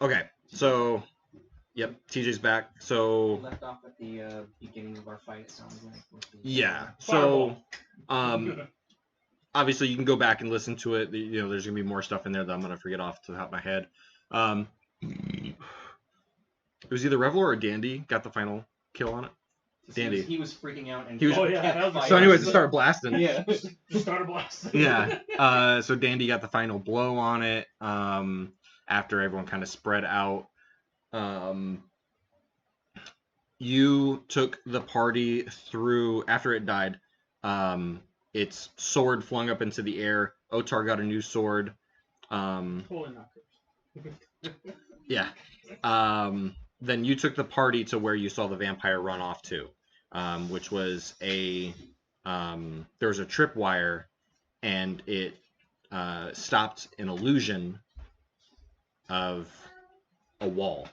Okay, so yep, TJ's back. So We left off at the beginning of our fight. It sounds like. yeah, so obviously you can go back and listen to it. You know, there's gonna be more stuff in there that I'm gonna forget off the top of my head. It was either Revalor or Dandy got the final kill on it. Dandy. He was freaking out and He was. yeah, So anyways, it started blasting. Yeah. Just started blasting. Yeah. So Dandy got the final blow on it. After everyone kind of spread out. You took the party through after it died. Its sword flung up into the air. Ohtar got a new sword. Yeah. Then you took the party to where you saw the vampire run off to, which was there was a tripwire, and it stopped an illusion of a wall.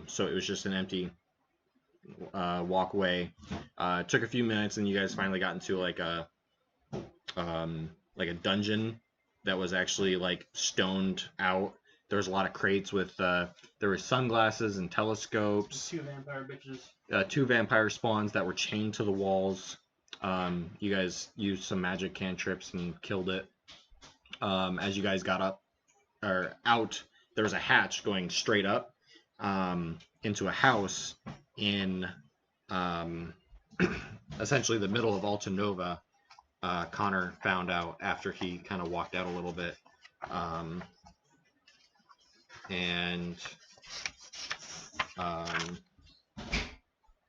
So it was just an empty walkway. Took a few minutes, and you guys finally got into like a dungeon that was actually like stoned out. There was a lot of crates with there were sunglasses and telescopes. Two vampire bitches. Two vampire spawns that were chained to the walls. You guys used some magic cantrips and killed it. As you guys got up or out, there was a hatch going straight up into a house in essentially the middle of Altanova. Connor found out after he kind of walked out a little bit.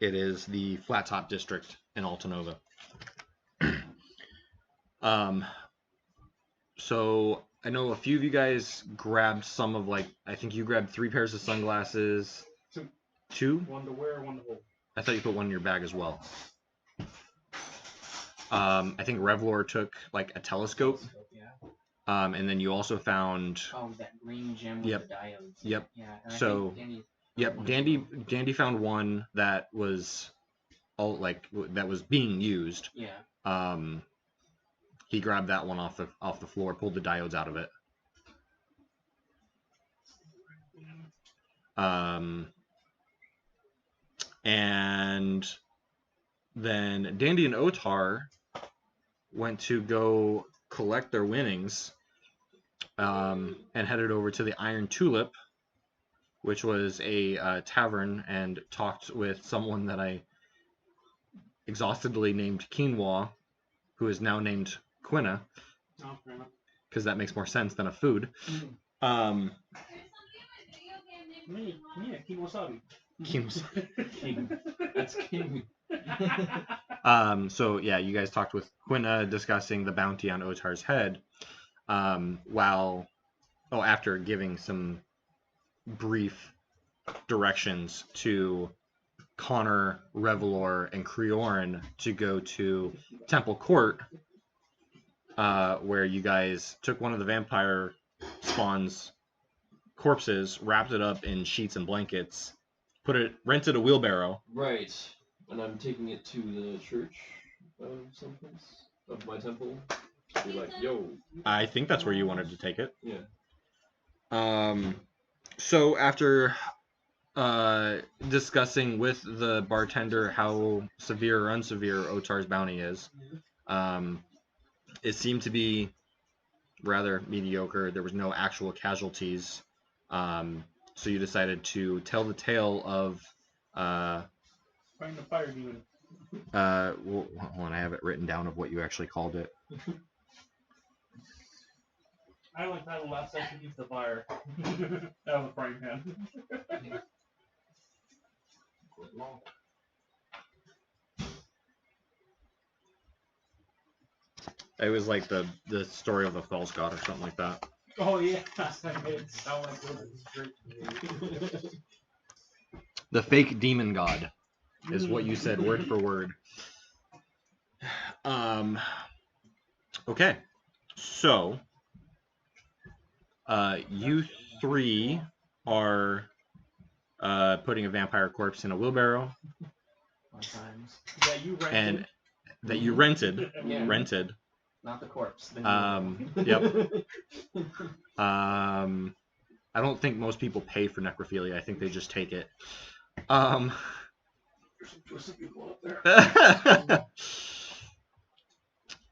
It is the Flat Top District in Altanova. So I know a few of you guys grabbed some of I think you grabbed 3 pairs of sunglasses. Two? One to wear, one to hold. I thought you put one in your bag as well. I think Revalor took like a telescope. Yeah. And then you also found. Oh, that green gem with the diodes. Yep. Yeah. So. Dandy found one that was that was being used. Yeah. He grabbed that one off the floor, pulled the diodes out of it. And then Dandy and Ohtar went to go collect their winnings and headed over to the Iron Tulip, which was a tavern, and talked with someone that I exhaustively named Quinoa, who is now named Quina, because that makes more sense than a food. Yeah, Kimosabi. That's king. So yeah, you guys talked with Quina discussing the bounty on Ohtar's head, after giving some brief directions to Connor, Revalor, and Kriorin to go to Temple Court, where you guys took one of the vampire spawn's corpses, wrapped it up in sheets and blankets, rented a wheelbarrow. Right, and I'm taking it to the church of someplace of my temple. Be like, yo. I think that's where you wanted to take it. Yeah. So after discussing with the bartender how severe or unsevere Ohtar's bounty is, it seemed to be rather mediocre. There was no actual casualties. So you decided to tell the tale of Find the fire demon. Well, hold on, I have it written down of what you actually called it. I like that last section keeps the fire. That was a frying pan. It was like the story of the false god or something like that. Oh yeah, I made it sound like it was great. The fake demon god is what you said word for word. Okay, so you three are putting a vampire corpse in a wheelbarrow. Yeah, you rented. And that you rented. Yeah. Rented. Not the corpse. Yep. I don't think most people pay for necrophilia. I think they just take it. There's some twisted people out there.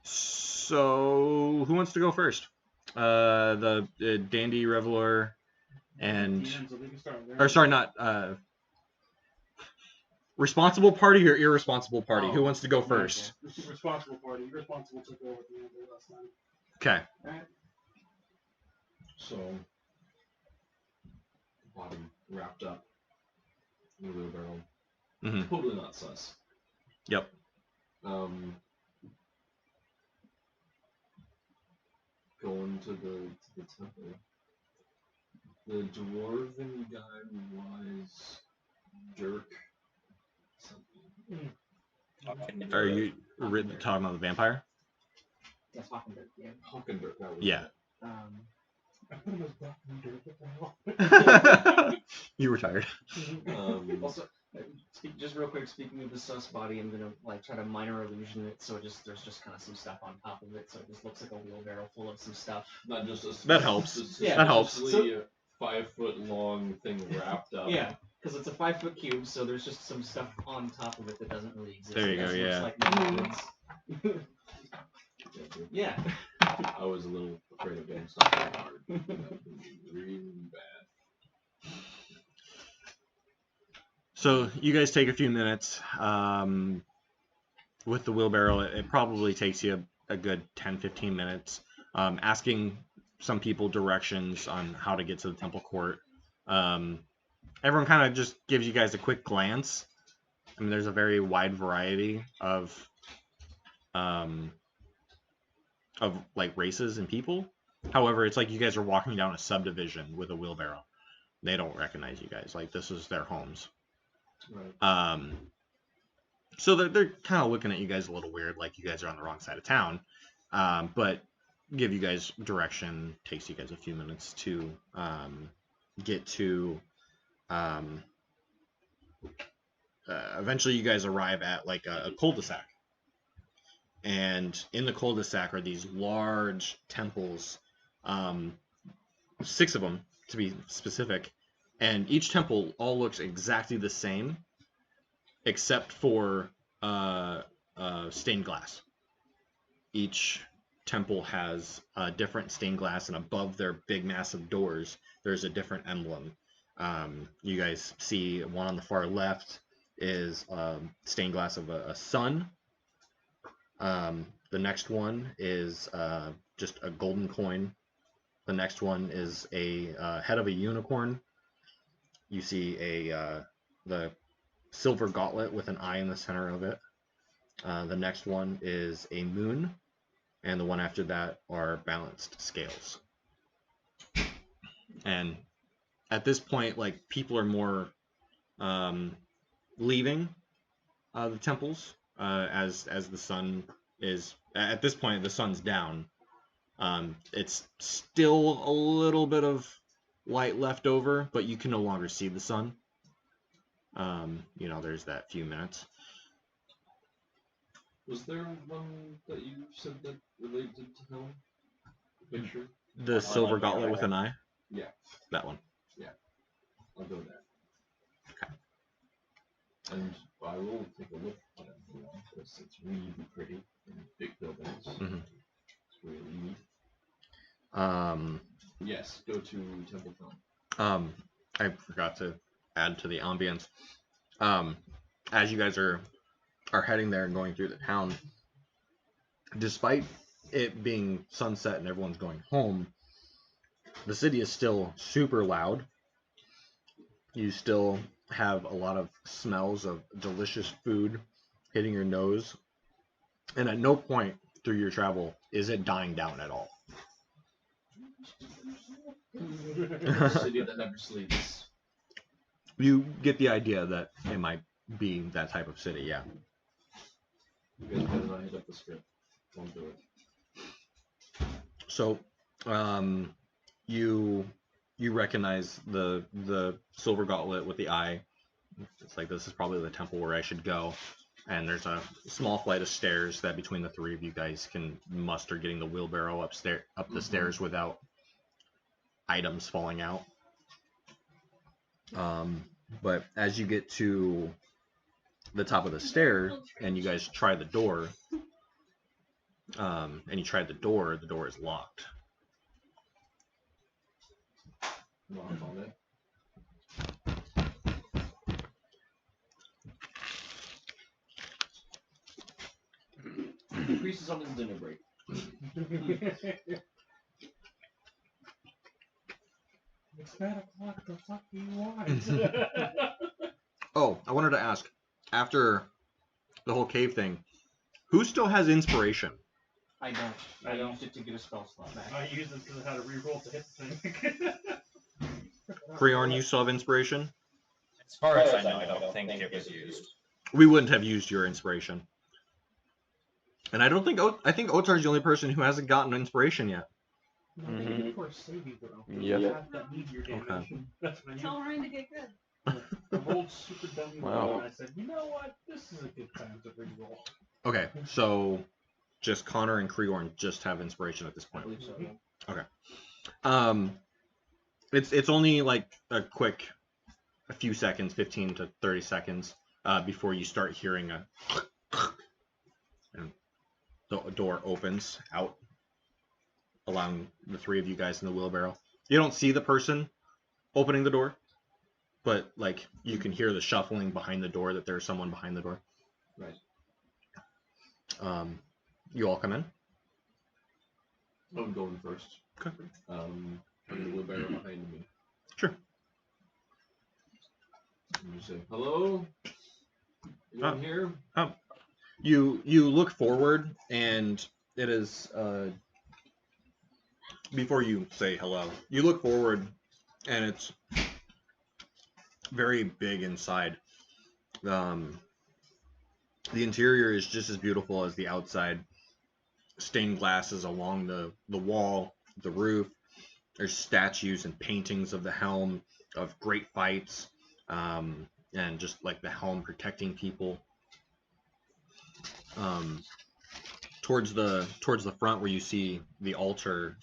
So, who wants to go first? The Dandy, Revalor, and... Demons, so they can start there. Or, sorry, not... responsible party or irresponsible party? Who wants to go first? Responsible party. Irresponsible took over at the end of last time. Okay. Alright. So, body wrapped up in a wheelbarrow. Mhm. Totally not sus. Yep. Going to the temple. The dwarven guy was Dirk something. Are you talking about the vampire? That's fucking dirt, yeah. Hawkendirk, that was Yeah. I put him as black and dirt. What the hell? You were tired. Also, just real quick, speaking of the sus body, I'm gonna like try to minor illusion it, so there's just kind of some stuff on top of it, so it just looks like a wheelbarrow full of some stuff. Not just a That helps. Yeah, that helps. A 5 foot long thing wrapped up. Yeah, because it's a 5 foot cube, so there's just some stuff on top of it that doesn't really exist. There you It go, just yeah. looks like liquids. Yeah. I was a little afraid of getting stuck that hard. That would be really bad. So you guys take a few minutes. With the wheelbarrow, it probably takes you a good 10-15 minutes. Asking some people directions on how to get to the temple court. Everyone kind of just gives you guys a quick glance. I mean, there's a very wide variety of like races and people. However, it's like you guys are walking down a subdivision with a wheelbarrow. They don't recognize you guys. Like, this is their homes. Right. So they're kind of looking at you guys a little weird, like you guys are on the wrong side of town. But give you guys direction. Takes you guys a few minutes to get to. Eventually, you guys arrive at like a cul-de-sac. And in the cul-de-sac are these large temples, 6 of them to be specific, and each temple all looks exactly the same, except for stained glass. Each temple has a different stained glass, and above their big massive doors, there's a different emblem. You guys see one on the far left is stained glass of a sun. The next one is just a golden coin. The next one is a head of a unicorn. You see the silver gauntlet with an eye in the center of it. The next one is a moon, and the one after that are balanced scales. And at this point, like, people are more leaving the temples as the sun is. At this point, the sun's down. It's still a little bit of light left over, but you can no longer see the sun. There's that few minutes. Was there one that you said that related to Helm? Picture? The silver gauntlet with an eye? Yeah. That one. I'll go there. Okay. And I will take a look at it because it's really pretty in big buildings. Mm-hmm. It's really neat. Yes, go to Temple Town. I forgot to add to the ambience. As you guys are heading there and going through the town, despite it being sunset and everyone's going home, the city is still super loud. You still have a lot of smells of delicious food hitting your nose, and at no point through your travel is it dying down at all. The city that never sleeps. You get the idea that it might be that type of city, yeah. You guys better not hit up the script. Don't do it. So, you recognize the silver gauntlet with the eye. It's like, this is probably the temple where I should go. And there's a small flight of stairs that between the 3 of you guys can muster getting the wheelbarrow up the stairs without items falling out. But as you get to the top of the stair and you guys try the door, and you tried the door is locked. Knock on it. Priest is on his dinner break. It's 9 o'clock. The fuck do you want? Oh, I wanted to ask, after the whole cave thing, who still has inspiration? I don't. I don't. used it to get a spell slot back. I used this because I had to reroll to hit the thing. Kriorin, you still have inspiration? As far as I know, I don't think it was used. We wouldn't have used your inspiration. And I don't think I think Ohtar's the only person who hasn't gotten inspiration yet. No, they Mhm. need for a saving throw. Yep. You have that meteor damage. Okay. That's what I Tell used. Ryan to get good. I rolled super dummy Wow. roll, and I said, you know what? This is a good time to reroll. Okay, so just Connor and Kriorin just have inspiration at this I point. believe so. Yeah. It's only like a few seconds, 15 to 30 seconds, before you start hearing a and the door opens out, allowing the three of you guys in the wheelbarrow. You don't see the person opening the door, but like you can hear the shuffling behind the door that there's someone behind the door. Right. You all come in. I'm going first. Okay. Having the wheelbarrow behind me. Sure. And you say, hello? Anyone here? You look forward, and it is before you say hello, you look forward, and it's very big inside. The interior is just as beautiful as the outside. Stained glasses along the wall, the roof. There's statues and paintings of the Helm, of great fights, and just like the Helm protecting people. Towards the front where you see the altar,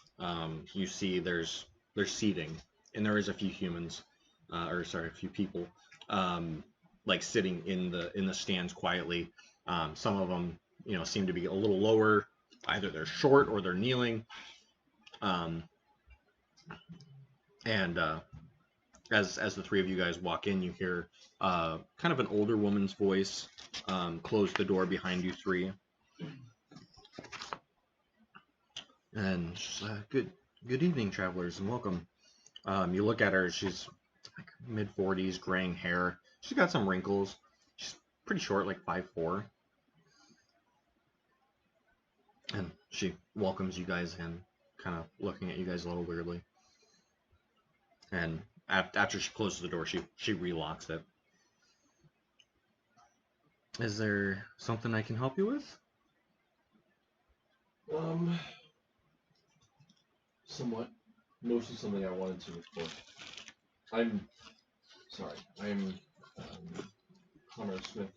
you see there's seating, and there is a few humans, a few people, like sitting in the stands quietly. Some of them, seem to be a little lower. Either they're short or they're kneeling. And as the three of you guys walk in, you hear kind of an older woman's voice close the door behind you three. And she's, good evening, travelers, and welcome. You look at her; she's like mid-40s, graying hair. She's got some wrinkles. She's pretty short, like 5'4". And she welcomes you guys in, kind of looking at you guys a little weirdly. And after she closes the door, she relocks it. Is there something I can help you with? Somewhat. Mostly something I wanted to report. I'm Connor Smith.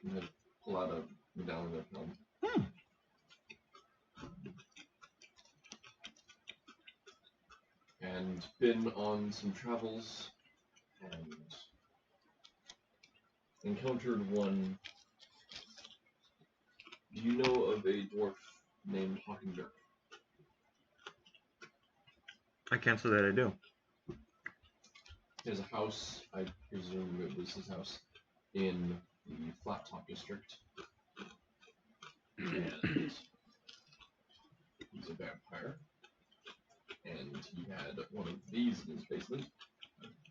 I'm gonna pull out a medallion of Helm. And been on some travels and encountered one. Do you know of a dwarf named Hawkinger? I can't say that I do. He has a house, I presume it was his house, in the Flat Top district. And he's a vampire. And he had one of these in his basement.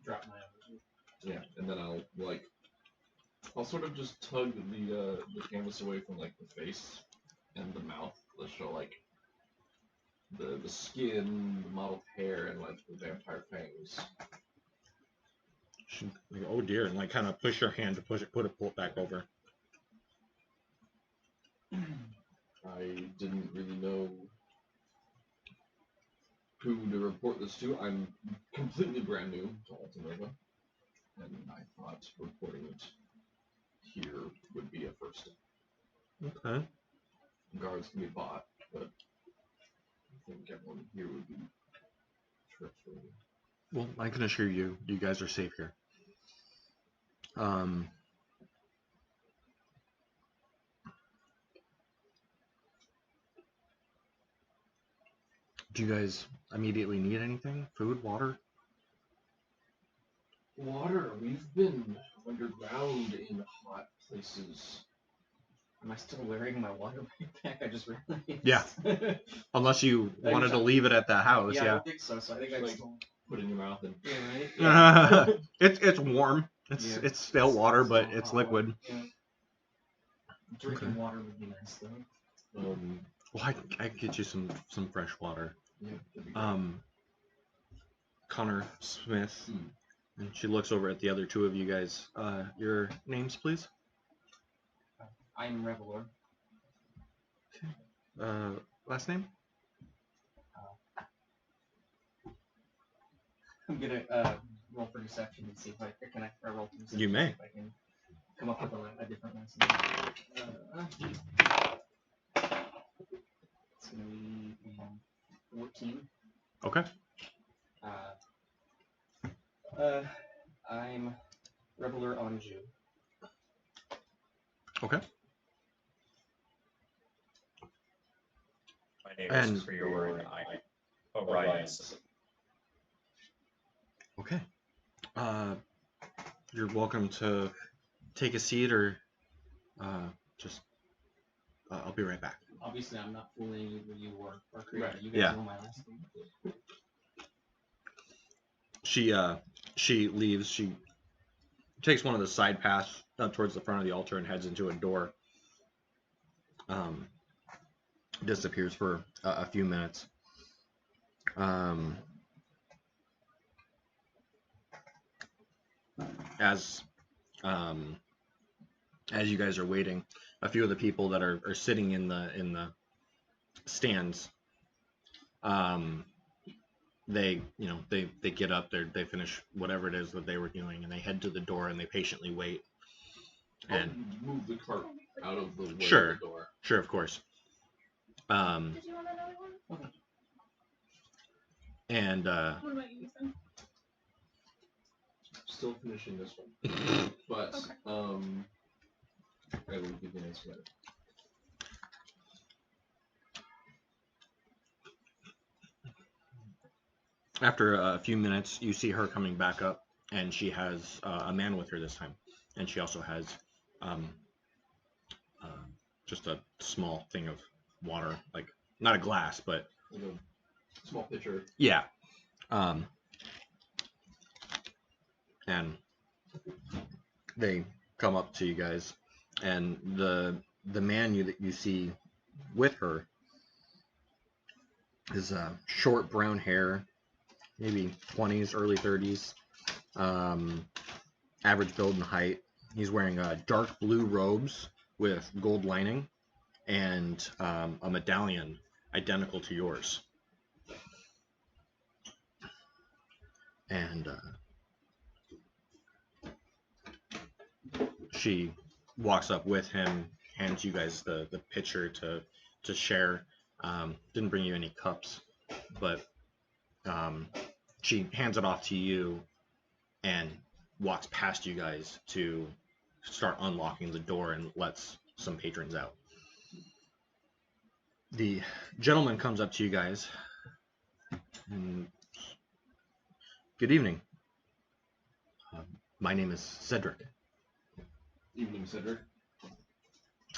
Drop my other. Yeah, and then I'll sort of just tug the canvas away from like the face and the mouth. Let's show like the skin, the mottled hair, and like the vampire fangs. Like, oh dear, and like kind of push your hand to pull it back over. I didn't really know who to report this to. I'm completely brand new to Altanova, and I thought reporting it here would be a first step. Okay. Guards can be bought, but I think everyone here would be trustworthy. Well, I can assure you, you guys are safe here. Do you guys immediately need anything? Food, water? Water. We've been underground in hot places. Am I still wearing my water backpack? I just realized. Yeah. Unless you wanted to leave it at the house, Yeah, I yeah. don't think so. So I think I Like- just. Put it in your mouth and. Yeah, right. It's warm. Yeah. It's still water, but Still it's hot liquid. water, yeah. Drinking Okay. water would be nice though. Well, I could get you some fresh water. Yeah. That'd be great. Connor Smith, Hmm. and she looks over at the other two of you guys. Your names, please. I'm Revalor. Last name? I'm gonna roll for deception and see if I can. I roll for deception. You may. See if I can come up with a different last name. It's gonna be 14. Okay. I'm Revalor Anju. Okay. My name And- is Kriorin. Orion's. Okay. You're welcome to take a seat or just. I'll be right back. Obviously, I'm not fooling you when you were Right. You guys Yeah. know my last name. She leaves. She takes one of the side paths towards the front of the altar and heads into a door. Disappears for a few minutes. As you guys are waiting, a few of the people that are sitting in the stands, they get up, they finish whatever it is that they were doing, and they head to the door and they patiently wait. And I'll move the cart out of the way Sure. of the door. sure, of course. Did you want another one? And What about you, Ethan? Still finishing this one. But Okay. I will give you an answer later. after a few minutes, you see her coming back up, and she has a man with her this time, and she also has just a small thing of water, like not a glass, but Like a small pitcher. yeah. And they come up to you guys, and the man that you see with her is short brown hair, maybe 20s, early 30s, average build and height. He's wearing dark blue robes with gold lining and a medallion identical to yours. And she walks up with him, hands you guys the pitcher to share. Didn't bring you any cups, but she hands it off to you and walks past you guys to start unlocking the door and lets some patrons out. The gentleman comes up to you guys and, good evening. My name is Cedric. Evening, Cedric.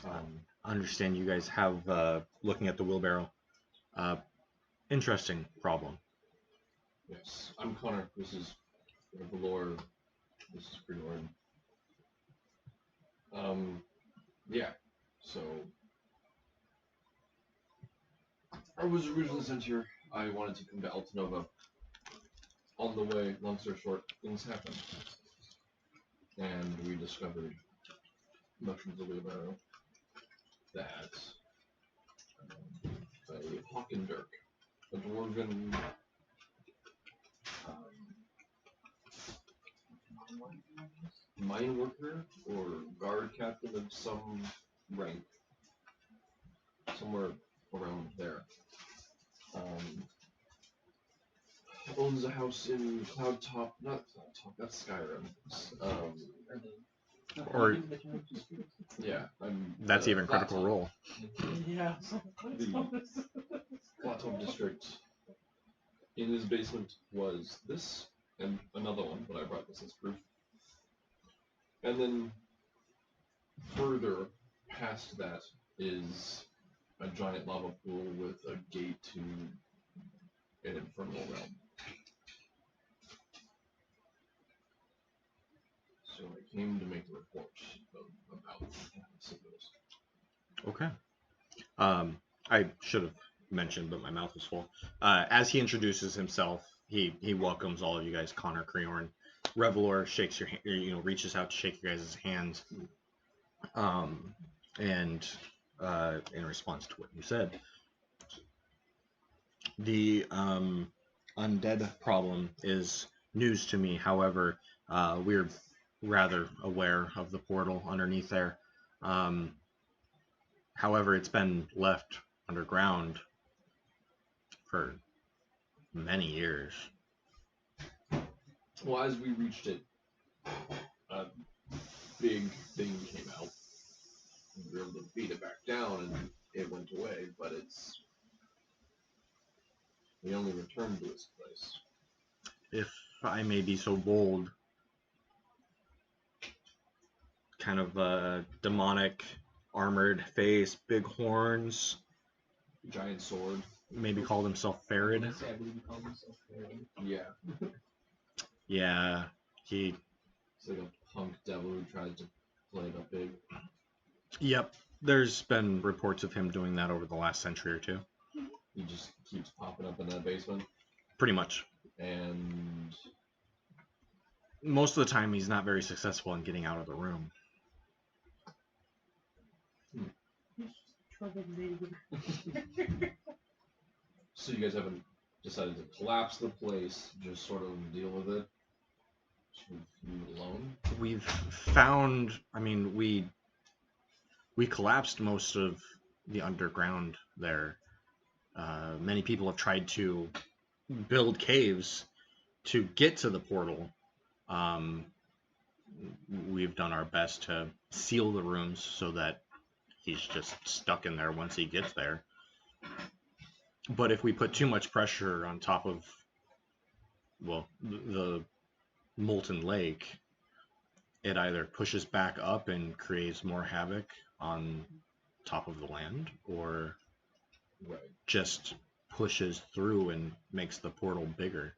I understand you guys have, looking at the wheelbarrow, interesting problem. Yes, I'm Connor. This is Revalor. This is Kriorin. Yeah. So I was originally sent here. I wanted to come to Altanova. On the way, long story short, things happened, and we discovered, much of the wheelbarrow, that a Hawkendirk, a dwarven mine worker or guard captain of some rank, somewhere around there, owns a house in Cloud Top. Not Cloud Top. That's Skyrim. Or Yeah, I'm. that's even Flat Critical Top. Role. Yeah. Flat Top District. In his basement was this and another one, but I brought this as proof. And then further past that is a giant lava pool with a gate to an infernal realm. So I came to make a report about some of those. Okay. I should have mentioned, but my mouth was full. As he introduces himself, he welcomes all of you guys. Connor, Kriorin, Revalor shakes your hand, reaches out to shake your guys' hands. And in response to what you said, the undead problem is news to me. However, we're rather aware of the portal underneath there. However, it's been left underground for many years. Well, as we reached it, a big thing came out. We were able to beat it back down and it went away, but we only returned to this place. If I may be so bold, kind of a demonic armored face, big horns, Giant sword. maybe called himself Farid. I believe you called himself Kriorin. Yeah. Yeah, he. It's like a punk devil who tried to play it up big. Yep, there's been reports of him doing that over the last century or two. He just keeps popping up in that basement. Pretty much. And Most of the time, he's not very successful in getting out of the room. so you guys haven't decided to collapse the place, just sort of deal with it? Just leave it alone? We've found. I mean, we collapsed most of the underground there. Many people have tried to build caves to get to the portal. We've done our best to seal the rooms so that he's just stuck in there once he gets there. But if we put too much pressure on top of, well, the molten lake, it either pushes back up and creates more havoc on top of the land, or Right. just pushes through and makes the portal bigger.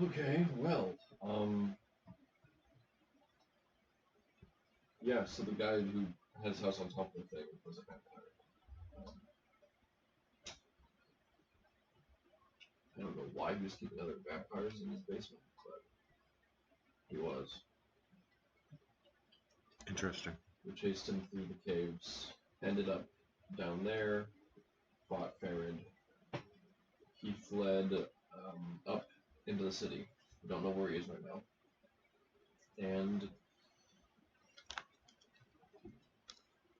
Okay, well, yeah, so the guy who had his house on top of the thing was a vampire. I don't know why he was keeping other vampires in his basement, but he was. Interesting. We chased him through the caves, ended up down there, fought Farid. He fled up into the city. We don't know where he is right now. And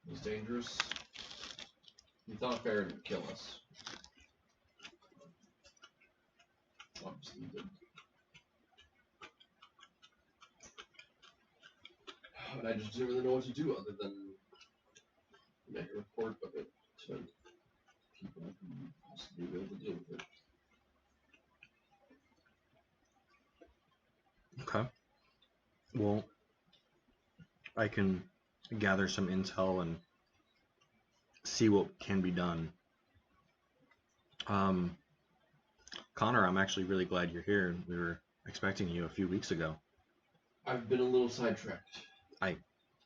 he's dangerous. We thought Farid would kill us. Obviously he didn't. And I just didn't really know what to do other than make a report of it to people who would possibly be able to deal with it. Okay. Well, I can gather some intel and see what can be done. Connor, I'm actually really glad you're here. We were expecting you a few weeks ago. I've been a little sidetracked.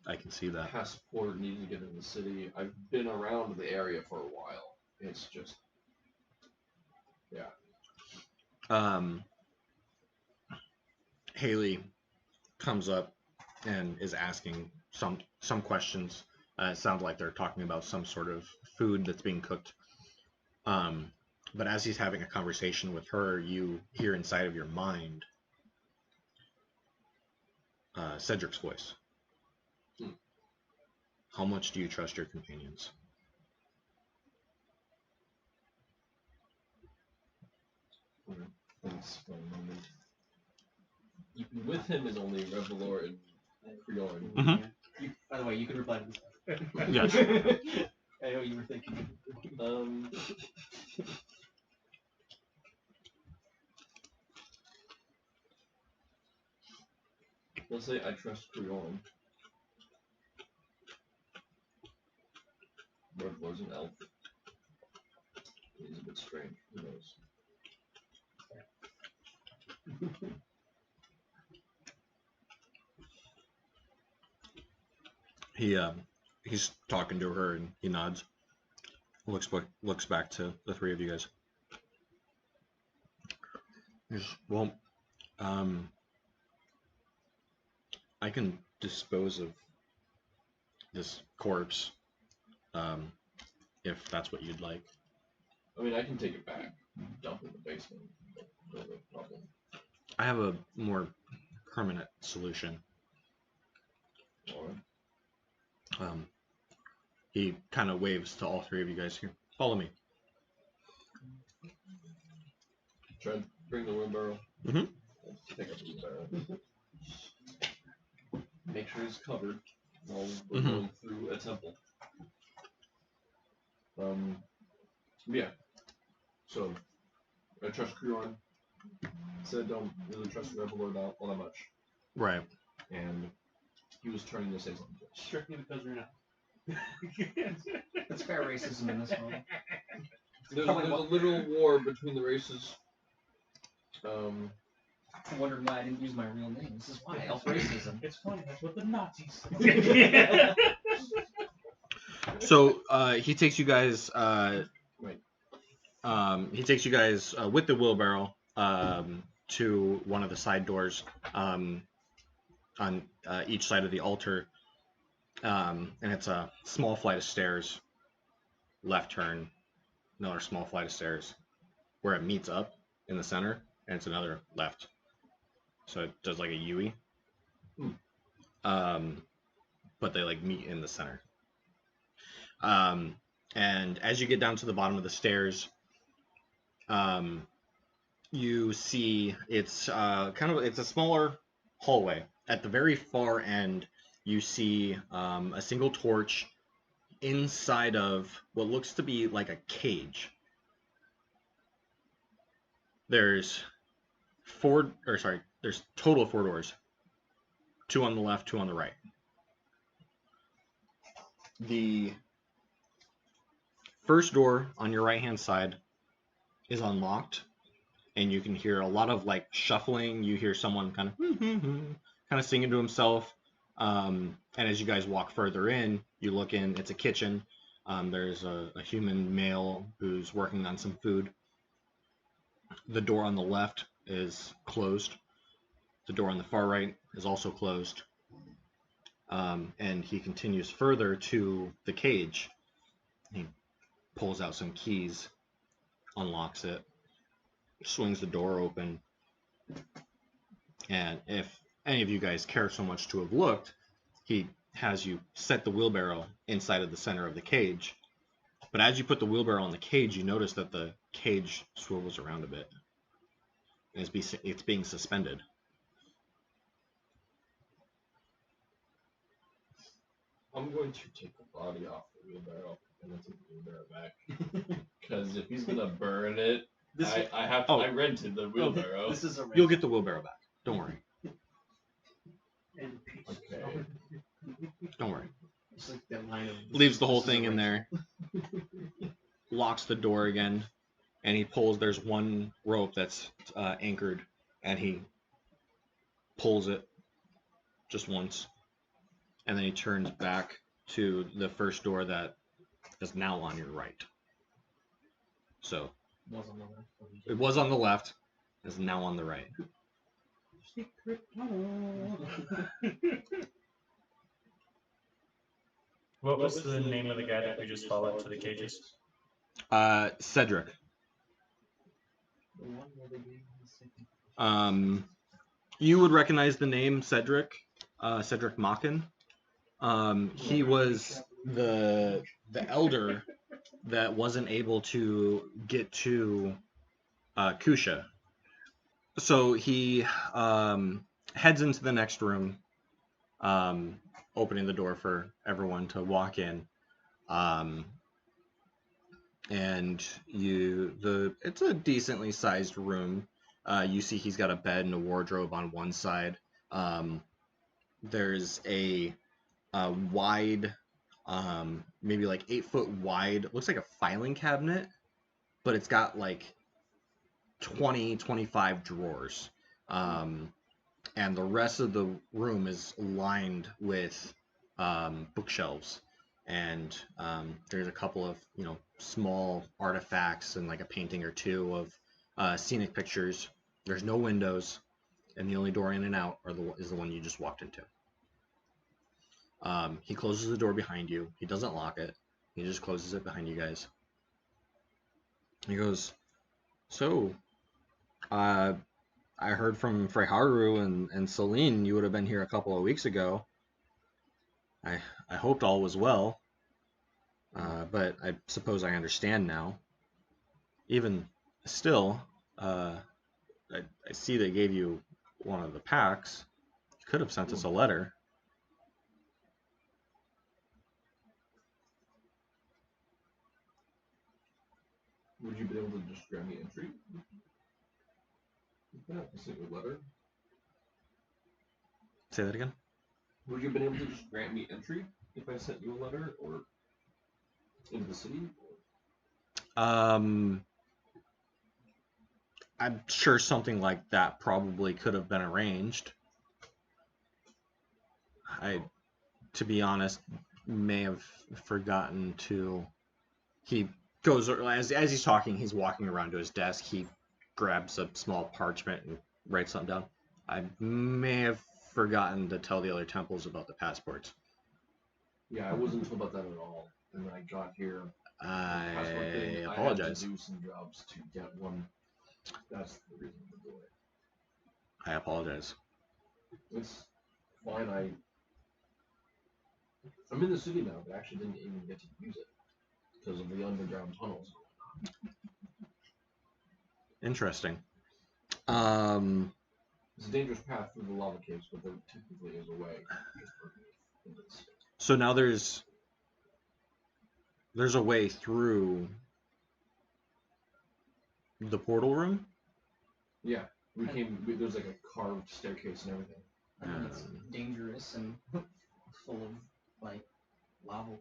I can see that. Passport needed to get into the city. I've been around the area for a while. It's just, yeah. Haley comes up and is asking some questions. It sounds like they're talking about some sort of food that's being cooked. But as he's having a conversation with her, you hear inside of your mind Cedric's voice. How much do you trust your companions? Thanks for a moment. With him is only Revalor and Kriorin. Mhm. By the way, you can reply to this. Yes. I know you were thinking. Let's say I trust Kriorin. Revalor's an elf. He's a bit strange. Who knows? He's talking to her and he nods. Looks back to the three of you guys. Well, I can dispose of this corpse, if that's what you'd like. I mean, I can take it back, dump it in the basement. No problem. I have a more permanent solution. Alright. He kind of waves to all three of you guys here. Follow me. Try to bring the wheelbarrow. Mhm. Let's pick up the wheelbarrow. Make sure he's covered while we're going through a temple. Yeah. So, I trust Kriorin. Said don't really trust Revalor all that much. Right. And he was turning to say something. Strictly because you're not. That's fair racism in this one. There's a literal war between the races. I'm wondering why I didn't use my real name. This is why. Elf racism. It's funny, that's what the Nazis So he takes you guys. He takes you guys with the wheelbarrow to one of the side doors on each side of the altar, and it's a small flight of stairs. Left turn, another small flight of stairs, where it meets up in the center, and it's another left. So it does like a U-E. But they like meet in the center. And as you get down to the bottom of the stairs, you see it's it's a smaller hallway. At the very far end, you see a single torch inside of what looks to be like a cage. There's there's total 4 doors. 2 on the left, 2 on the right. The first door on your right hand side is unlocked, and you can hear a lot of like shuffling. You hear someone kind of singing to himself. And as you guys walk further in, you look in, it's a kitchen. There's a human male who's working on some food. The door on the left is closed. The door on the far right is also closed. And he continues further to the cage. He pulls out some keys, unlocks it, swings the door open. And if any of you guys care so much to have looked, he has you set the wheelbarrow inside of the center of the cage. But as you put the wheelbarrow on the cage, you notice that the cage swivels around a bit. And it's being suspended. I'm going to take the body off the wheelbarrow and then take the wheelbarrow back. Because if he's gonna burn it, I rented the wheelbarrow. This is a You'll get the wheelbarrow back. Don't worry. Okay. Don't worry. It's like that line of Leaves the whole thing in there. Locks the door again. And he pulls, there's one rope that's anchored, and he pulls it just once. And then he turns back to the first door that is now on your right. So it was on the left, is now on the right. What was the name of the guy that we just followed to the cages? Cedric. You would recognize the name Cedric. Cedric Macken. He was the elder that wasn't able to get to Kusha So he heads into the next room, opening the door for everyone to walk in. And it's a decently sized room. You see he's got a bed and a wardrobe on one side. There's a wide, maybe like 8-foot wide, looks like a filing cabinet, but it's got like 25 drawers. And the rest of the room is lined with bookshelves. And there's a couple of small artifacts and like a painting or two of scenic pictures. There's no windows, and the only door in and out is the one you just walked into. He closes the door behind you. He doesn't lock it. He just closes it behind you guys. He goes, "So, I heard from Freyharu and Celine you would have been here a couple of weeks ago. I hoped all was well, but I suppose I understand now. Even still, I see they gave you one of the packs. You could have sent us a letter." Would you be able to just grant me entry? Yeah, I sent you a letter. Say that again? Would you have been able to just grant me entry if I sent you a letter or into the city? I'm sure something like that probably could have been arranged. To be honest, may have forgotten to. He goes, as he's talking, he's walking around to his desk. He grabs a small parchment and writes something down. I may have forgotten to tell the other temples about the passports. Yeah, I wasn't told about that at all. And when I got here, I I apologize. had to do some jobs to get one. That's the reason for the delay. I apologize. It's fine. I'm in the city now, but I actually didn't even get to use it because of the underground tunnels. Interesting. It's a dangerous path through the lava caves, but there technically is a way. So now there's a way through the portal room? Yeah, there's like a carved staircase and everything. I mean, it's dangerous and full of like lava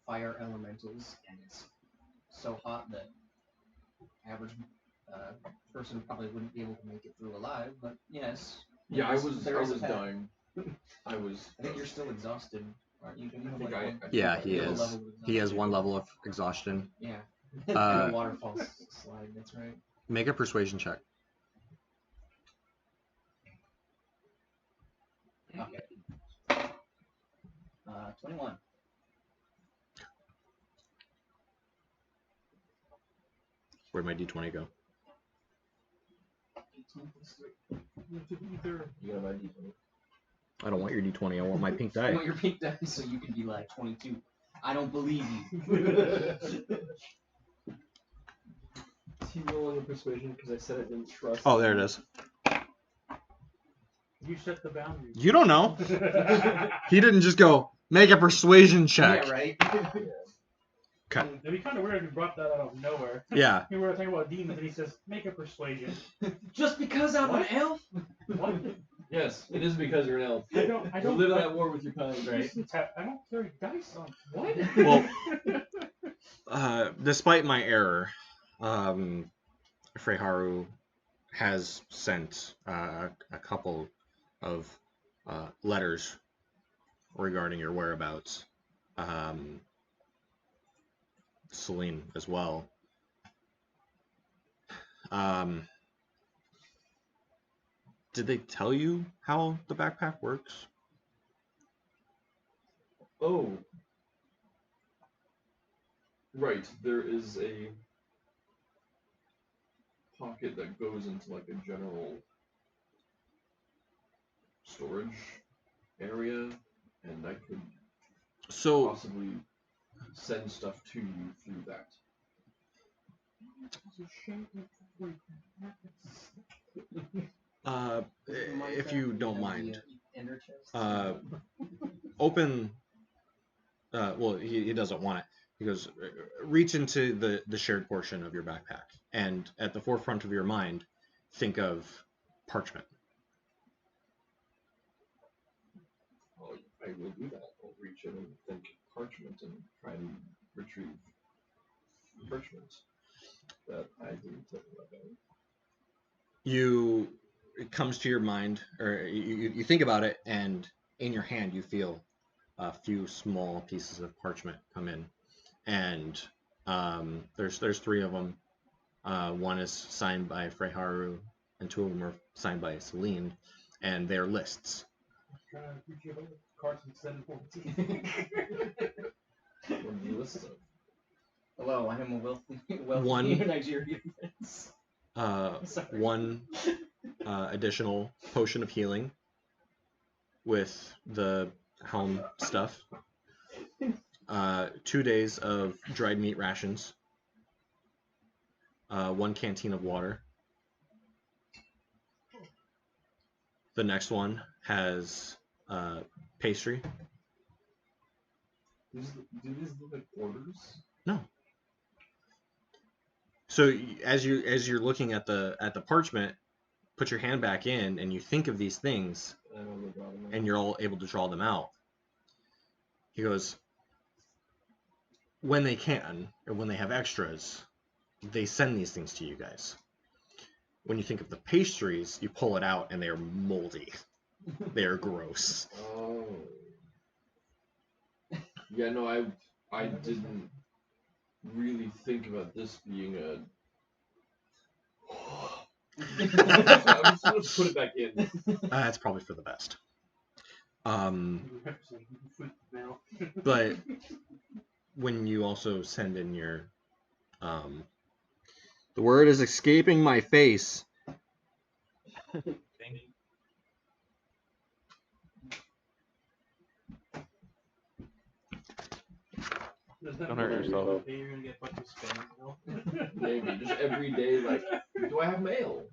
fire elementals, and it's so hot that average person probably wouldn't be able to make it through alive. But yes, Yeah, I was a path. dying. I think you're still exhausted, aren't you? Yeah, he is. He has one level of exhaustion. Yeah. And a waterfall slide. That's right. Make a persuasion check. Okay. 21. Where'd my d20 go? 18 plus 3. You got my D20. I don't want your d20. I want my pink die. You want your pink die so you can be like 22. I don't believe you. Is he rolling a persuasion because I said I didn't trust? Oh, there it is. You set the boundaries. You don't know. He didn't just go, make a persuasion check. Yeah, right? Okay. It'd be kind of weird if you brought that out of nowhere. Yeah. We were talking about demons and he says, make a persuasion. Just because I'm an elf? What? Yes, it is because you're an elf. I You don't live at war with your kind, right? right? I don't carry dice on. What? Well, despite my error, Freyharu has sent a couple of letters regarding your whereabouts. Celine as well. Did they tell you how the backpack works? Oh. Right, there is a pocket that goes into like a general storage area, and I could possibly send stuff to you through that. If you don't mind, Ender chest. open. Well, he doesn't want it. He goes, reach into the shared portion of your backpack, and at the forefront of your mind, think of parchment. Oh, I will do that. I'll reach in and think parchment and try and retrieve parchment that I didn't think about. It comes to your mind, or you think about it, and in your hand you feel a few small pieces of parchment come in, and there's 3 of them. One is signed by Freyharu, and 2 of them are signed by Celine, and they're lists. Trying to reach your cards with 714. What are the lists of? Hello, I am a wealthy One- Nigerian prince. Sorry. 1 additional potion of healing with the Helm stuff. 2 days of dried meat rations. 1 canteen of water. The next one has pastry. Do these look like orders? No. So as you're looking at the parchment, put your hand back in and you think of these things, I don't know about them. and you're all able to draw them out. He goes, when they can, or when they have extras, they send these things to you guys. When you think of the pastries, you pull it out and they are moldy. They are gross. Oh. Yeah, no, I didn't really think about this being a. I'm just gonna put it back in. That's probably for the best. But when you also send in your, the word is escaping my face. Don't hurt yourself. You're gonna get a bunch of spam mail. Maybe just every day, like, do I have mail?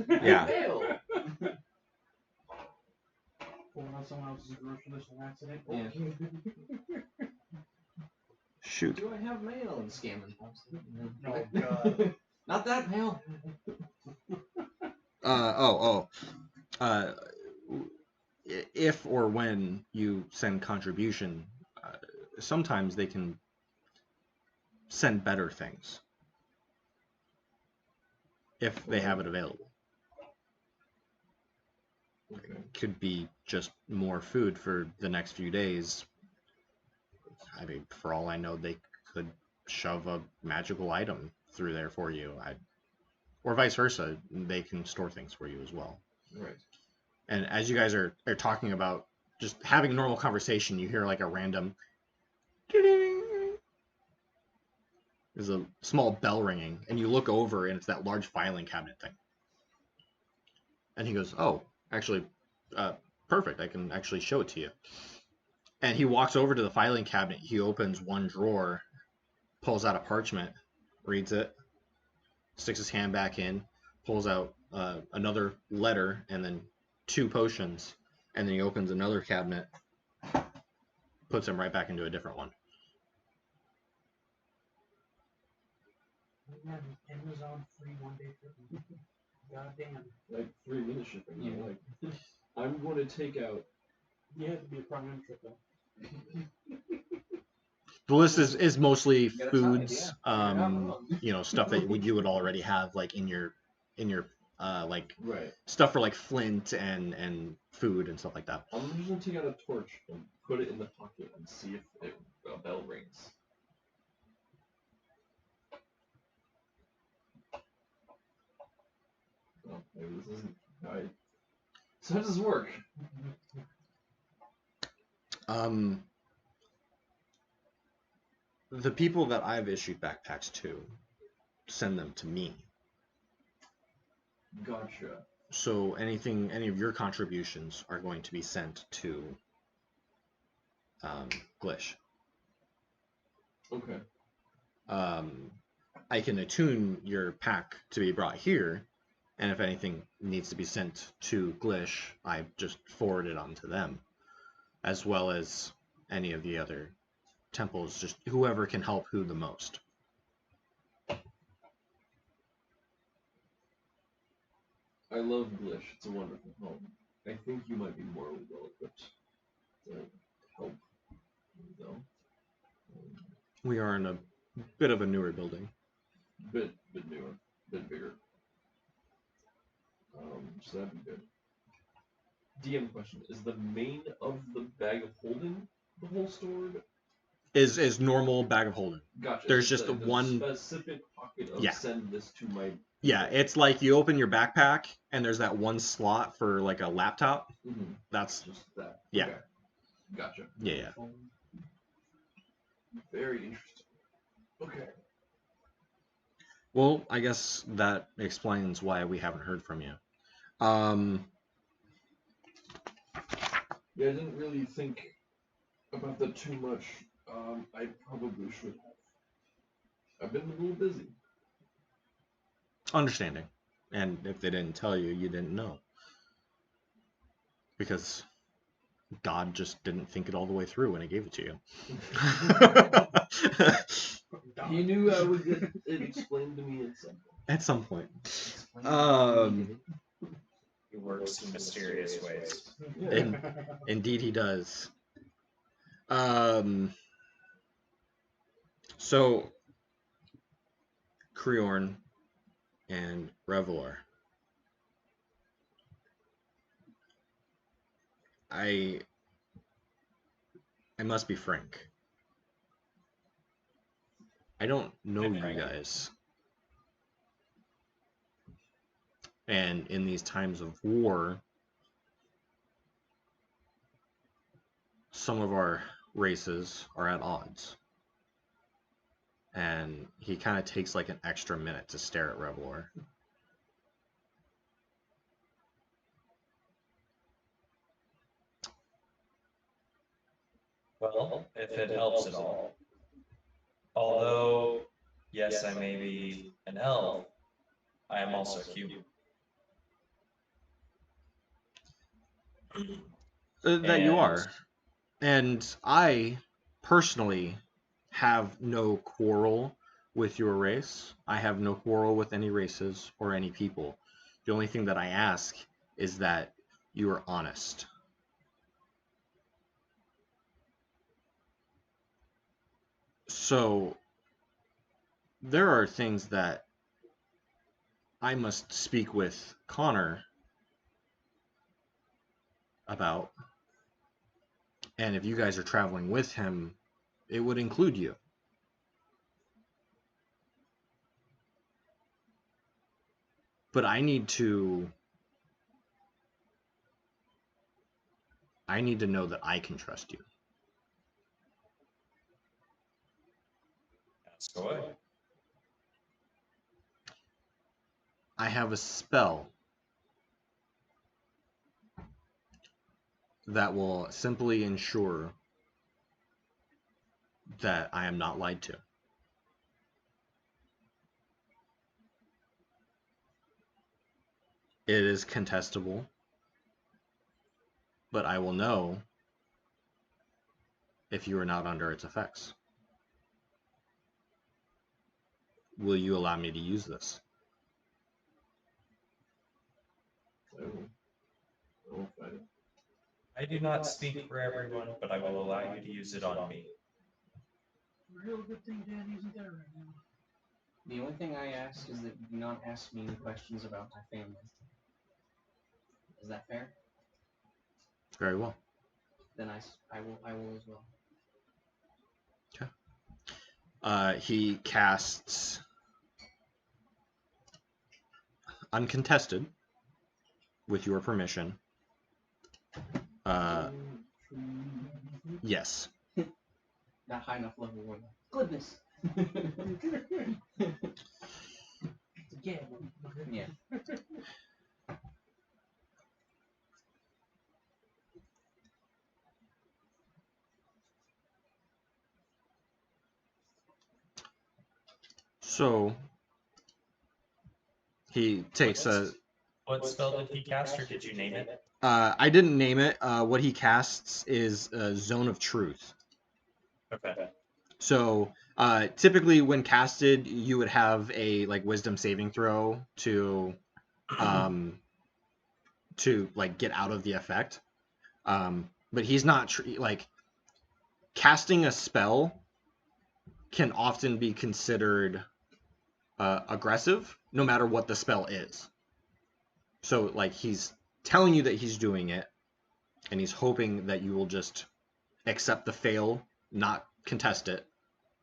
Yeah. Mail. Pulling out someone else's grocery list on accident. Yeah. Shoot. Do I have mail? And scamming pops in. Oh, God. Not that mail. If or when you send contribution, sometimes they can send better things if they have it available. Okay. Could be just more food for the next few days. I mean, for all I know, they could shove a magical item through there for you. Or vice versa, they can store things for you as well. Right. And as you guys are talking about just having a normal conversation, you hear like a random ding. There's a small bell ringing, and you look over, and it's that large filing cabinet thing. And he goes, "Oh, actually, perfect. I can actually show it to you." And he walks over to the filing cabinet. He opens one drawer, pulls out a parchment, reads it, sticks his hand back in, pulls out another letter, and then 2 potions. And then he opens another cabinet, puts them right back into a different one. Amazon free 1-day shipping. God damn. Like 3 minute shipping. Yeah. Like, I'm going to take out. You have to be a prime membership though. The list is mostly Get a foods, tie, yeah. you know, stuff that you would already have like in your like Right. stuff for like flint and food and stuff like that. I'm just going to take out a torch and put it in the pocket and see if a bell rings. Oh, maybe this isn't how So how does this work? The people that I've issued backpacks to send them to me. Gotcha. So any of your contributions are going to be sent to Glish. Okay. I can attune your pack to be brought here, And if anything needs to be sent to Glish, I just forward it on to them, as well as any of the other temples, just whoever can help who the most. I love Glish. It's a wonderful home. I think you might be more well equipped to help, though. We are in a bit of a newer building. Bit newer, bit bigger. So that'd be good. DM question: is the main of the bag of holding the whole stored? Is normal bag of holding. Gotcha. There's It's just the one specific pocket of Yeah. send this to my. Yeah, it's like you open your backpack and there's that one slot for like a laptop. Mm-hmm. That's Just that. Yeah. Okay. Gotcha. yeah. Very interesting. Okay. Well, I guess that explains why we haven't heard from you. Yeah, I didn't really think about that too much. I probably should have. I've been a little busy. Understanding. And if they didn't tell you, you didn't know. Because God just didn't think it all the way through when he gave it to you. He knew I would get it explained to me at some point. At some point. He works in mysterious ways. Yeah. Indeed he does. So Kriorin and Revalor. I must be frank. I don't know you guys. And in these times of war, some of our races are at odds. And he kind of takes like an extra minute to stare at Revalor. Well, if it helps at all. Although, yes, I may be an elf, I am also human. That you are. And I personally have no quarrel with your race. I have no quarrel with any races or any people. The only thing that I ask is that you are honest. So there are things that I must speak with Connor about. And if you guys are traveling with him, it would include you. But I need to know that I can trust you. Ask away. I have a spell that will simply ensure that I am not lied to. It is contestable, but I will know if you are not under its effects. Will you allow me to use this? I will fight it. I do not speak for everyone, but I will allow you to use it on me. Real good thing Danny isn't there right now. The only thing I ask is that you do not ask me any questions about my family. Is that fair? Very well. Then I will as well. Okay. He casts Uncontested, with your permission. Yes. Not high enough level one. Goodness. Again. Yeah. So he takes a What spell did he cast, or did you name it? I didn't name it. What he casts is Zone of Truth. Okay. So typically when casted, you would have a like wisdom saving throw to like get out of the effect. But he's not like casting a spell can often be considered aggressive, no matter what the spell is. So like he's telling you that he's doing it, and he's hoping that you will just accept the fail, not contest it,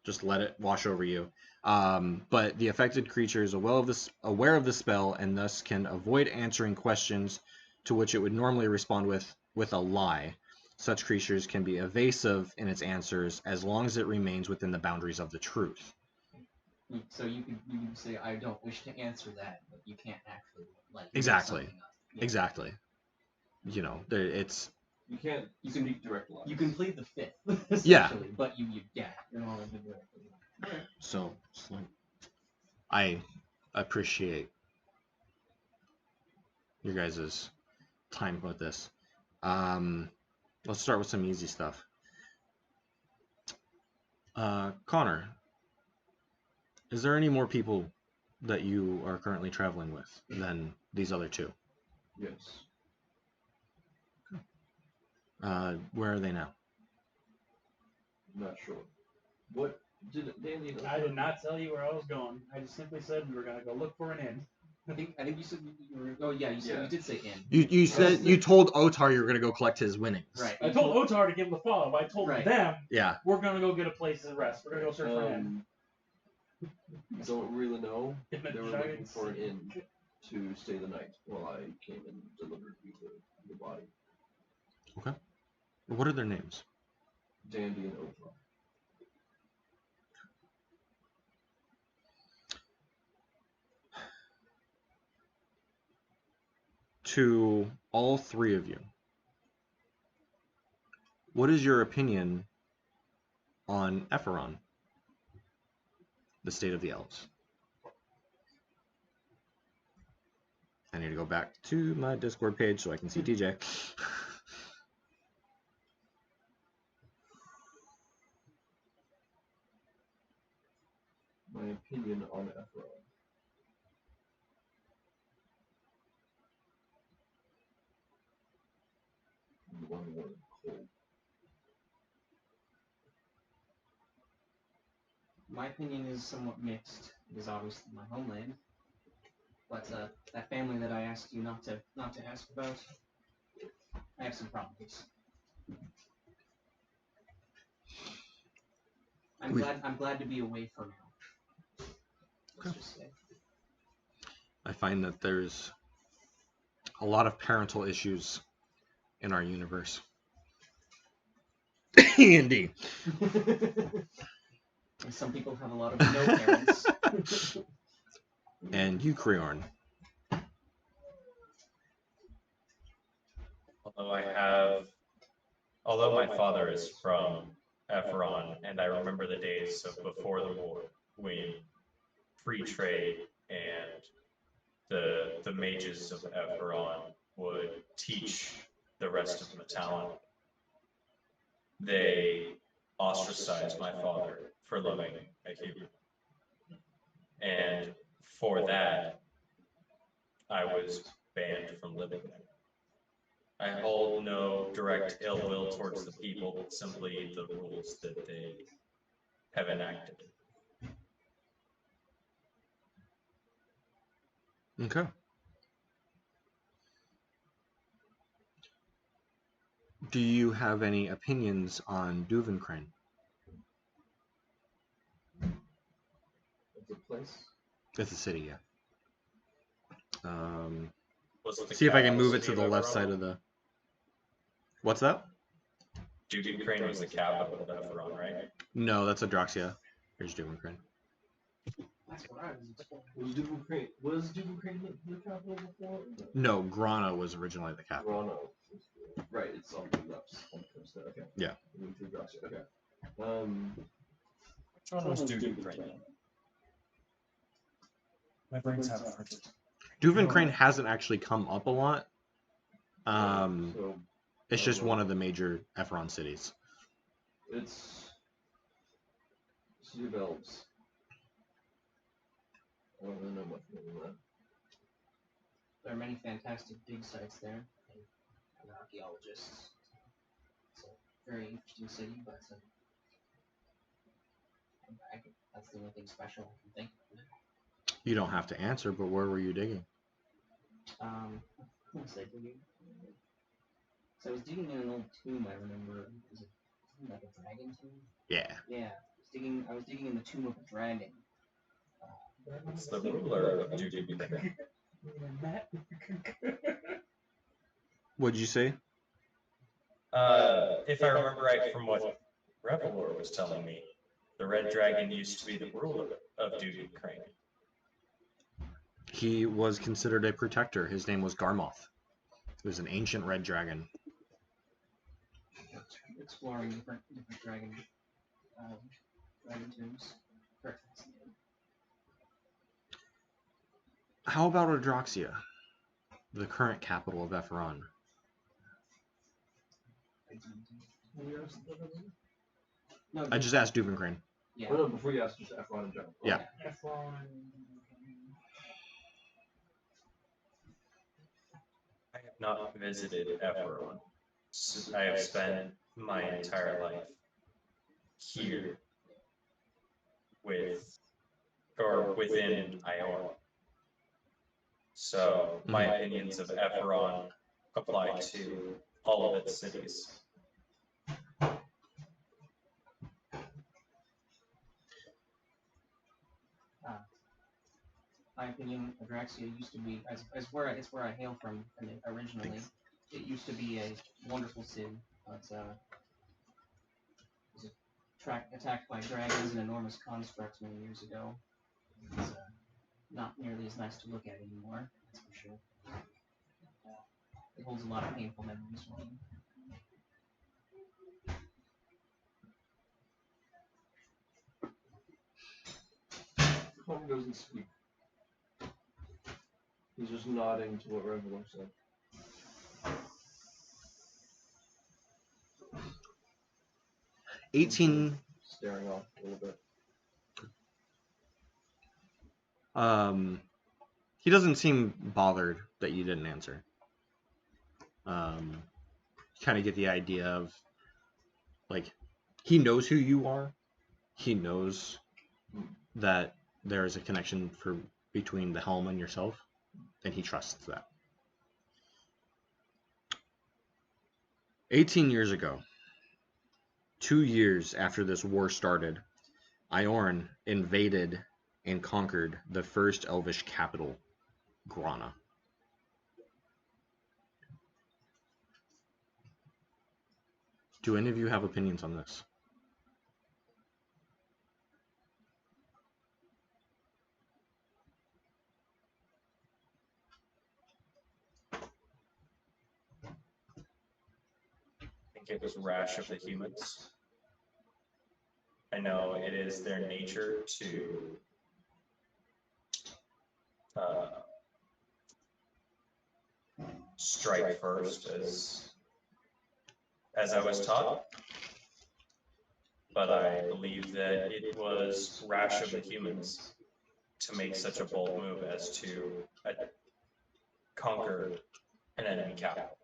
just let it wash over you. But the affected creature is aware of the spell and thus can avoid answering questions to which it would normally respond with a lie. Such creatures can be evasive in its answers as long as it remains within the boundaries of the truth. So you can say, I don't wish to answer that, but you can't actually like make Exactly. something up. Yeah. Exactly. You know, it's You can't speak direct lies. You can plead the fifth, Yeah. essentially, but you're not allowed to do it. so it's like I appreciate your guys' time with this. Let's start with some easy stuff. Connor, is there any more people that you are currently traveling with than these other two? Yes. Where are they now? Not sure. What did Dandy? I did not tell you where I was going. I just simply said we were gonna go look for an inn. I think you said you were. Oh yeah, you did say in. You said you told Ohtar you were gonna go collect his winnings. Right. I told Ohtar to give him the follow, but I told Right. them Yeah. we're gonna go get a place to rest. We're gonna go search for an inn. Don't really know. In the They were looking giant for an sea. inn to stay the night while I came and delivered you the body. Okay. What are their names? Dandy and Ohtar. To all three of you, what is your opinion on Epheron, the state of the elves? I need to go back to my Discord page so I can see TJ. My opinion on Epheron. One word, cold. My opinion is somewhat mixed. It is obviously my homeland, but that family that I asked you not to ask about, I have some problems. I'm glad to be away for now. Let's just say. I find that there's a lot of parental issues in our universe. Indeed. Some people have a lot of no parents. And you, Kriorin. Although my father is from Epheron, and I remember the days of before the war, when free trade and the mages of Epheron would teach the rest of Mittalon. They ostracized my father for loving a human. And for that, I was banned from living there. I hold no direct ill will towards the people, but simply the rules that they have enacted. Okay. Do you have any opinions on Duvencrane? It's a place. It's a city, yeah. Was it the See if I can capital move it to city the of left Epheron? side of the... What's that? Duvencrane was the capital of Epheron, right? No, that's Adraxia. Here's Duvencrane. That's what I was expecting. Was Duvencrane the capital before? No, Grana was originally the capital. Toronto. Right, it's on the left, on the coast there. Okay. Yeah. Moved to Adraxia, okay. Which one was Duvencrane? My brain's having a hard time. Duvencrane hasn't actually come up a lot. So It's just one of the major Ephron cities. it's City of Elves. I don't really know much more than that. There are many fantastic dig sites there, and archaeologists. It's a very interesting city, but that's the only thing special I can think of. You don't have to answer, but where were you digging? What was I digging? So I was digging in an old tomb. I remember. Was it like a dragon tomb? Yeah. Yeah. I was digging in the tomb of a dragon. It's the ruler of Duty. What'd you say? If I remember right from what Revalor was telling me, the red dragon used to be the ruler of Duty Crane. He was considered a protector. His name was Garmoth. He was an ancient red dragon. Exploring different dragon tombs. Very fascinating. How about Odroxia, the current capital of Ephron? No, I just asked Duvencrane. yeah. Oh, no, before you ask, just Ephron in general. Yeah. I have not visited Ephron. I have spent my entire life here within Ior. So my opinions of Ephron apply to all of its cities. My opinion, Adraxia used to be, it's where I hail from originally. Thanks. It used to be a wonderful city, but was attacked by dragons and enormous constructs many years ago. It's not nearly as nice to look at anymore, that's for sure. It holds a lot of painful memories for me. Helm doesn't speak. He's just nodding to what Revalor said. Staring off a little bit. He doesn't seem bothered that you didn't answer. Kind of get the idea of, like, he knows who you are. He knows that there is a connection between the Helm and yourself, and he trusts that. 18 years ago, 2 years after this war started, Iorn invaded and conquered the first elvish capital, Grana. Do any of you have opinions on this? I think it was rash of the humans. I know it is their nature to strike first, as I was taught, but I believe that it was rash of the humans to make such a bold move as to conquer an enemy capital.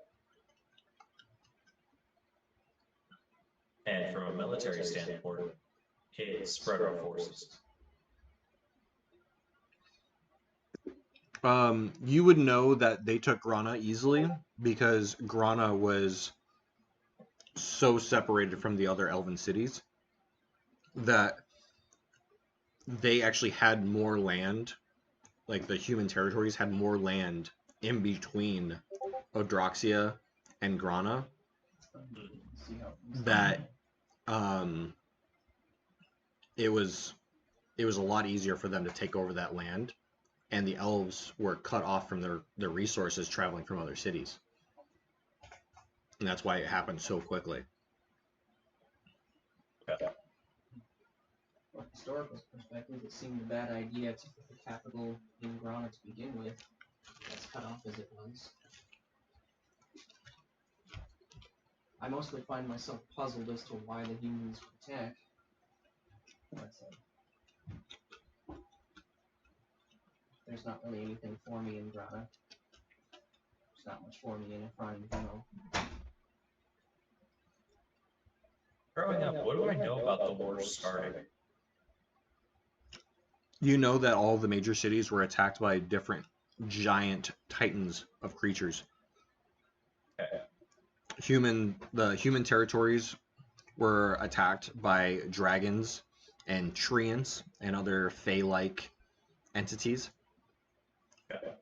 And from a military standpoint, it spread our forces. You would know that they took Grana easily because Grana was so separated from the other elven cities that they actually had more land, like the human territories had more land in between Odroxia and Grana, that it was a lot easier for them to take over that land, and the elves were cut off from their resources traveling from other cities. And that's why it happened so quickly. From a historical perspective, it seemed a bad idea to put the capital in Grana to begin with. as cut off as it was. I mostly find myself puzzled as to why the humans would attack. But, there's not really anything for me in Grata. There's not much for me in Ephraim, you know. Growing up, what do I know about the war starting? You know that all the major cities were attacked by different giant titans of creatures. Okay. The human territories were attacked by dragons and treants and other fae-like entities. Okay.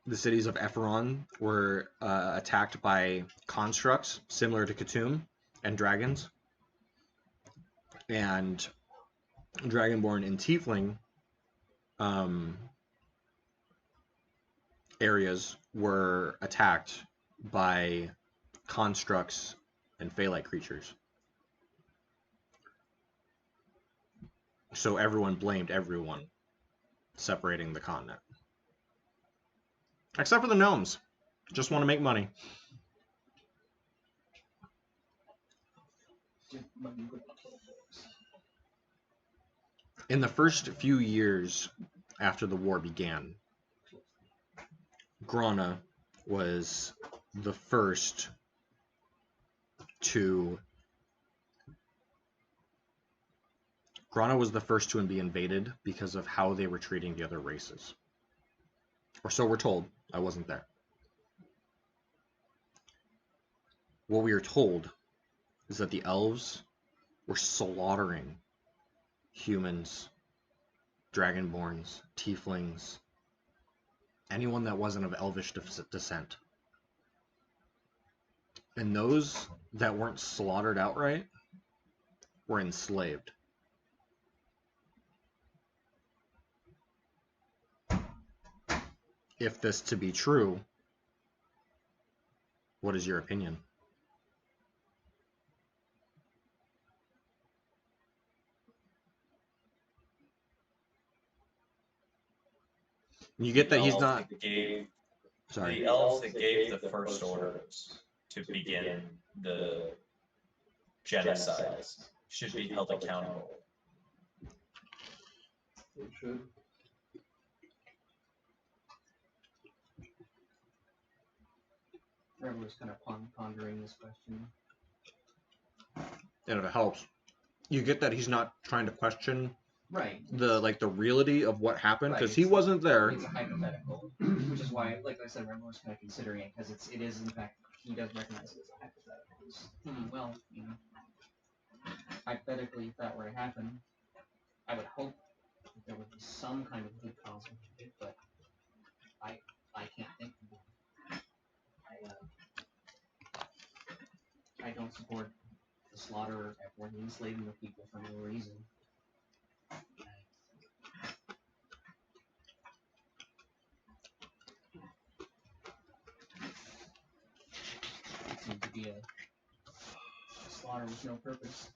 The cities of Ephron were attacked by constructs similar to Khatum and dragons. And Dragonborn and Tiefling areas were attacked by constructs and fae-like creatures. So everyone blamed everyone, separating the continent. Except for the gnomes. Just want to make money. In the first few years after the war began, Grana was the first to be invaded because of how they were treating the other races. Or so we're told. I wasn't there. What we are told is that the elves were slaughtering humans, dragonborns, tieflings, anyone that wasn't of elvish descent. And those that weren't slaughtered outright were enslaved. If this to be true, what is your opinion? You get that he's not. Sorry. The elves that gave the first orders to begin the genocides should be held accountable. They should. Trevor was kind of pondering this question. And if it helps, you get that he's not trying to question Right. the reality of what happened, because Right, he wasn't there. It's a hypothetical, which is why, like I said, Trevor was kind of considering it, because it is, in fact, he does recognize it as a hypothetical. Well, you know, hypothetically, if that were to happen, I would hope that there would be some kind of good cause behind it, but I can't think of one. I don't support the slaughter or the enslaving of people for no reason. It seems to be a slaughter with no purpose.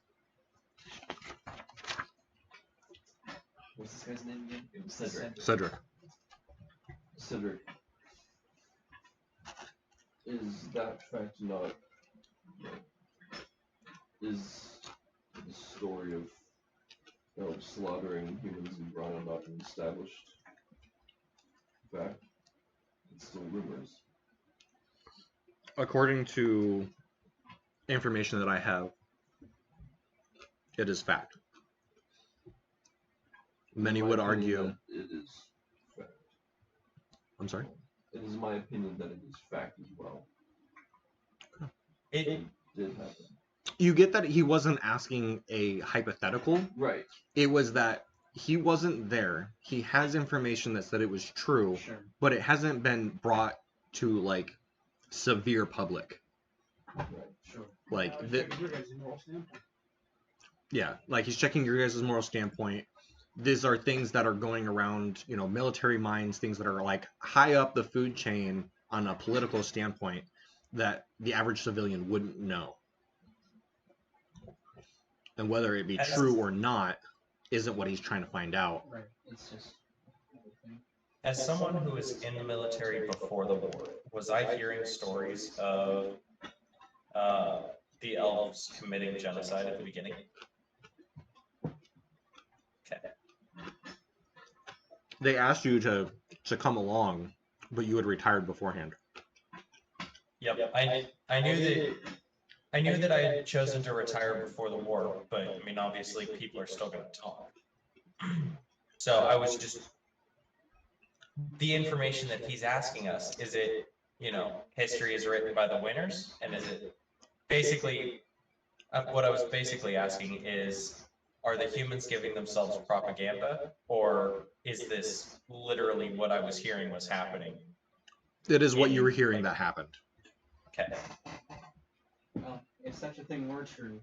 What's this guy's name again? It was Cedric. Cedric. Cedric. Is that fact not... Is the story of slaughtering humans in Grana not an established fact? It's still rumors. According to information that I have, it is fact. Many would argue. It is fact. I'm sorry? It is my opinion that it is fact as well. It did happen. You get that he wasn't asking a hypothetical. Right. It was that he wasn't there. He has information that said it was true, Sure. but it hasn't been brought to severe public. Right. Sure. Yeah, he's checking your guys' moral standpoint. These are things that are going around, military minds, things that are high up the food chain on a political standpoint that the average civilian wouldn't know. And whether it be true or not isn't what he's trying to find out. Right. It's just everything. As someone who was in the military before the war, was I hearing stories of the elves committing genocide at the beginning? Okay. They asked you to come along, but you had retired beforehand. Yep. I knew that I had chosen to retire before the war, but I mean, obviously, people are still going to talk. So I was just the information that he's asking us. Is it, history is written by the winners, and is it basically what I was basically asking is, are the humans giving themselves propaganda, or is this literally what I was hearing was happening? It is what you were hearing that happened. Okay. Well, if such a thing were true,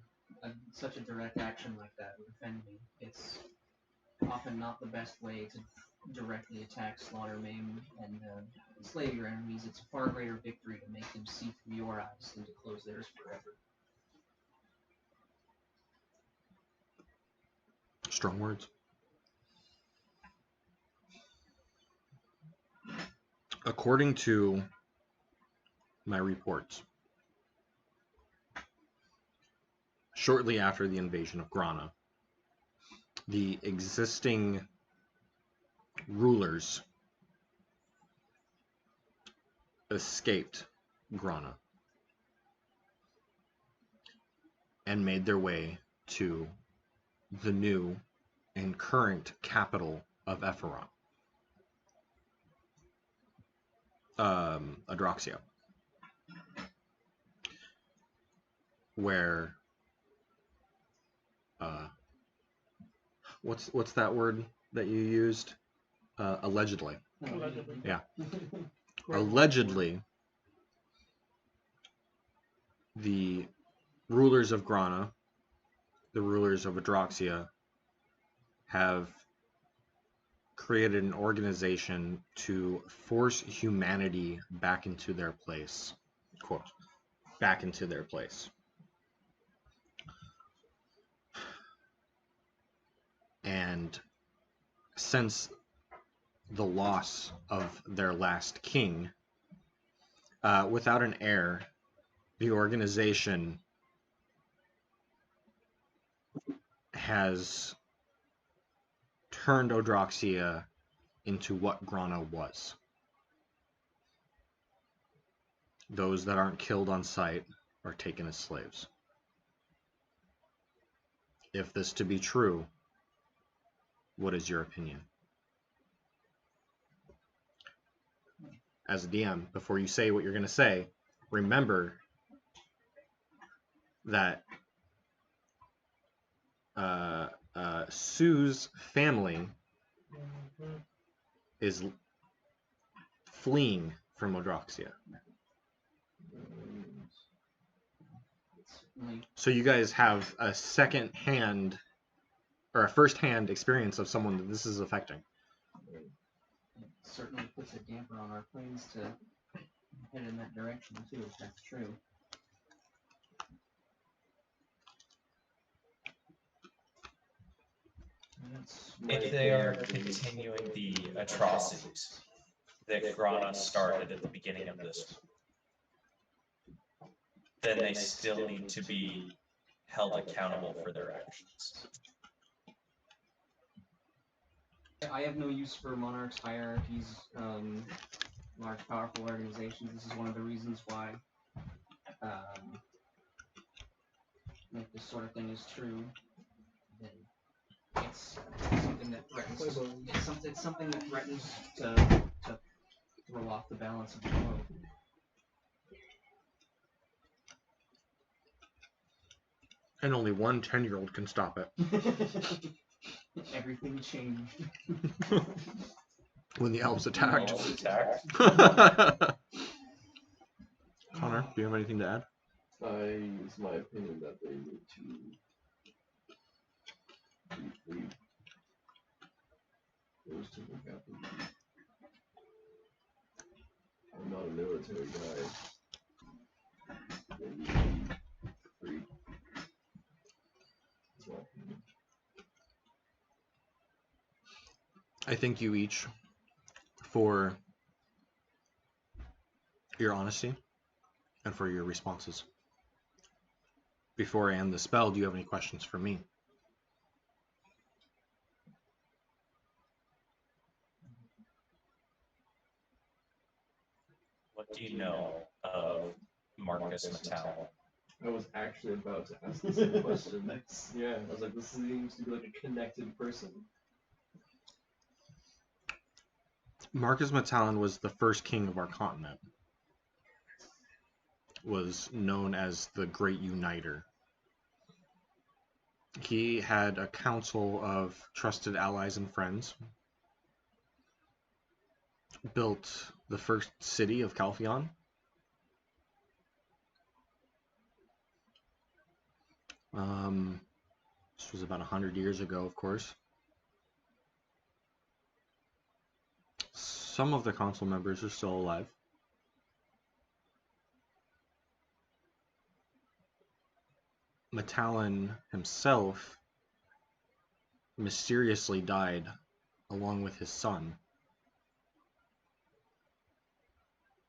such a direct action like that would offend me. It's often not the best way to directly attack, slaughter, maim, and enslave your enemies. It's a far greater victory to make them see through your eyes than to close theirs forever. Strong words. According to my reports, shortly after the invasion of Grana, the existing rulers escaped Grana and made their way to the new and current capital of Epheron, Adroxia, where what's that word that you used? Allegedly. Allegedly. Yeah. Allegedly, the rulers of Grana, the rulers of Adroxia, have created an organization to force humanity back into their place. Quote, back into their place. And since the loss of their last king, without an heir, the organization has turned Odroxia into what Grana was. Those that aren't killed on sight are taken as slaves. If this to be true, what is your opinion? As a DM, before you say what you're going to say, remember that Sue's family is fleeing from Odroxia. So you guys have a second-hand or a first-hand experience of someone that this is affecting. It certainly puts a damper on our plans to head in that direction too, if that's true. If they are continuing the atrocities that Grana started at the beginning of this, then they still need to be held accountable for their actions. I have no use for monarchs, hierarchies, large, powerful organizations. This is one of the reasons why if this sort of thing is true, then it's something that threatens. It's something that threatens to throw off the balance of the world. And only one 10-year-old can stop it. Everything changed. When the elves attacked. Connor, do you have anything to add? It's my opinion that they need to be freed. Those two look after me. I'm not a military guy. They need to be freed. That's my opinion. I think you each for your honesty and for your responses. Before I end the spell, do you have any questions for me? What do you know of Marcus Mittalon? I was actually about to ask the same question. Yeah, I was like, this seems to be like a connected person. Marcus Mittalon was the first king of our continent. Was known as the Great Uniter. He had a council of trusted allies and friends. Built the first city of Calpheon. This was about 100 years ago, of course. Some of the council members are still alive. Mittalon himself mysteriously died along with his son,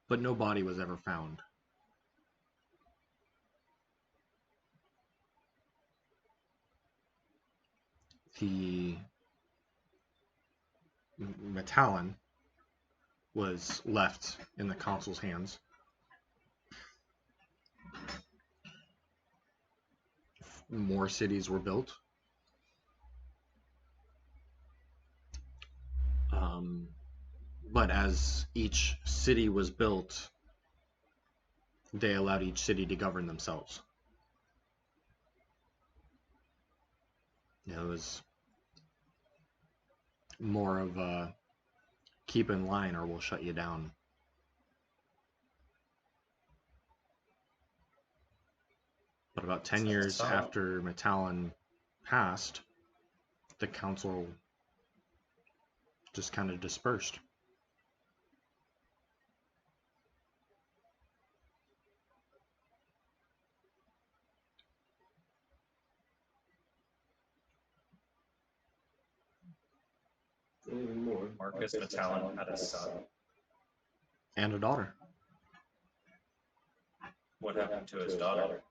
but no body was ever found. The Mittalon was left in the council's hands. More cities were built. But as each city was built, they allowed each city to govern themselves. It was more of a keep in line or we'll shut you down. But about 10 years after Mittalon passed, the council just kind of dispersed. Anything more? Marcus Mittalon had a son. And a daughter. What happened to his daughter?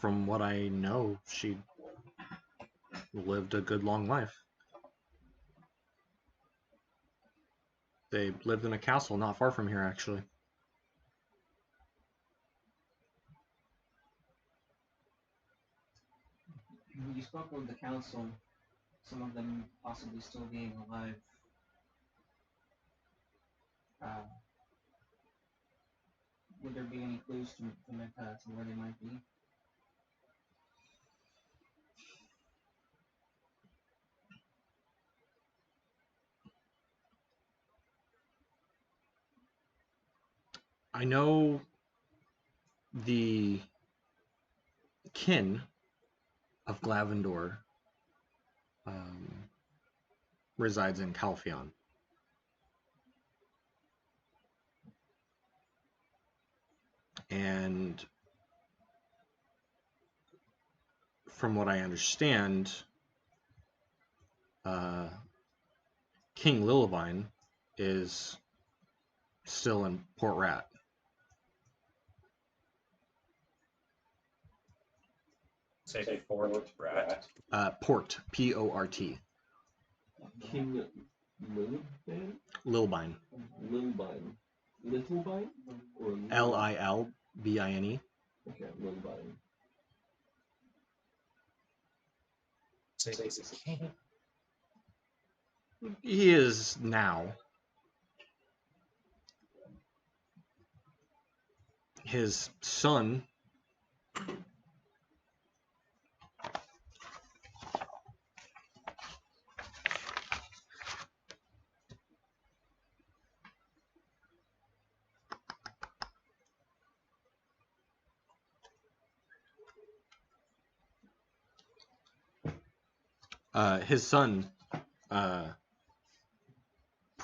From what I know, she lived a good long life. They lived in a castle not far from here, actually. You spoke with the council, some of them possibly still being alive. Would there be any clues to where they might be? I know the kin of Glavendor resides in Calpheon. And from what I understand, King Lillivine is still in Port Rat. Say Fort Rat. Port, P-O-R-T. King Lilbine? Lilbine. Lilbine. Littlebine? Or L-I-L-B-I-N-E. Okay, Lilbine. Say he's a king. He is now. His son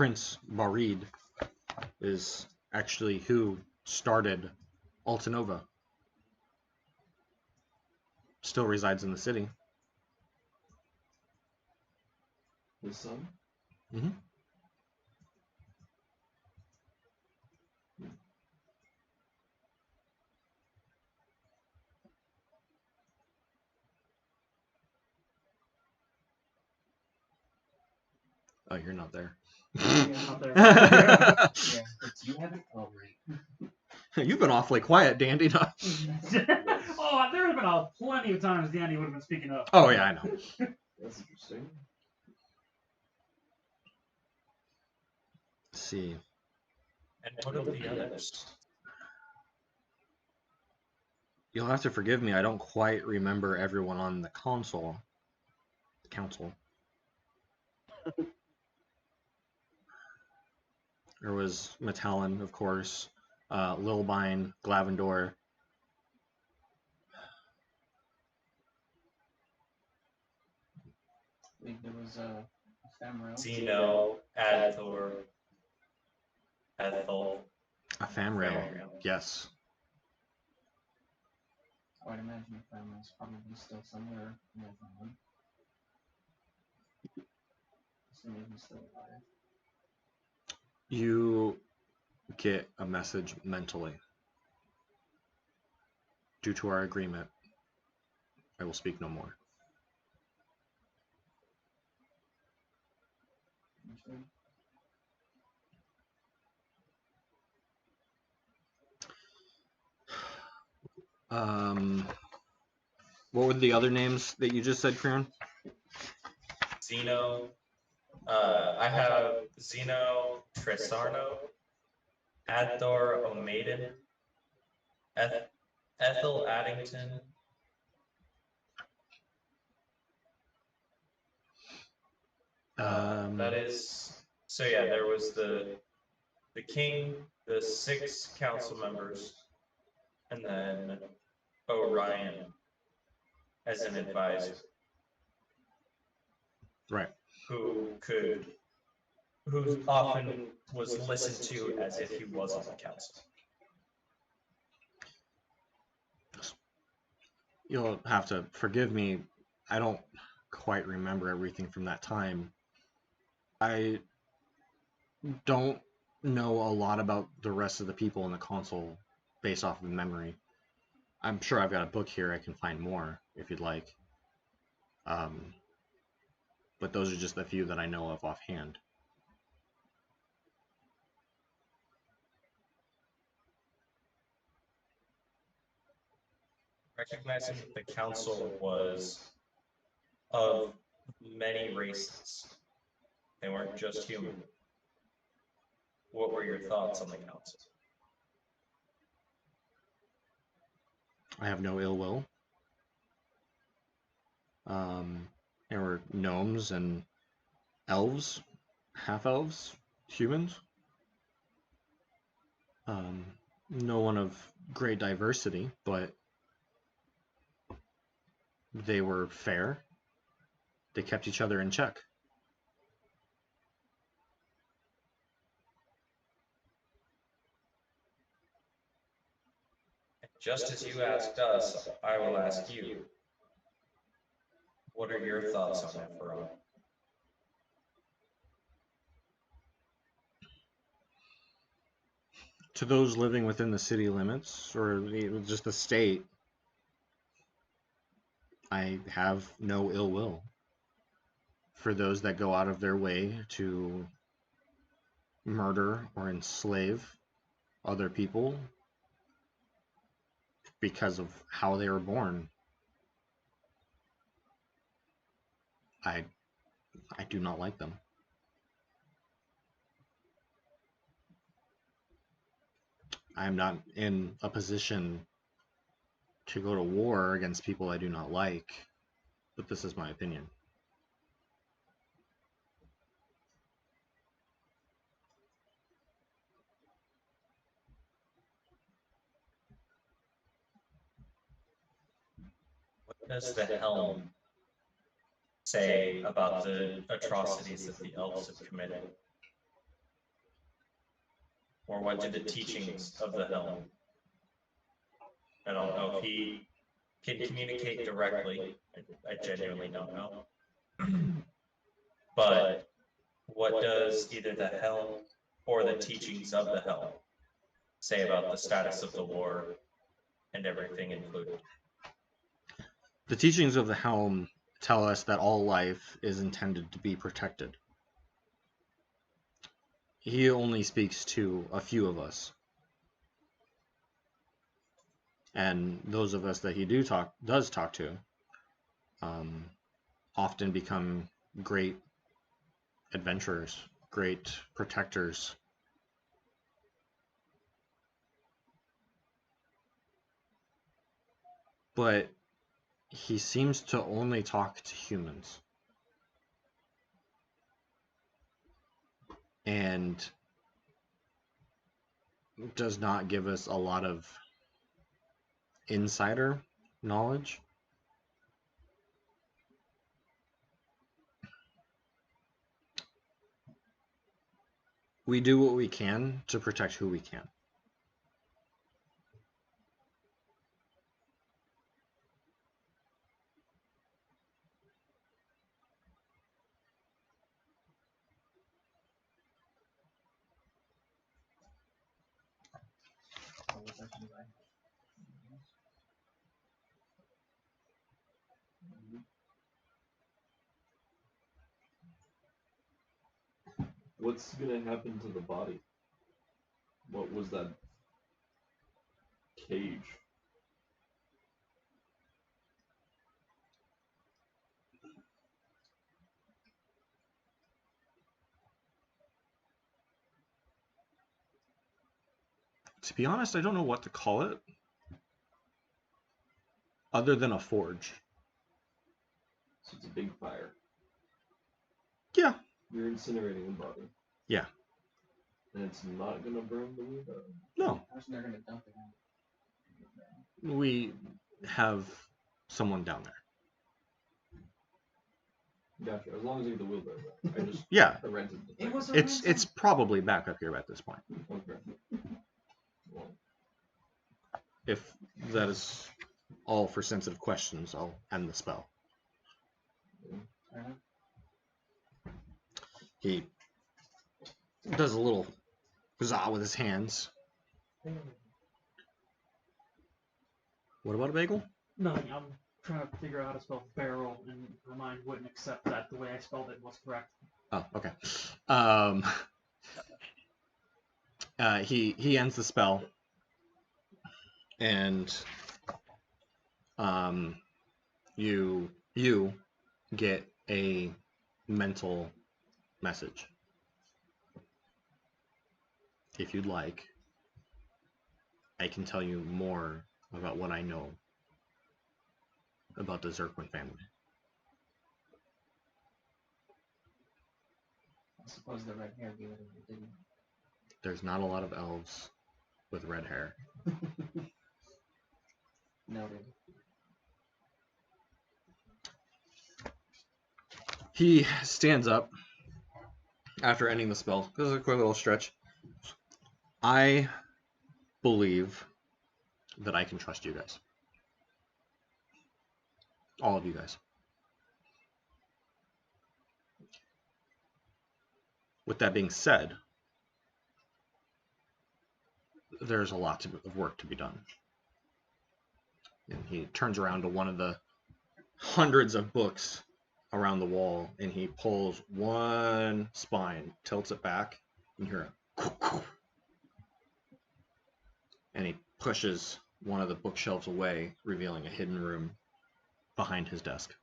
Prince Barid, is actually who started Altanova. Still resides in the city. His son? Mhm. Oh, you're not there. Not there. Yeah, but you haven't. Oh, right. You've been awfully quiet, Dandy. No. Oh, there have been plenty of times Danny would have been speaking up. Oh yeah, I know. That's interesting. Let's see. And what of the others? You'll have to forgive me. I don't quite remember everyone on the council. There was Mittalon, of course, Lilbine, Glavendor. I believe there was a ephemeral. Zeno, Adthor, Ethel. A Famrail. Famrail. Yes. I would imagine ephemeral's probably still somewhere in that one. Assuming he's still alive. You get a message mentally. Due to our agreement, I will speak no more. Understood. What were the other names that you just said, Kriorin? Zeno. I have Zeno Tresarno, Adthor O'Maiden, Ethel Addington. That is so. Yeah, there was the king, the 6 council members, and then Orion as an advisor, Right. who often was listened to as if he was on the council. You'll have to forgive me. I don't quite remember everything from that time. I don't know a lot about the rest of the people in the console based off of memory. I'm sure I've got a book here I can find more if you'd like. But those are just a few that I know of offhand. Recognizing that the council was of many races, they weren't just human. What were your thoughts on the council? I have no ill will. There were gnomes and elves, half-elves, humans. No one of great diversity, but they were fair. They kept each other in check. Just as you asked us, I will ask you. What are your thoughts on Ephron? To those living within the city limits, or just the state, I have no ill will. For those that go out of their way to murder or enslave other people because of how they were born, I do not like them. I'm not in a position to go to war against people I do not like, but this is my opinion. What does the Helm say about the atrocities that the elves have committed? Or what do the teachings of the Helm? I don't know if he can communicate directly. I genuinely don't know. But what does either the Helm or the teachings of the Helm say about the status of the war and everything included? The teachings of the Helm tell us that all life is intended to be protected. He only speaks to a few of us. And those of us that he does talk to often become great adventurers, great protectors. But he seems to only talk to humans. And does not give us a lot of insider knowledge. We do what we can to protect who we can. All the questions I have. What's gonna happen to the body? What was that cage? To be honest, I don't know what to call it other than a forge. So it's a big fire. Yeah. You're incinerating the body. Yeah. And it's not gonna burn the wheelbarrow? No. How's they're gonna dump it out? We have someone down there. Gotcha. As long as you get the wheelbarrow. I just Yeah. I rented the It thing. was a It's ransom. probably back up here at this point. Okay. Well, If that is all for sensitive questions, I'll end the spell. Fair enough. He does a little huzzah with his hands. What about a bagel? Nothing. I'm trying to figure out how to spell barrel, and her mind wouldn't accept that the way I spelled it was correct. Oh, okay. He ends the spell, and you get a mental message. If you'd like, I can tell you more about what I know about the Zirquin family. I suppose the red hair gave it away, didn't There's not a lot of elves with red hair. it? Noted. He stands up after ending the spell. This is a quick little stretch. I believe that I can trust you guys. All of you guys. With that being said, there's a lot of work to be done. And he turns around to one of the hundreds of books around the wall, and he pulls one spine, tilts it back, and you hear a and he pushes one of the bookshelves away, revealing a hidden room behind his desk.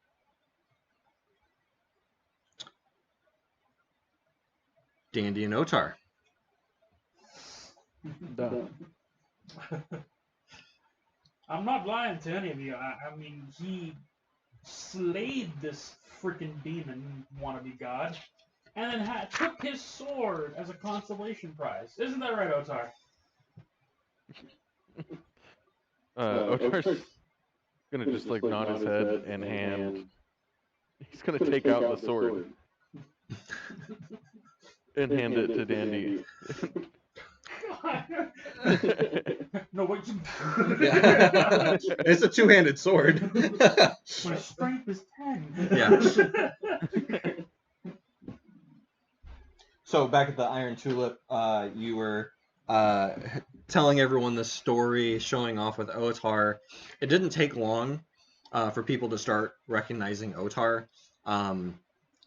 Dandy and Ohtar. Done. I'm not lying to any of you. I mean, he slayed this freaking demon wannabe god, and then took his sword as a consolation prize. Isn't that right, Ohtar? Ohtar's gonna just like nod his head and hand. He's gonna take out the sword and hand it to Dandy. No, wait. Yeah. It's a two-handed sword. My strength is 10. Yeah. So back at the Iron Tulip, you were telling everyone the story, showing off with Ohtar. It didn't take long for people to start recognizing Ohtar.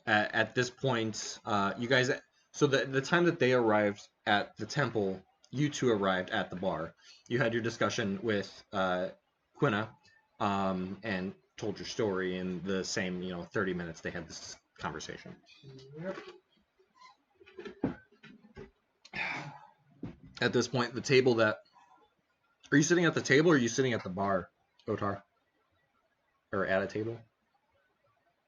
At this point, you guys. So the time that they arrived at the temple, you two arrived at the bar. You had your discussion with Quina, and told your story in the same 30 minutes they had this conversation. Yep. At this point, the table that... Are you sitting at the table or are you sitting at the bar, Ohtar? Or at a table?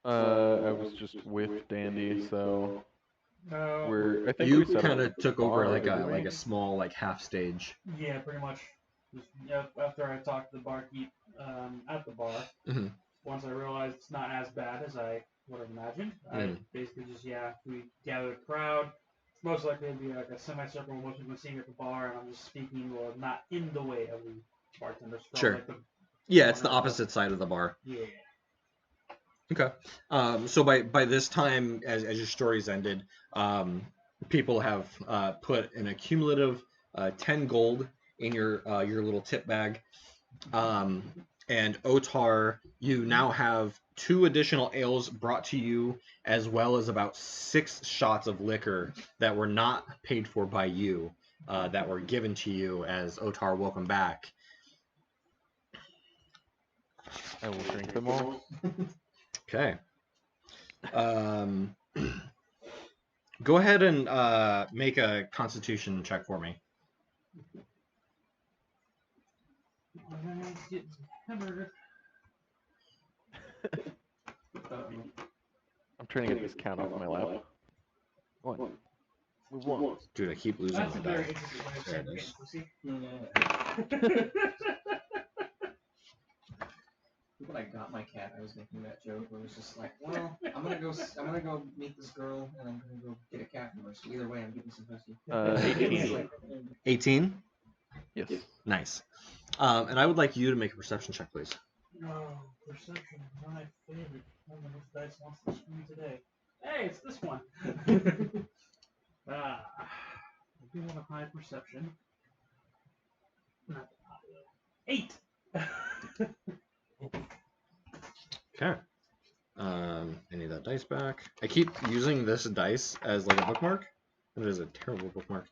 I was just with Dandy, so we're. I think You we set kind up of took over bar, like didn't we? a small half stage. Yeah, pretty much. Just, after I talked to the barkeep at the bar, Mhm. once I realized it's not as bad as I would have imagined, I basically just, we gathered a crowd. Most likely it'd be like a semicircle of most people seeing at the bar, and I'm just speaking, well, not in the way of the bartender. So Sure. Like Yeah, it's the opposite side of the bar. Yeah. Okay. So by this time, as your story's ended, people have put an accumulative 10 gold in your little tip bag. And Ohtar, you now have 2 additional ales brought to you, as well as about 6 shots of liquor that were not paid for by you, that were given to you as Ohtar welcome back. I will drink them all. Okay. Go ahead and make a Constitution check for me. I'm trying to get this count off my lap. One. Move one. Dude, I keep losing That's my a very die. interesting way of There saying it is. pussy. When I got my cat, I was making that joke where it was just like, well, I'm gonna go meet this girl, and I'm gonna go get a cat from her. So either way, I'm getting some pussy. 18. 18? Yes. Nice. And I would like you to make a perception check, please. Oh, perception, my favorite. I don't know if dice wants to screw me today. Hey, it's this one. I do have a high perception. Not high though. 8. Okay. I need that dice back. I keep using this dice as like a bookmark. It is a terrible bookmark.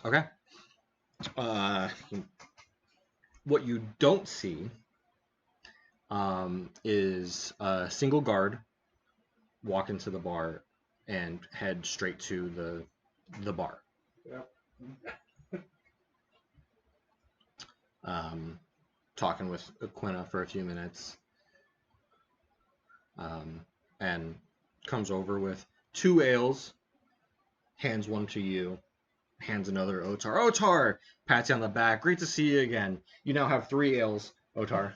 Okay. What you don't see is a single guard walk into the bar and head straight to the bar. Yep. Talking with Quina for a few minutes, and comes over with 2 ales, hands one to you, hands another Ohtar. Ohtar! Pats you on the back. Great to see you again. You now have 3 ales, Ohtar.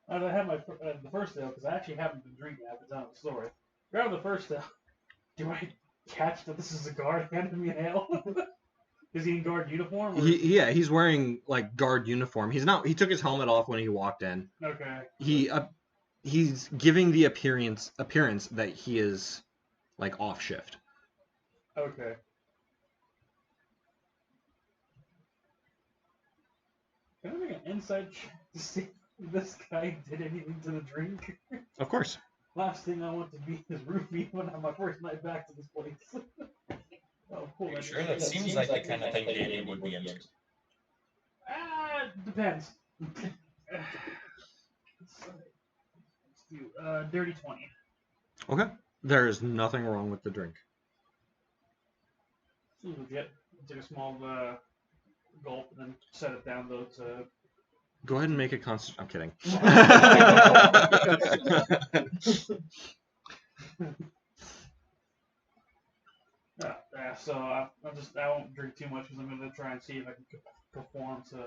I had my the first ale because I actually haven't been drinking at the time of the story. Grab the first ale. Do I catch that this is a guard handing me an ale? Is he in guard uniform? Or Yeah, he's wearing like guard uniform. He's not. He took his helmet off when he walked in. Okay. He's giving the appearance that he is like off shift. Okay. Can I make an insight check to see if this guy did anything to the drink? Of course. Last thing I want to be is roofie when I'm my first night back to this place. Oh, cool. Are you sure? That seems like the kind of thing Danny would be into. Depends. Let's do dirty 20. Okay. There is nothing wrong with the drink. This is legit. Took a small gulp and then set it down though to. Go ahead and make a constant. I'm kidding. So I won't drink too much because I'm going to try and see if I can perform to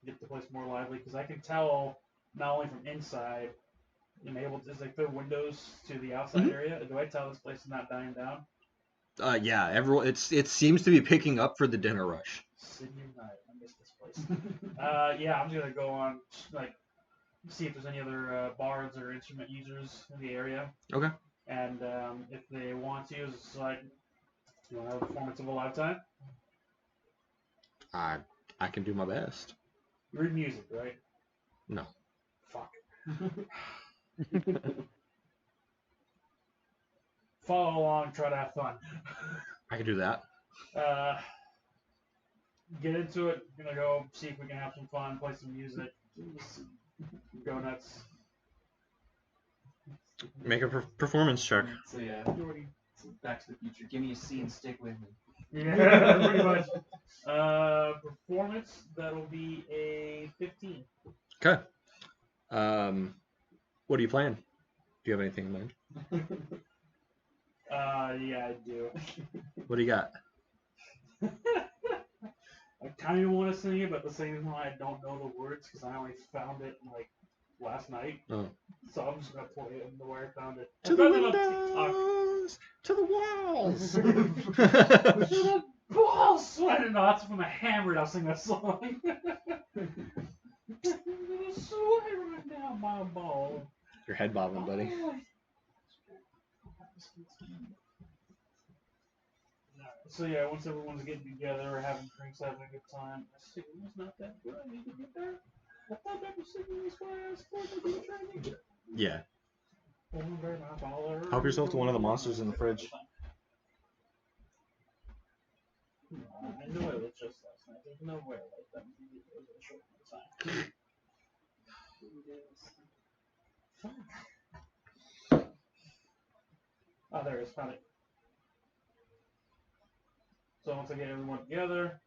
get the place more lively because I can tell not only from inside Is like there windows to the outside area? Do I tell this place is not dying down? Yeah, everyone. It seems to be picking up for the dinner rush. Sydney night. I miss this place. Yeah, I'm just gonna go on like see if there's any other bards or instrument users in the area. Okay. And if they want to, it's like you want to have a performance of a lifetime. I can do my best. You read music, right? No. Fuck. Follow along, try to have fun. I can do that. Get into it. Gonna go see if we can have some fun, play some music, go nuts. Make a performance check. So yeah, so Back to the Future. Give me a C and stick with me. Yeah, pretty much. Performance, that'll be a 15. Okay. What are you playing? Do you have anything in mind? Yeah, I do. What do you got? I kind of want to sing it, but at the same time, I don't know the words because I only found it like last night. Oh. So I'm just gonna play it the way I found it. To the windows, to the walls. To the balls, sweating knots from a hammered. I'll sing that song. Sweat right down my ball. Your head bobbing, buddy. So yeah, once everyone's getting together, we're having drinks, having a good time. My signal's not that good. I need to get there. I thought that was signal was where I was supposed to be training. Yeah. Help yourself to one of the monsters in the fridge. I knew it was just last night. There's no way like that was a short time. Oh, there it is. Found it. So once I get everyone together,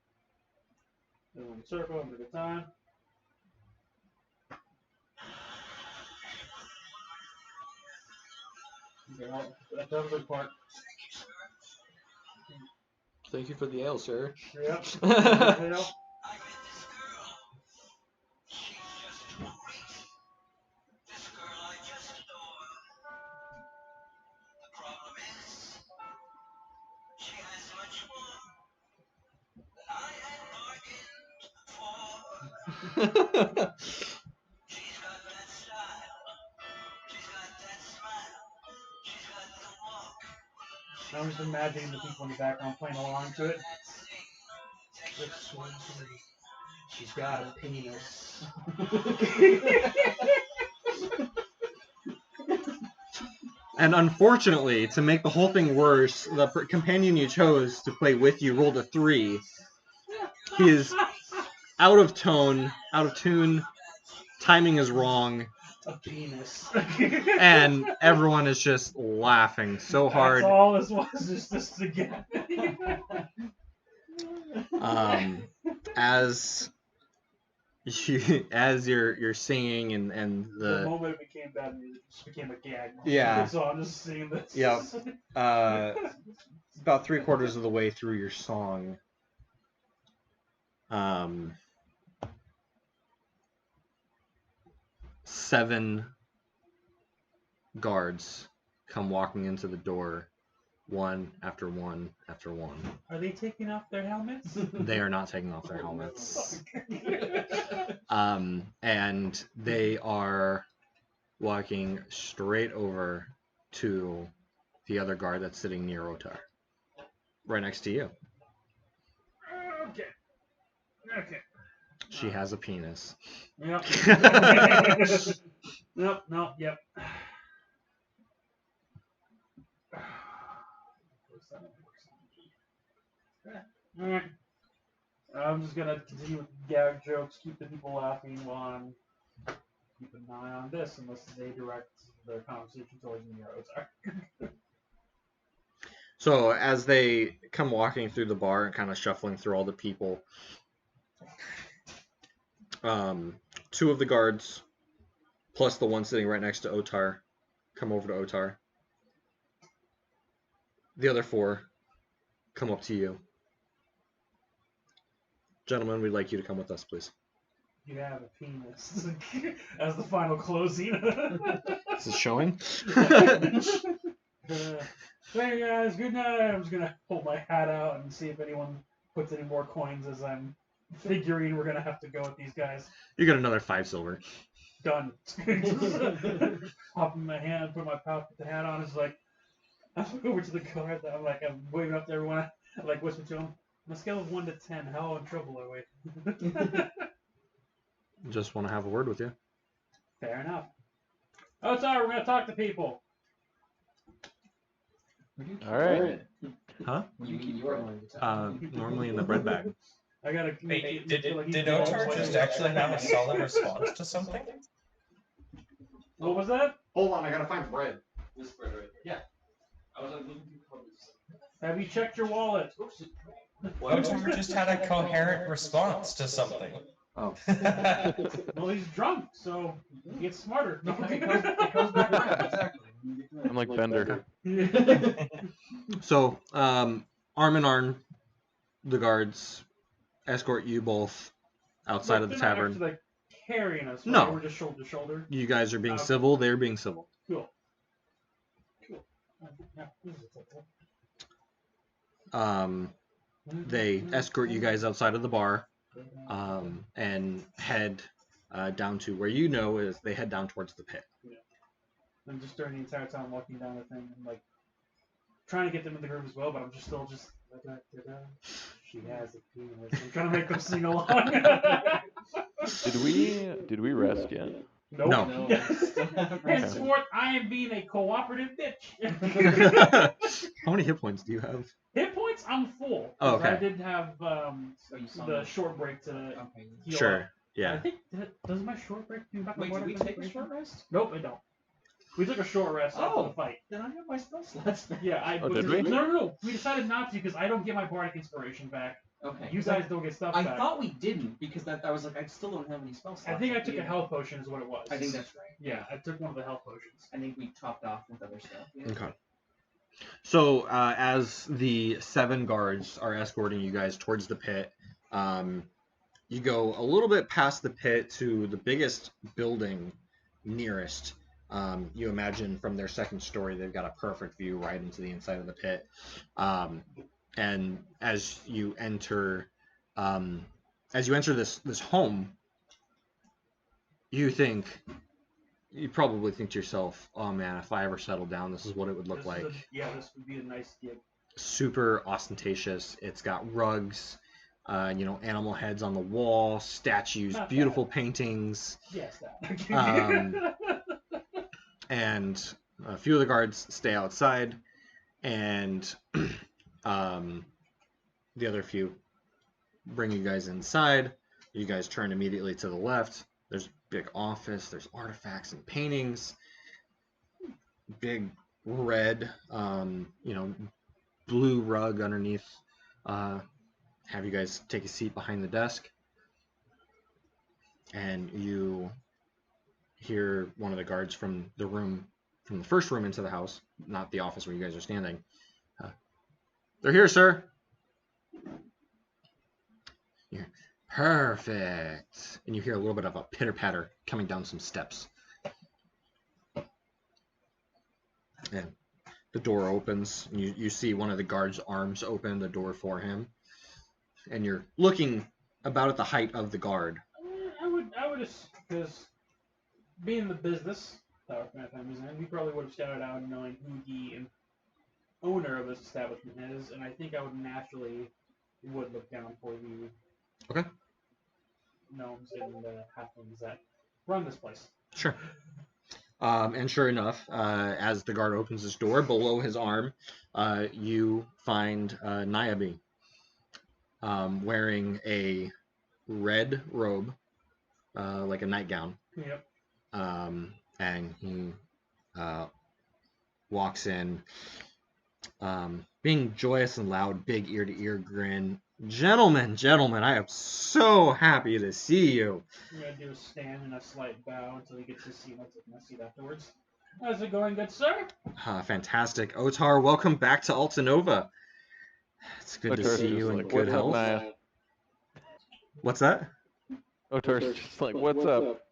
everyone in a circle, having a good time. Okay, that was the part. Thank you for the ale, sir. Yep. I'm just imagining the people in the background playing along to it. She's got a penis. And unfortunately, to make the whole thing worse, the companion you chose to play with you rolled a 3. He is out of tone, out of tune. Timing is wrong. A penis. And everyone is just laughing so hard. That's all this was, just this together. As you're singing and the moment it became bad music, it just became a gag. Yeah. So I'm just singing this. Yep. About 3/4 of the way through your song, 7 guards come walking into the door, one after one after one. Are they taking off their helmets? They are not taking off their helmets. And they are walking straight over to the other guard that's sitting near Ohtar. Right next to you. Okay. She has a penis. Yep. Yep. Alright. I'm just gonna continue with gag jokes, keep the people laughing while I'm keeping an eye on this, unless they direct their conversation towards me or Ohtar. So as they come walking through the bar and kind of shuffling through all the people, 2 of the guards, plus the one sitting right next to Ohtar, come over to Ohtar. The other 4 come up to you. Gentlemen, we'd like you to come with us, please. You have a penis. As the final closing. This is showing. Hey guys, good night. I'm just gonna hold my hat out and see if anyone puts any more coins as I'm figuring we're gonna have to go with these guys. You got another 5 silver. Done. Pop in my hand, put my pouch, put the hat on. It's like I look over to the guard. I'm waving up to everyone. I like whisper to him. On a scale of 1 to 10, how in trouble are we? Just want to have a word with you. Fair enough. Oh, sorry, we're gonna talk to people. All right. Huh? You keep your going to tell. Normally in the bread bag. I gotta. Wait, did Ohtar just actually have a solid response to something? What was that? Hold on, I gotta find bread. This bread right here. Yeah. I was like looking through cupboards. Have you checked your wallet? Ohtar just had a coherent response to something. Oh. Well, he's drunk, so he gets smarter. It comes back around, exactly. I'm like Bender. So, arm in arm, the guards escort you both outside of the They're not tavern. actually, like, carrying us. Right? No. We're just shoulder to shoulder. You guys are being Okay. civil, they're being civil. Cool. Yeah, this is acceptable. They escort you guys outside of the bar and head down to where you know is they head down towards the pit. I'm just during the entire time walking down the thing and like trying to get them in the groove as well, but I'm just still just she has a penis. I'm trying to make them sing along. Did we rest yet? Nope. No. Henceforth, I am being a cooperative bitch. How many hit points do you have? Hit points, I'm full. Oh, 'Cause I okay. did have So you saw the me. short break to Okay. heal Sure. up. I Yeah. think does my short break do back Wait, water did we take a concentration? short rest? Nope, I don't. We took a short rest after the fight. Then I have my spell slots back. Yeah, Oh, did we? No. We decided not to because I don't get my bardic inspiration back. Okay. You guys don't get stuff I back. thought we didn't because I was like, I still don't have any spell slots. I think I left. took a health potion is what it was. I think that's right. Yeah, I took one of the health potions. I think we topped off with other stuff. Yeah. Okay. So, as the 7 guards are escorting you guys towards the pit, you go a little bit past the pit to the biggest building nearest. You imagine from their second story, they've got a perfect view right into the inside of the pit. And as you enter this home, you probably think to yourself, oh man, if I ever settle down, this is what it would look like. This would be a nice gig. Super ostentatious. It's got rugs, animal heads on the wall, statues, Not beautiful paintings, Yes, Um, and a few of the guards stay outside, and the other few bring you guys inside. You guys turn immediately to the left. There's a big office. There's artifacts and paintings. Big red, blue rug underneath. Have you guys take a seat behind the desk, and you hear one of the guards from the first room into the house, not the office where you guys are standing. They're here, sir. You're, perfect. And you hear a little bit of a pitter-patter coming down some steps. And the door opens, and you see one of the guards' arms open the door for him. And you're looking about at the height of the guard. I would, because being in the business that my family's in, we probably would have scouted out knowing who the owner of this establishment is, and I think I would naturally look down for the gnomes and the halflings that run this place. Sure. And sure enough, as the guard opens his door, below his arm, you find Niobe wearing a red robe, like a nightgown. Yep. And he walks in, being joyous and loud, big ear-to-ear grin. Gentlemen, I am so happy to see you. I'm going to do a stand and a slight bow until he gets his seat. I'll take my seat afterwards. How's it going, good sir? Fantastic. Ohtar, welcome back to Altanova. It's good to Ohtar's see just you in like, good "What's up, health. Naya?" What's that? Ohtar's just like, what's up?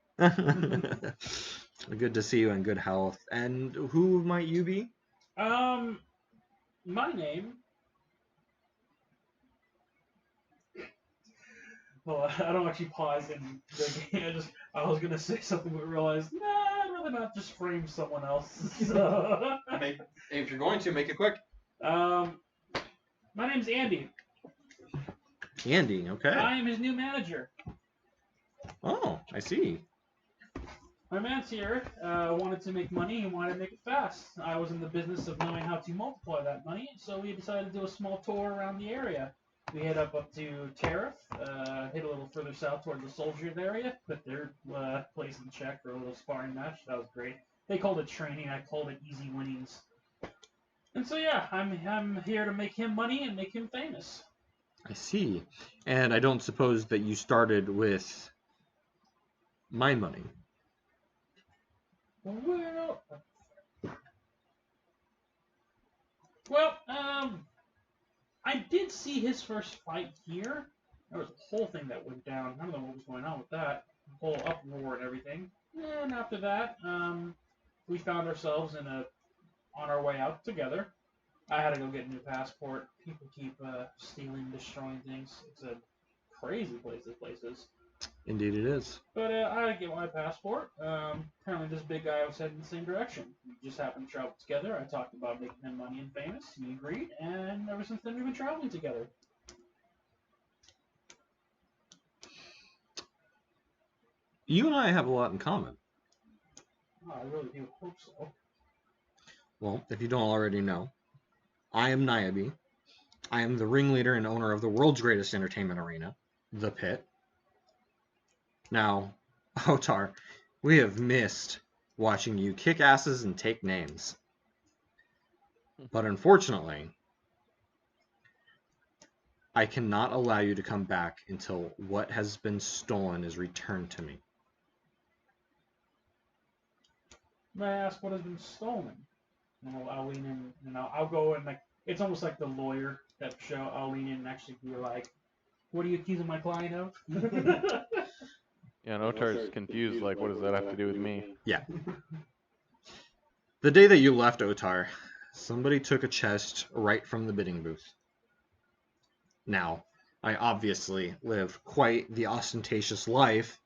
Good to see you in good health. And who might you be? My name. Well, I don't actually pause in the game. I was gonna say something, but realized, nah, I'd rather not just frame someone else. So, If you're going to, make it quick. my name's Andy. Andy, okay. I am his new manager. Oh, I see. My man's here wanted to make money and wanted to make it fast. I was in the business of knowing how to multiply that money, so we decided to do a small tour around the area. We head up to Tariff, hit a little further south toward the Soldiers area, put their place in check for a little sparring match. That was great. They called it training. I called it easy winnings. And so yeah, I'm here to make him money and make him famous. I see. And I don't suppose that you started with my money. Well, I did see his first fight here. There was a whole thing that went down. I don't know what was going on with that. The whole uproar and everything. And after that, we found ourselves on our way out together. I had to go get a new passport. People keep stealing, destroying things. It's a crazy place this place is. Indeed it is. But I had to get my passport. Apparently this big guy was heading in the same direction. We just happened to travel together. I talked about making him money and famous. He agreed, and ever since then we've been traveling together. You and I have a lot in common. Oh, I really do hope so. Well, if you don't already know, I am Niobe. I am the ringleader and owner of the world's greatest entertainment arena, The Pit. Now, Ohtar, we have missed watching you kick asses and take names. But unfortunately, I cannot allow you to come back until what has been stolen is returned to me. May I ask what has been stolen? And I'll lean in and I'll go and it's almost like the lawyer type show. I'll lean in and actually be like, "What are you accusing my client of?" Yeah, and Ohtar's confused, like, what does that have to do with me? Yeah. The day that you left, Ohtar, somebody took a chest right from the bidding booth. Now, I obviously live quite the ostentatious life,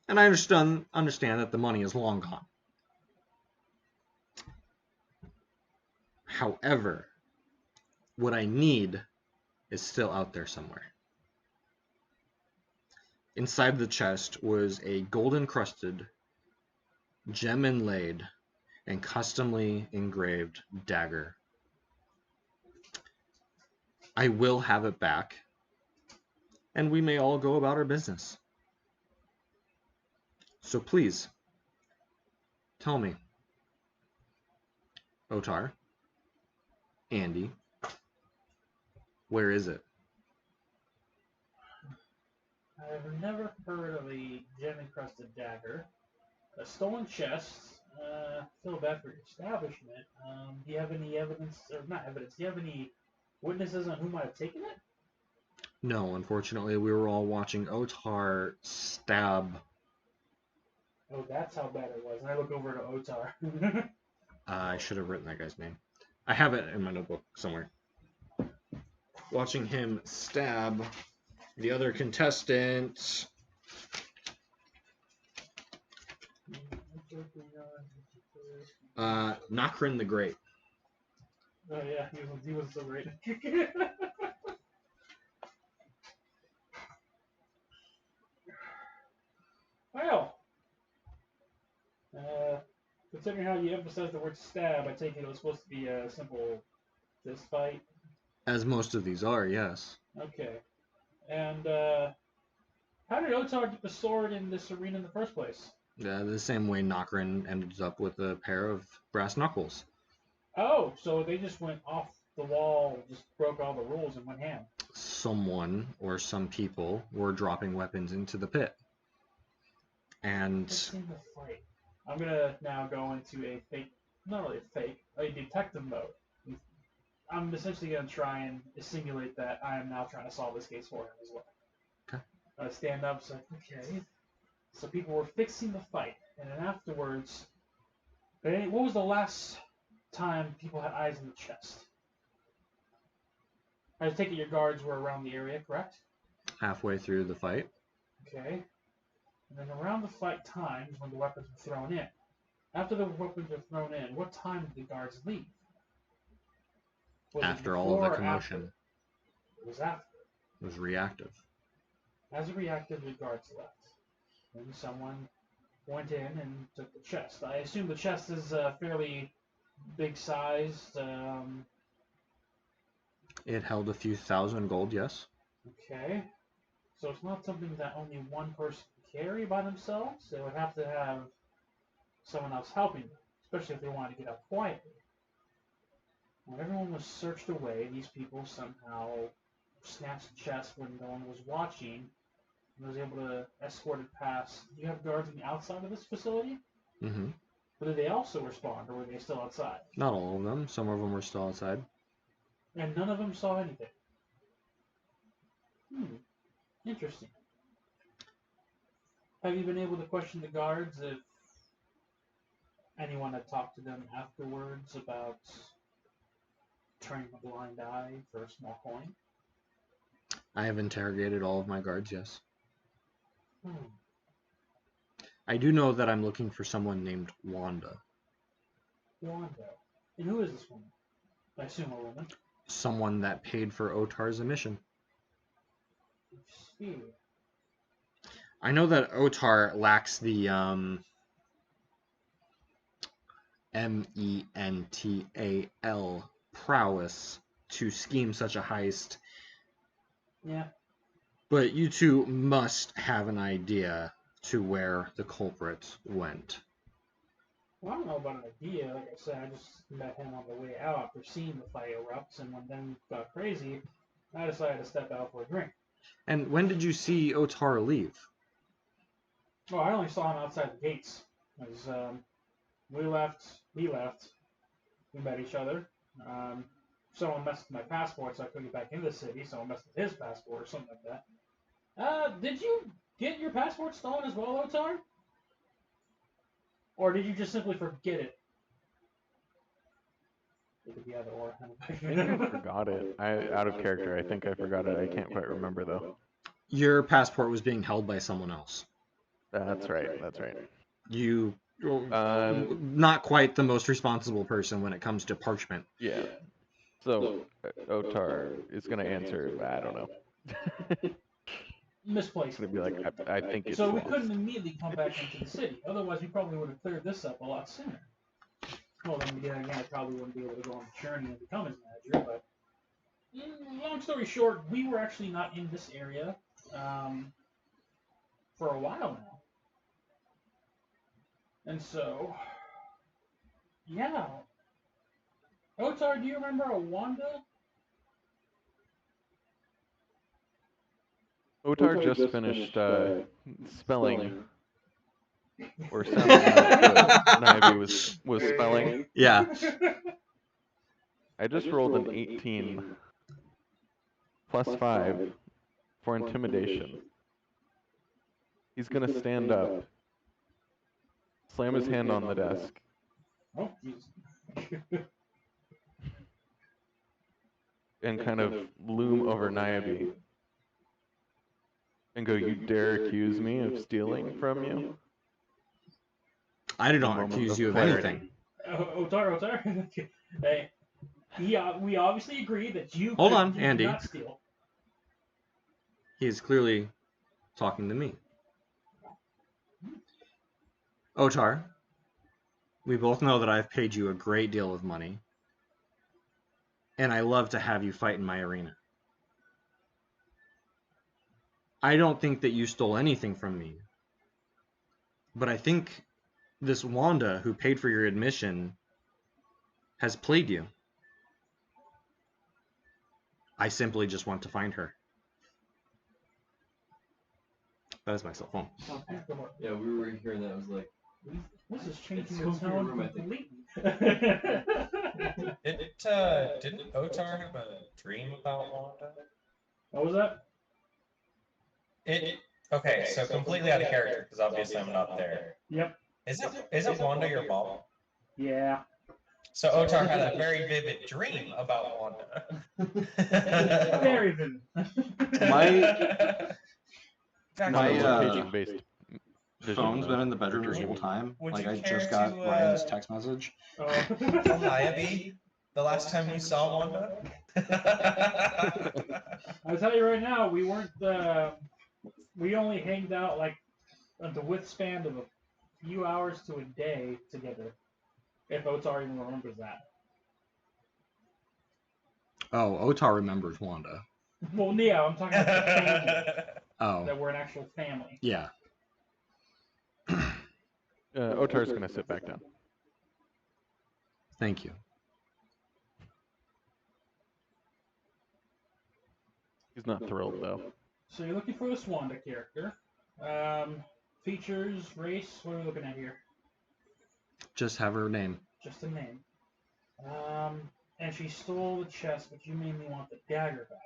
and I understand that the money is long gone. However, what I need is still out there somewhere. Inside the chest was a gold-encrusted, gem-inlaid, and customly engraved dagger. I will have it back, and we may all go about our business. So please, tell me, Ohtar, Andy, where is it? I've never heard of a gem-encrusted dagger. A stolen chest. Feel bad for your establishment. Do you have any evidence, or not evidence? Do you have any witnesses on who might have taken it? No, unfortunately, we were all watching Ohtar stab. Oh, that's how bad it was. And I look over to Ohtar. I should have written that guy's name. I have it in my notebook somewhere. Watching him stab the other contestant. Nokrin the Great. Oh yeah, he was so great. Well, considering how you emphasize the word stab, I take it was supposed to be a simple fist fight. As most of these are, yes. Okay. And how did Ohtar get the sword in this arena in the first place? The same way Nokrin ended up with a pair of brass knuckles. Oh, so they just went off the wall, just broke all the rules and went ham. Someone or some people were dropping weapons into the pit. And Let's see the fight. I'm gonna now go into a fake, not really a fake, a detective mode. I'm essentially gonna try and simulate that I am now trying to solve this case for him as well. Okay. Stand up, it's like, okay. So people were fixing the fight, and then afterwards, Okay, what was the last time people had eyes in the chest? I take it your guards were around the area, correct? Halfway through the fight. Okay. And then around the fight times when the weapons were thrown in. After the weapons were thrown in, what time did the guards leave? Was it After all of before the or commotion. after? It was after. It was reactive. As a reactive, the guards left. And someone went in and took the chest. I assume the chest is fairly big sized. It held a few thousand gold, yes. Okay. So it's not something that only one person can carry by themselves. They would have to have someone else helping them, especially if they wanted to get out quietly. When everyone was searched away, these people somehow snatched the chest when no one was watching and was able to escort it past. Do you have guards on the outside of this facility? Mm-hmm. But did they also respond, or were they still outside? Not all of them. Some of them were still outside. And none of them saw anything. Interesting. Have you been able to question the guards if anyone had talked to them afterwards about turning a blind eye for a small coin? I have interrogated all of my guards, yes. Hmm. I do know that I'm looking for someone named Wanda. Wanda. And who is this woman? I assume a woman. Someone that paid for Ohtar's emission. See. I know that Ohtar lacks the mental prowess to scheme such a heist. Yeah. But you two must have an idea to where the culprit went. Well, I don't know about an idea. Like I said, I just met him on the way out after seeing the fire erupts, and when things got crazy, I decided to step out for a drink. And when did you see Ohtar leave? Oh, I only saw him outside the gates. As we left, he left. We met each other. Someone messed with my passport, so I couldn't get back into the city. Someone messed with his passport or something like that. Did you get your passport stolen as well, Ohtar? Or did you just simply forget it? It could be either or. I think I forgot it. Out of character, I think I forgot it. I can't quite remember though. Your passport was being held by someone else. That's right. That's right. You, not quite the most responsible person when it comes to parchment. Yeah. So Ohtar is gonna answer. I don't know. Misplaced. It's gonna be like, I think it's So we lost. couldn't immediately come back into the city. Otherwise, we probably would have cleared this up a lot sooner. Well, then again, I probably wouldn't be able to go on the journey and become his manager. But long story short, we were actually not in this area for a while now. And so, yeah. Ohtar, do you remember a Wanda? Ohtar just finished spelling, or sounding like Naive was spelling. Yeah. I just rolled an 18 plus 5 for intimidation. He's gonna stand up, slam his hand on the desk, Oh, Jesus. and kind of loom over Niobe and go, "You dare accuse me of stealing from you?" I do not Moment accuse of you of clarity. anything. Ohtar. Hey, we obviously agree that you Hold could- on, you Andy. did not steal. He is clearly talking to me. Ohtar, we both know that I've paid you a great deal of money, and I love to have you fight in my arena. I don't think that you stole anything from me, but I think this Wanda who paid for your admission has played you. I simply just want to find her. That is my cell phone. Yeah, we were hearing that. I was like, This is changing It's the your tone room, I think. completely. Didn't Ohtar have a dream about Wanda? What was that? Okay, so completely out of character, because obviously I'm not there. Yep. Isn't Wanda your mom? Yeah. So Ohtar had a very vivid dream about Wanda. Very vivid. My, location-based vision. Phone's been in the bedroom Would this you- whole time. would Like you I care just got to, Ryan's text message. Oh. Tell hi, Abby. The last time you saw Wanda. I'll tell you right now, we weren't. We only hanged out like the withspan of a few hours to a day together. If Ohtar even remembers that. Oh, Ohtar remembers Wanda. Well, yeah, I'm talking about the family. Oh, That we're an actual family. yeah. Otar's gonna sit back down. Thank you. He's not thrilled though. So you're looking for this Wanda character. Features, race, what are we looking at here? Just have her name. Just a name. And she stole the chest, but you mainly want the dagger back.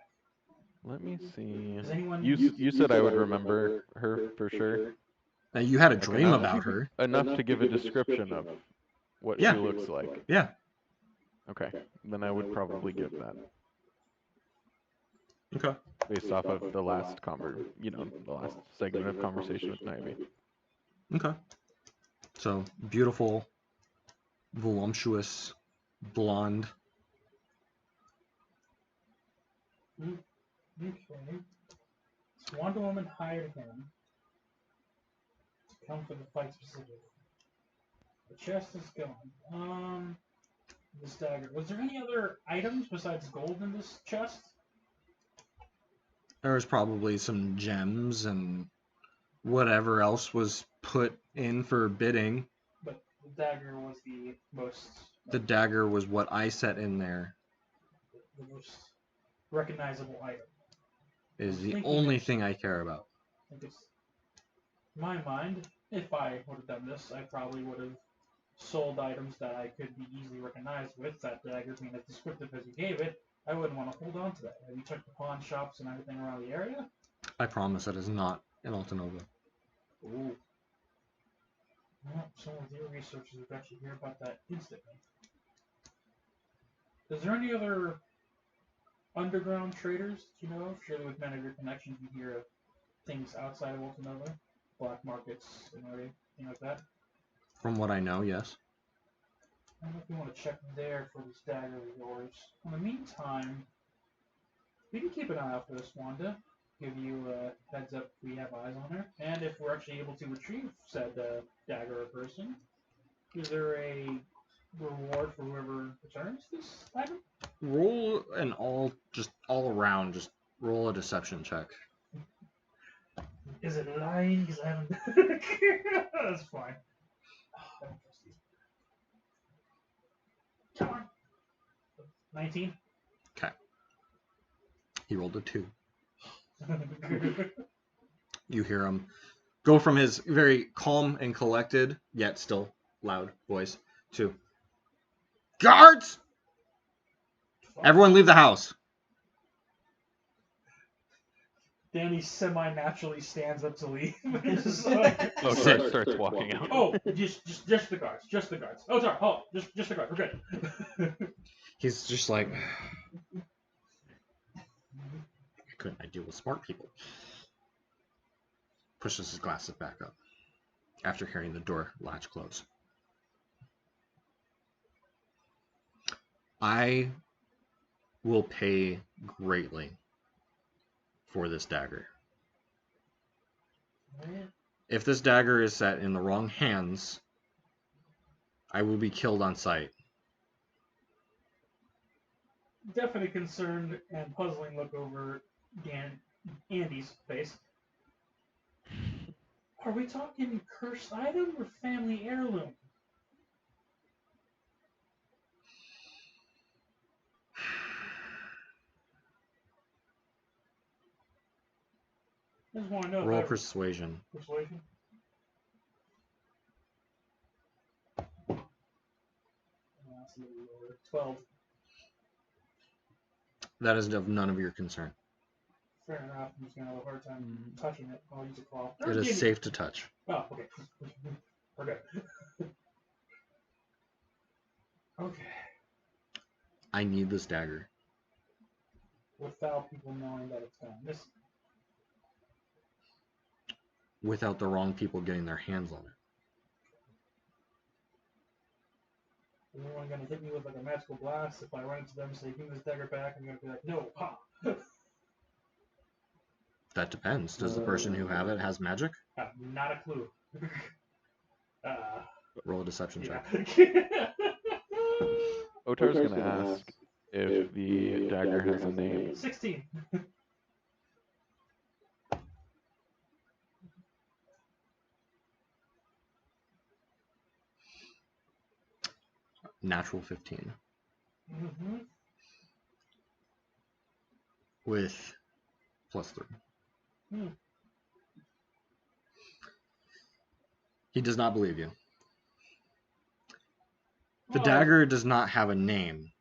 Let me see. Does anyone... You said I would remember her for sure. Now, you had a Like dream enough- about her. Enough to give a description of what Yeah. she looks like. Yeah. Okay, then I would probably give that Okay. based off of the last the last segment of conversation with Nivy. Okay. So, beautiful, voluptuous, blonde. Okay. So Wonder Woman hired him to come for the fight specifically. The chest is gone. This dagger. Was there any other items besides gold in this chest? There was probably some gems and whatever else was put in for bidding. But the dagger was the most... The dagger was what I set in there. The most recognizable item. Is the Thinking only of- thing I care about. I think it's... In my mind, if I would have done this, I probably would have sold items that I could be easily recognized with. That dagger being as descriptive as you gave it, I wouldn't want to hold on to that. Have you checked the pawn shops and everything around the area? I promise that is not in Altanova. Ooh. Well, some of your researchers would bet you hear about that instantly. Is there any other underground traders that you know of? Surely with many of your connections you hear of things outside of Altanova? Black markets and everything like that? From what I know, yes. I don't know if you want to check there for this dagger of yours. In the meantime, we can keep an eye out for this Wanda. Give you a heads up if we have eyes on her. And if we're actually able to retrieve said dagger or person, is there a reward for whoever returns this item? Roll an all around, just roll a deception check. Is it lying? Because I haven't... That's fine. Oh, I don't trust these. Come on. 19? Okay. He rolled a 2. You hear him go from his very calm and collected, yet still loud voice to, "Guards! Everyone leave the house!" Danny semi-naturally stands up to leave. Just like, Otar starts walking out. oh, just the guards, just the guards. Oh, sorry, hold on, just the guards, we're good. He's just like, why couldn't I deal with smart people? Pushes his glasses back up after hearing the door latch close. I will pay greatly for this dagger. If this dagger is set in the wrong hands, I will be killed on sight. Definitely concerned and puzzling look over Andy's face. Are we talking cursed item or family heirloom? I just want to know. Roll if I- persuasion. Persuasion? That's a little lower. 12. That is of none of your concern. Fair enough. I'm just going to have a hard time touching it. I'll use a claw. It is safe to touch. Oh, okay. We're good. Okay. I need this dagger. Without people knowing that it's gone missing. Without the wrong people getting their hands on it. Is anyone gonna hit me with like a magical blast if I run into them and say, give me this dagger back? I'm gonna be like, no, ha! That depends. Does the person who have it has magic? Not a clue. Roll a deception Yeah. check. Ohtar's gonna ask if the dagger has a name. 16. Natural 15. Mm-hmm. With +3. Hmm. He does not believe you. The Oh. dagger does not have a name.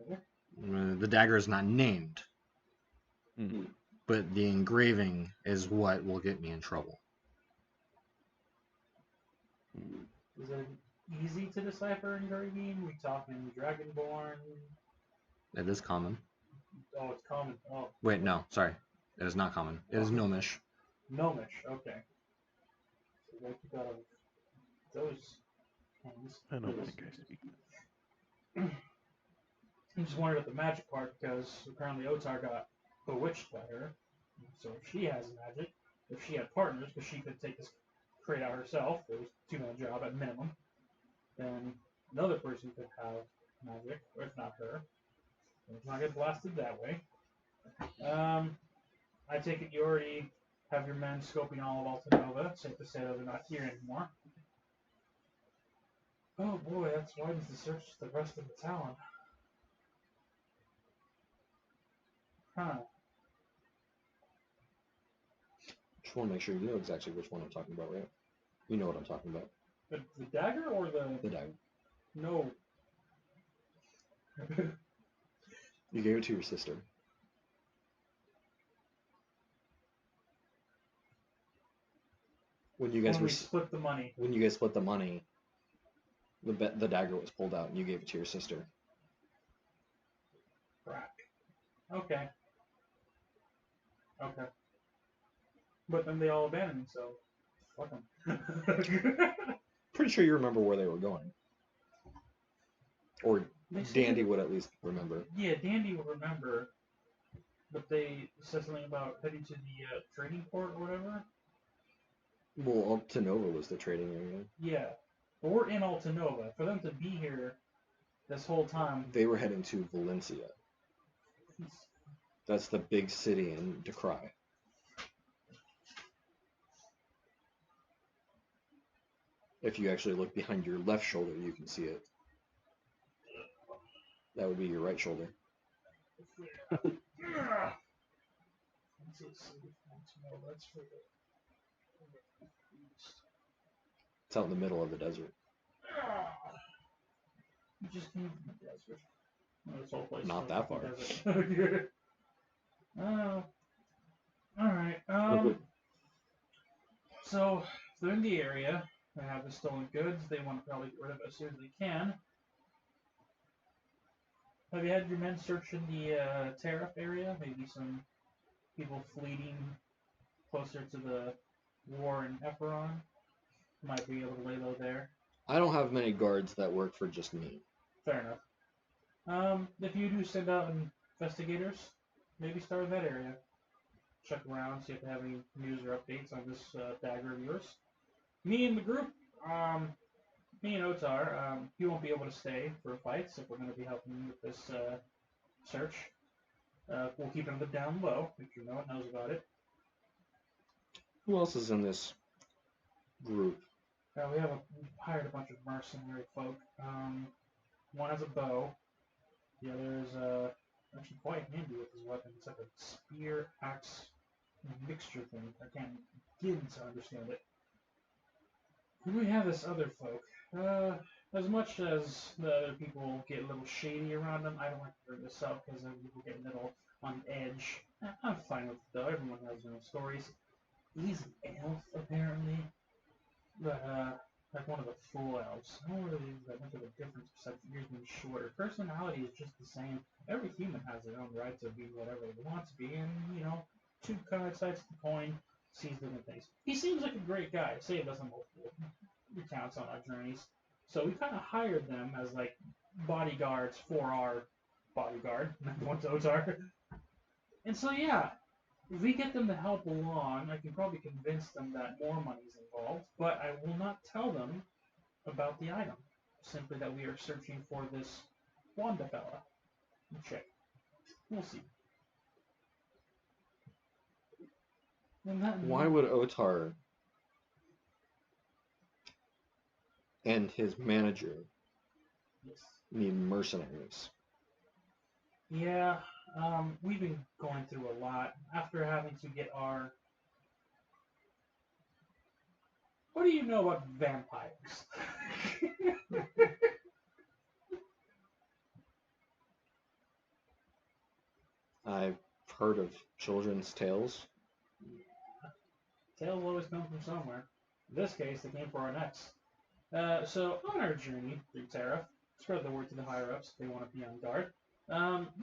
Okay. The dagger is not named. Hmm. But the engraving is what will get me in trouble. Is it easy to decipher engraving? We talking Dragonborn? It is common. Oh, it's common. Oh, Wait, no, sorry. It is not common. It is gnomish. gnomish. Okay. So we keep out of those things. I don't think I speak. I just wondered at the magic part because apparently Ohtar got bewitched by her. So if she has magic, if she had partners, because she could take this crate out herself, it was a 2-man job at minimum, then another person could have magic, or if not her. Let's not get blasted that way. I take it you already have your men scoping all of Altanova. Safe to say that they're not here anymore. Oh boy, that's widens the search to the rest of the town. Huh. Just want to make sure you know exactly which one I'm talking about, right? You know what I'm talking about. The dagger or the... The dagger. No. You gave it to your sister. When you guys When we split the money. when you guys split the money, the dagger was pulled out and you gave it to your sister. Crack. Okay. Okay. But then they all abandoned me, so fuck them. Pretty sure you remember where they were going. Or They said Dandy that- would at least remember. Yeah, Dandy will remember. But they said something about heading to the trading port or whatever. Well, Altanova was the trading area. Yeah. But we're in Altanova. For them to be here this whole time. They were heading to Valencia. That's the big city in Decry. If you actually look behind your left shoulder, you can see it. That would be your right shoulder. It's out in the middle of the desert. You just came from the desert. Well, this whole place Not is that like far. a desert. Oh. Alright. So, if they're in the area, they have the stolen goods, they want to probably get rid of it as soon as they can. Have you had your men search in the tariff area? Maybe some people fleeing closer to the war in Eperon might be able to lay low there. I don't have many guards that work for just me. Fair enough. If you do send out investigators, maybe start in that area. Check around, see if they have any news or updates on this dagger of yours. Me and the group, me and Ohtar, he won't be able to stay for fights if we're going to be helping with this search. We'll keep him down low, if you know what knows about it. Who else is in this group? We hired a bunch of mercenary folk. One has a bow. The other is actually quite handy with his weapon. It's like a spear axe mixture thing. I can't begin to understand it. And we have this other folk. As much as the other people get a little shady around them, I don't like to bring this up because then people get a little on edge. I'm fine with it though. Everyone has their own stories. He's an elf apparently, but like one of the full elves. I don't really that much of a difference besides ears being shorter. Personality is just the same. Every human has their own right to be whatever they want to be, and two kind of sides of the coin, sees different things. He seems like a great guy. Saved us on multiple accounts on our journeys, so we kind of hired them as like bodyguards for our bodyguard, one to Ohtar. And so yeah, if we get them to help along, I can probably convince them that more money is involved, but I will not tell them about the item. Simply that we are searching for this Wanda fella. Check. We'll see. Why would Ohtar and his manager need mercenaries? Yeah, we've been going through a lot after having to get our... What do you know about vampires? I've heard of children's tales. Tales always come from somewhere. In this case, they came for our necks. So on our journey through Terra, spread the word to the higher-ups if they want to be on guard.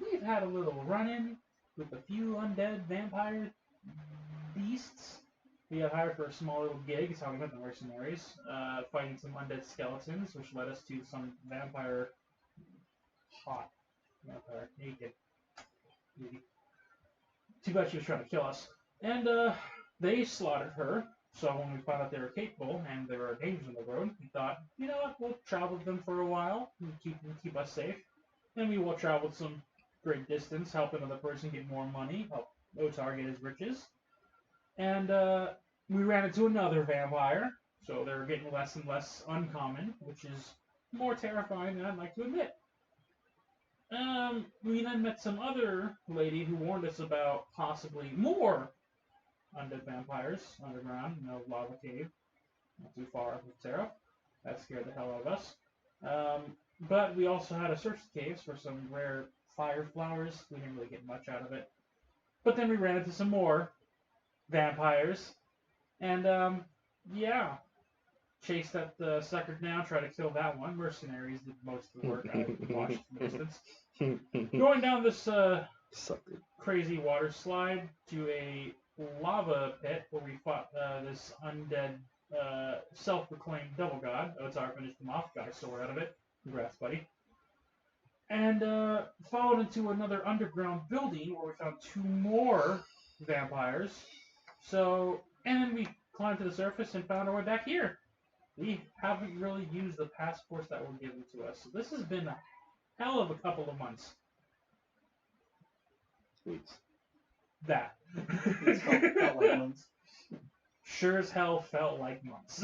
We've had a little run-in with a few undead vampire beasts. We got hired for a small little gig, is how we met the mercenaries, fighting some undead skeletons, which led us to some vampire naked. Too bad she was trying to kill us. And they slaughtered her. So when we found out they were capable and there were dangers on the road, we thought, you know what, we'll travel with them for a while and keep us safe. And we will travel some great distance, help another person get more money, help Ohtar get his riches. And we ran into another vampire, so they were getting less and less uncommon, which is more terrifying than I'd like to admit. We then met some other lady who warned us about possibly more undead vampires underground in a lava cave, not too far from Terra. That scared the hell out of us. But we also had to search the caves for some rare fire flowers. We didn't really get much out of it. But then we ran into some more vampires. And, yeah. Chased that sucker down, tried to kill that one. Mercenaries did most of the work. I watched from a distance. Going down this crazy water slide to a lava pit where we fought this undead self-proclaimed devil god. Ohtar finished him off, got a sword out of it. Congrats, buddy. And followed into another underground building where we found two more vampires. So, and then we climbed to the surface and found our way back here. We haven't really used the passports that were given to us. So this has been a hell of a couple of months. Weeks. That. Felt like months. Sure as hell felt like months.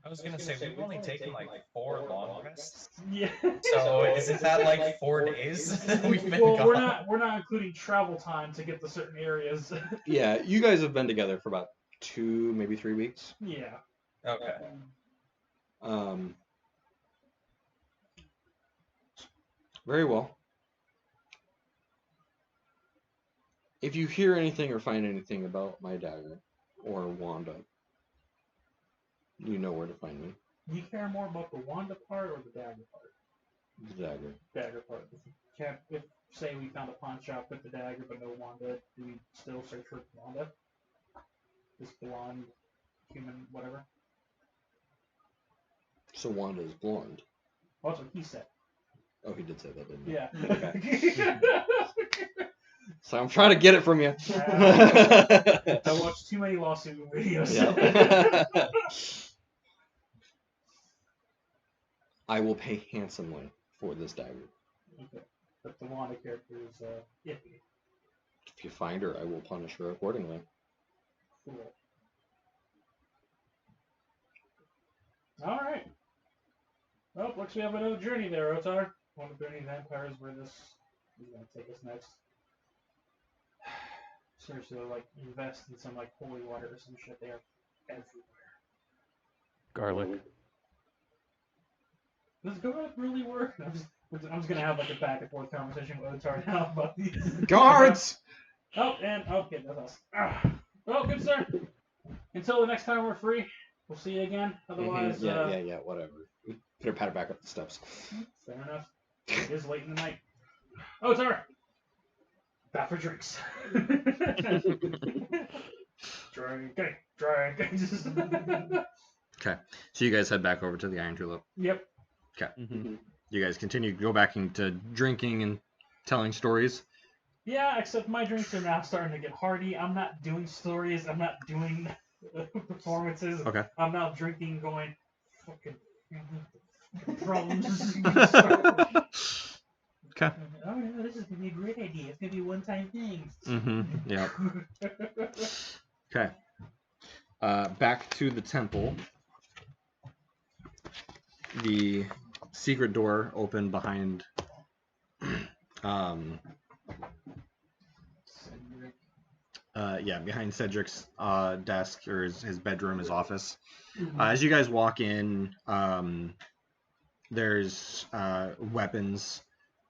I was gonna say we've only taken like 4 long rests. Yeah. So isn't that like 4 days we've been Well, gone? we're not including travel time to get to certain areas. Yeah, you guys have been together for about 2, maybe 3 weeks. Yeah. Okay. Very well. If you hear anything or find anything about my dagger or Wanda, you know where to find me. Do you care more about the Wanda part or the dagger part? The dagger. Dagger part. If say we found a pawn shop with the dagger but no Wanda, do we still search for Wanda? This blonde human, whatever. So Wanda is blonde. Well, that's what he said. Oh, he did say that, didn't he? Yeah. Okay. So I'm trying to get it from you. I watched too many lawsuit videos. Yeah. I will pay handsomely for this dagger. Okay. But the Wanda character is iffy. If you find her, I will punish her accordingly. Cool. Alright. Well, looks we have another journey there, Ohtar. One of the burning vampires where this is going to take us next. Seriously, like, invest in some, like, holy water or some shit. They are everywhere. Garlic. Does garlic really work? I'm just going to have, like, a back and forth conversation with Ohtar now about these. Guards! Oh, and, okay, that's us. Well, good sir. Until the next time we're free, We'll see you again. Otherwise, Yeah, whatever. Pitter patter back up the steps. fair enough. It is late in the night. Ohtar! Back for drinks. Drink. Okay. So you guys head back over to the Iron Tulip. Yep. You guys continue to go back into drinking and telling stories. Yeah, except my drinks are now starting to get hearty. I'm not doing stories. I'm not doing performances. Okay. I'm now drinking, going, fucking drums. Okay. Oh no, this is gonna be a great idea. It's gonna be a one-time thing. Yeah. Okay. Back to the temple. The secret door opened behind behind Cedric's desk, or his bedroom, his office. As you guys walk in, there's weapons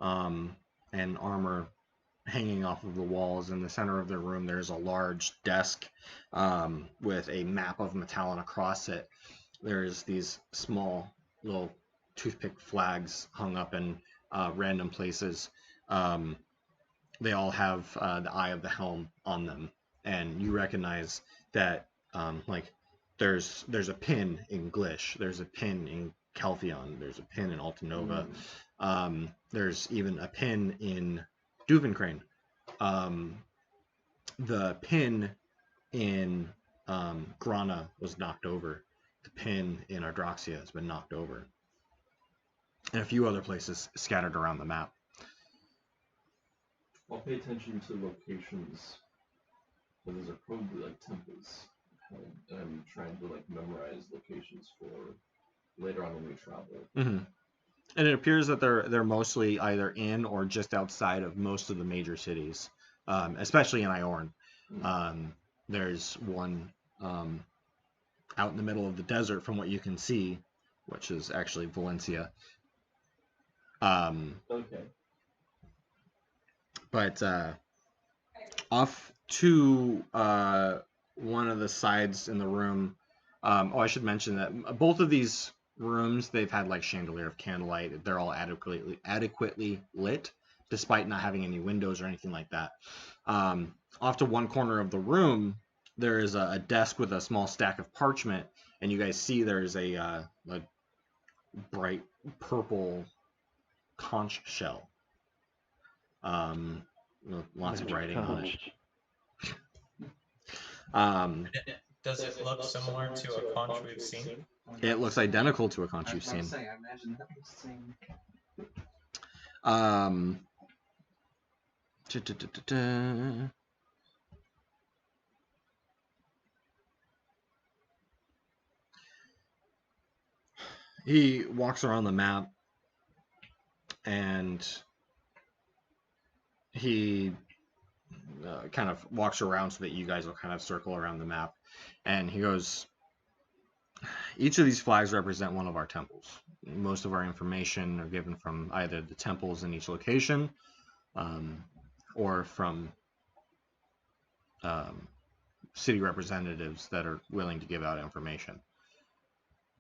and armor hanging off of the walls. In the center of the room, there's a large desk with a map of Mittalon across it. There's these small little toothpick flags hung up in random places. They all have the eye of the Helm on them, and you recognize that there's a pin in Glish, there's a pin in Calpheon, there's a pin in Altanova, there's even a pin in Duvencrane. The pin in Grana was knocked over. The pin in Ardroxia has been knocked over. And a few other places scattered around the map. I'll pay attention to locations, but those are probably like temples. And I'm trying to like memorize locations for later on when we travel. And it appears that they're mostly either in or just outside of most of the major cities, especially in Iorn. There's one out in the middle of the desert, from what you can see, which is actually Valencia. Okay. But off to one of the sides in the room. I should mention that both of these rooms, they've had like chandelier of candlelight. They're all adequately lit, despite not having any windows or anything like that. Off to one corner of the room, there is a desk with a small stack of parchment, and you guys see there's a bright purple conch shell. Lots of writing on it. Does it look similar to a conch we've seen? It looks identical to a conch you've seen. I imagine that was the same. He walks around the map, and he kind of walks around so that you guys will kind of circle around the map. And he goes, each of these flags represent one of our temples. Most of our information are given from either the temples in each location, or from city representatives that are willing to give out information,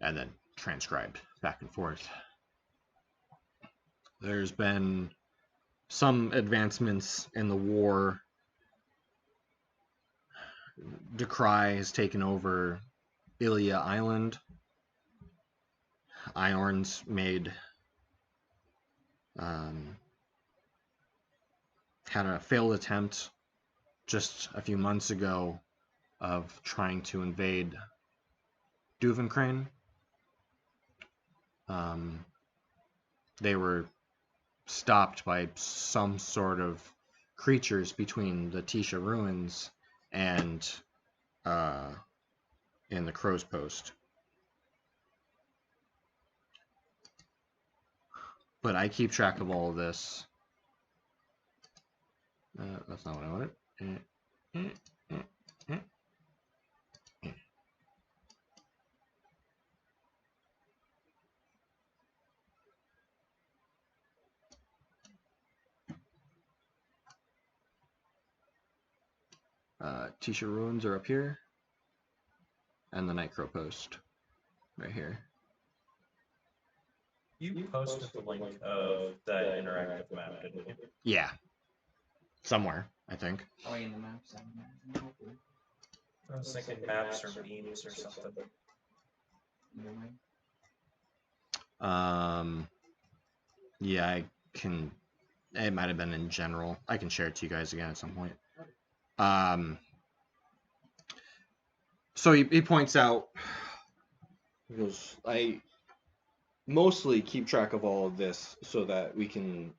and then transcribed back and forth. There's been some advancements in the war. Decry has taken over Ilia Island. Iorn's made had a failed attempt just a few months ago of trying to invade Duvencrane. They were stopped by some sort of creatures between the Tisha ruins and in the Crow's Post. But I keep track of all of this. That's not what I wanted. Tisha ruins are up here, and the Night Crow Post. right here. You posted the link of that interactive map, didn't you? Yeah. Somewhere, I think. Probably in the maps. I imagine, hopefully. I was thinking maps or memes or something. Either way. Yeah, I can. It might have been in general. I can share it to you guys again at some point. So he points out. He goes, I mostly keep track of all of this so that we can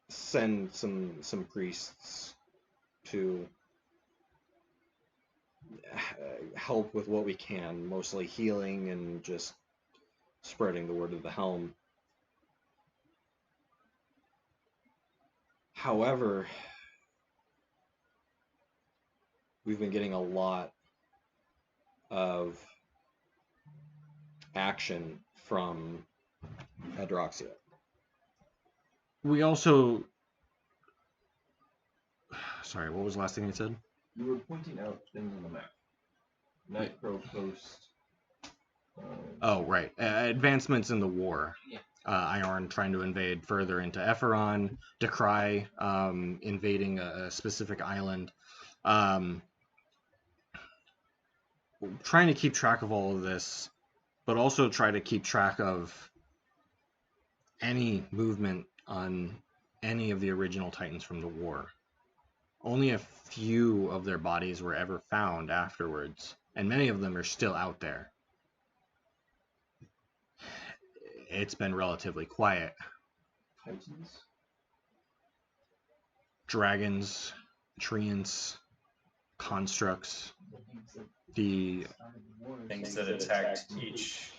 send some priests to help with what we can, mostly healing and just spreading the word of the Helm. However, we've been getting a lot of action from Adroxia. We also. Sorry, what was the last thing he said? You were pointing out things on the map. Nightcrow Coast. Oh, right. Advancements in the war. Yeah. Iorn trying to invade further into Ephron, Decry invading a specific island. Trying to keep track of all of this, but also try to keep track of any movement on any of the original Titans from the war. Only a few of their bodies were ever found afterwards, and many of them are still out there. It's been relatively quiet. Titans? Dragons, treants, constructs, the Things that attacked each.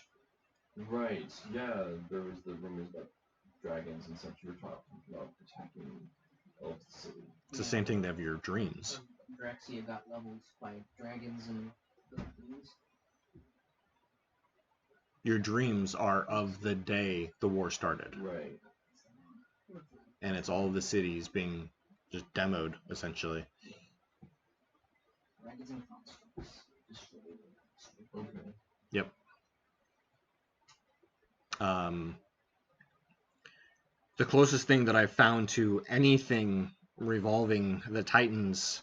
Right, yeah, there was the rumors about dragons and such. You were talking about attacking Elf City. it's the same thing of your dreams. Draxia got leveled by dragons and things. Your dreams are of the day the war started, Right. and it's all of the cities being just demoed essentially. Dragons and constructs. Okay. Yep. The closest thing that I've found to anything revolving the Titans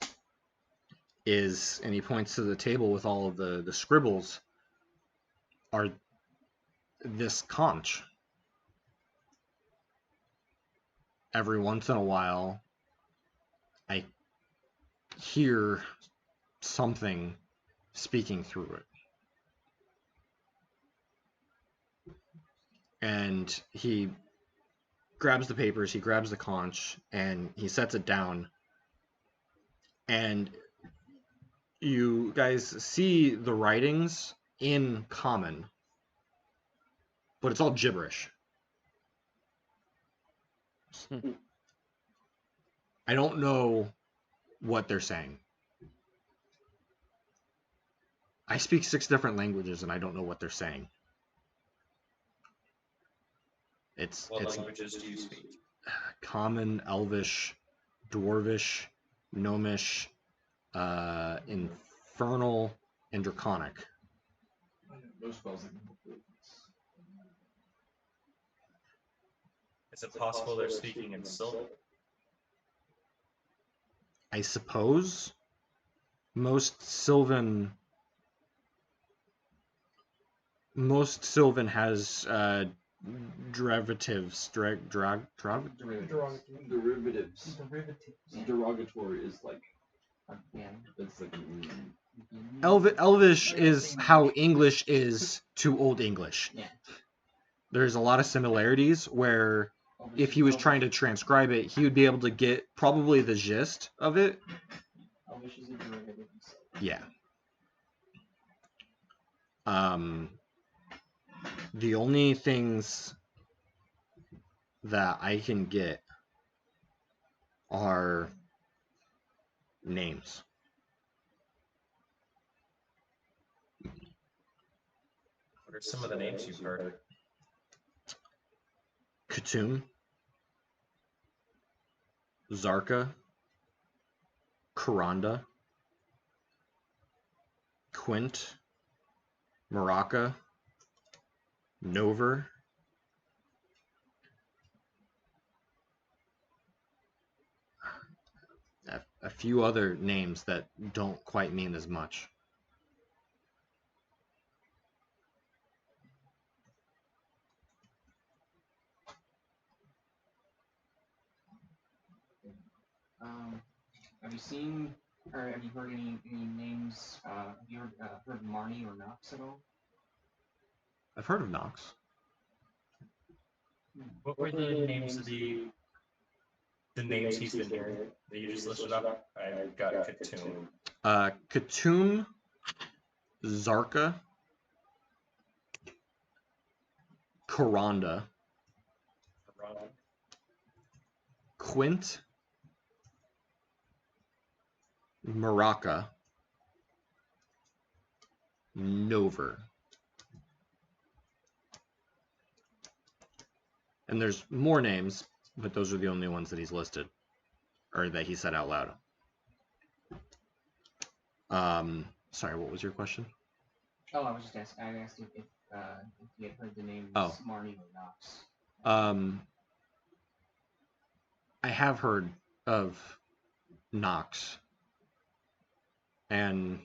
is, and he points to the table with all of the scribbles, are this conch. Every once in a while, I hear something speaking through it. And he grabs the papers, he grabs the conch, and he sets it down. And you guys see the writings in common, but it's all gibberish. I don't know what they're saying. I speak 6 different languages and I don't know what they're saying. What languages do you speak? Common, Elvish, Dwarvish, Gnomish, Infernal, and Draconic. I have no spells that can help with this. Is it possible they're speaking in Sylvan? I suppose most Sylvan has derivatives. Derivatives. Derogatory is like, Yeah. it's like Elvish is how English is to Old English. Yeah. There's a lot of similarities where if he was trying to transcribe it, he would be able to get probably the gist of it. Elvish is a derivative. Yeah. The only things that I can get are names. What are some of the names you've heard? K'tum, Zarka, Karanda, Quint, Maraka, Nover, a few other names that don't quite mean as much. Have you seen, or have you heard any names? Have you heard Marnie or Nox at all? I've heard of Nox. What were the names of the names he's been hearing that you just listed up? I got Katoon. Katoon, Zarka, Karanda, Quint, Maraca, Nover. And there's more names, but those are the only ones that he's listed, or that he said out loud. Sorry, what was your question? Oh, I was just asking. I asked if you had heard the names Marnie or Nox. I have heard of Nox. And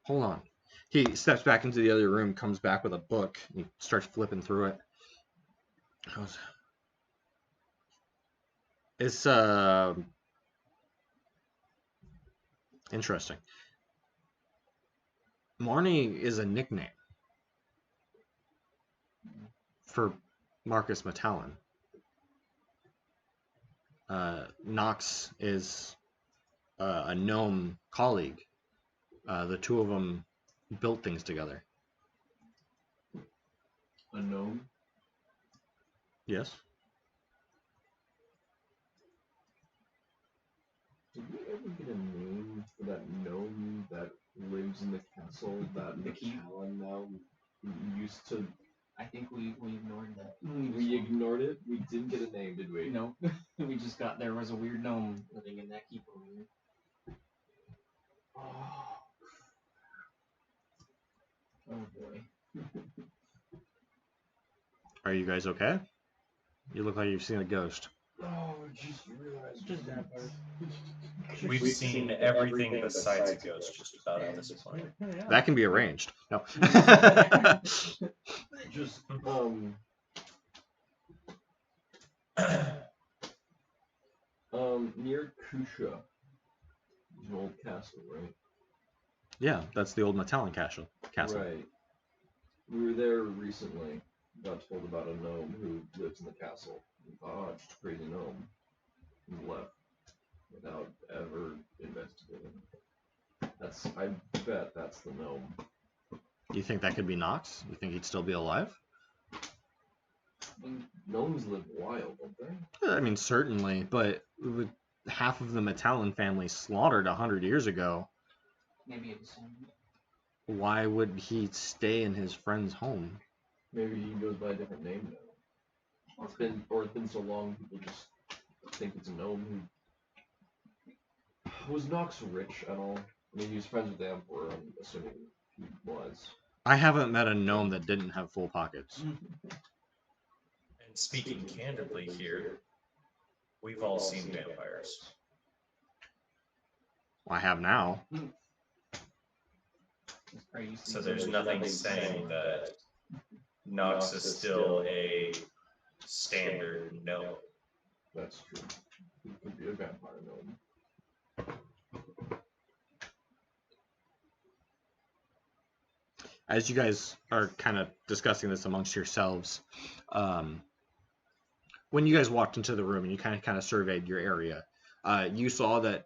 hold on. He steps back into the other room, comes back with a book, and he starts flipping through it. It's interesting. Marnie is a nickname for Marcus Mittalon. Nox is a gnome colleague. The two of them built things together. A gnome? Yes. Did we ever get a name for that gnome that lives in the castle that Mittalon now used to? I think we ignored that. We ignored it? We didn't get a name, did we? No. We just got, there was a weird gnome living in that keep over here. Oh boy. Are you guys okay? You look like you've seen a ghost. Oh, I just realized. Just vampires. We've seen everything besides a ghost just about at this point. Yeah. That can be arranged. No. Just, near Kusha. An old castle, right? Yeah, that's the old Mittalon castle. Right. We were there recently. Got told about a gnome who lives in the castle. We thought, oh, it's just a crazy gnome. And left without ever investigating. I bet that's the gnome. You think that could be Nox? You think he'd still be alive? Gnomes live wild, don't they? I mean, certainly, but with half of the Mittalon family slaughtered 100 years ago, Maybe it was some. why would he stay in his friend's home? Maybe he goes by a different name now. It's been so long, people just think it's a gnome who... Was Nox rich at all? I mean, he was friends with the Emperor, I'm assuming he was. I haven't met a gnome that didn't have full pockets. And speaking candidly here, we've all seen vampires. Well, I have now. So there's nothing saying that Nox is still a standard gnome. That's true. He could be a vampire gnome. As you guys are kind of discussing this amongst yourselves, when you guys walked into the room and you kind of surveyed your area, you saw that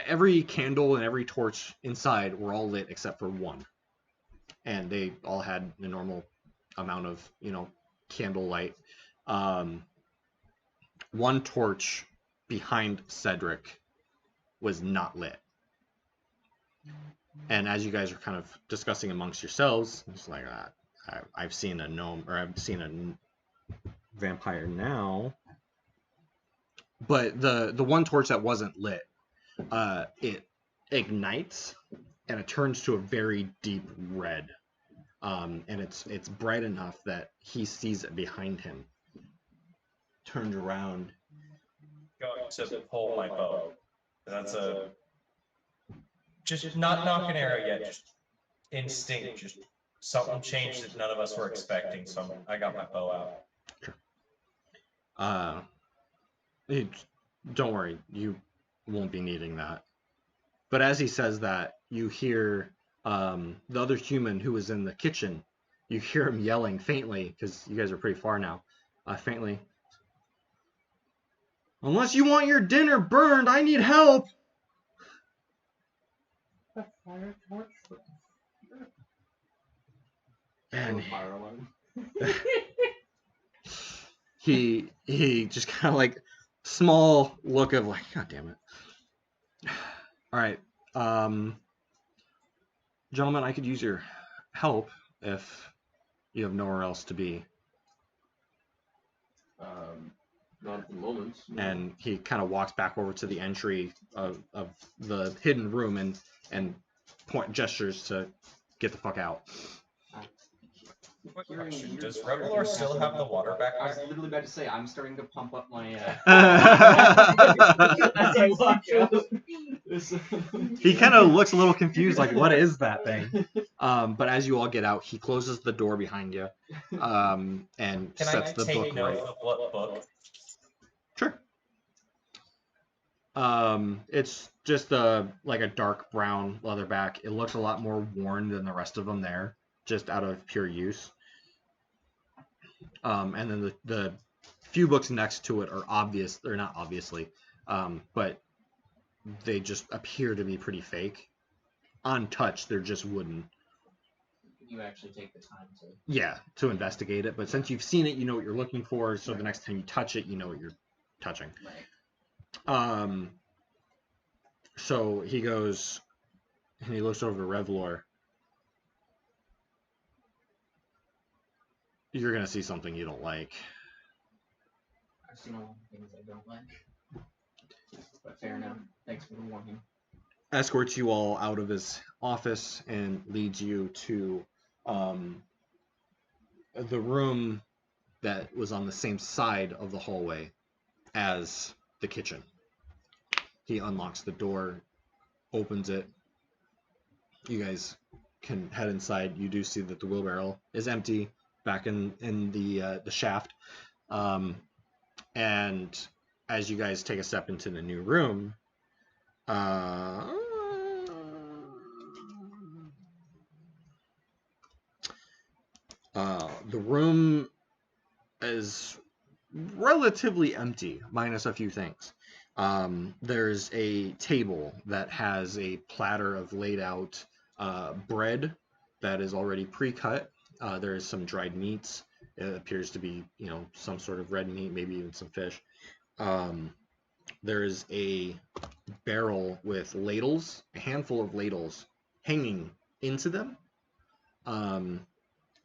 every candle and every torch inside were all lit except for one, and they all had the normal amount of candle light. One torch behind Cedric was not lit. And as you guys are kind of discussing amongst yourselves, it's like, I've seen a gnome, or I've seen a vampire now. But the one torch that wasn't lit, it ignites, and it turns to a very deep red. and it's bright enough that he sees it behind him. Turned around. Going to pull my bow. That's a just not knock an arrow yet. Just instinct. Just something changed that none of us were expecting. So I got my bow out. Don't worry, you won't be needing that. But as he says that, you hear the other human who was in the kitchen. You hear him yelling faintly, because you guys are pretty far now. Faintly. Unless you want your dinner burned, I need help! The fire torch for And Fire alarm. he just kind of like small look of like, God damn it. All right, gentlemen, I could use your help if you have nowhere else to be. Not at the moment. No. And he kind of walks back over to the entry of the hidden room and gestures to get the fuck out. Quick question, does Revalor still have the water back I was there? literally about to say, I'm starting to pump up my, He as I walk out. kind of looks a little confused, like, what is that thing? But as you all get out, he closes the door behind you, and Can sets I the take book note right. of what book? Sure. It's just like a dark brown leatherback. It looks a lot more worn than the rest of them there, just out of pure use. And then the few books next to it are obvious. They're not obviously, but they just appear to be pretty fake. On touch, they're just wooden. You actually take the time to. Yeah, to investigate it. But since you've seen it, you know what you're looking for. So the next time you touch it, you know what you're touching. Right. So he goes and he looks over to Revalor. You're gonna see something you don't like. I've seen a lot of things I don't like. But fair enough. Thanks for the warning. Escorts you all out of his office and leads you to the room that was on the same side of the hallway as the kitchen. He unlocks the door, opens it. You guys can head inside. You do see that the wheelbarrow is empty back in the shaft. And as you guys take a step into the new room, the room is relatively empty, minus a few things. There's a table that has a platter of laid out bread that is already pre-cut. There is some dried meats. It appears to be, some sort of red meat, maybe even some fish. There is a barrel with ladles, a handful of ladles hanging into them.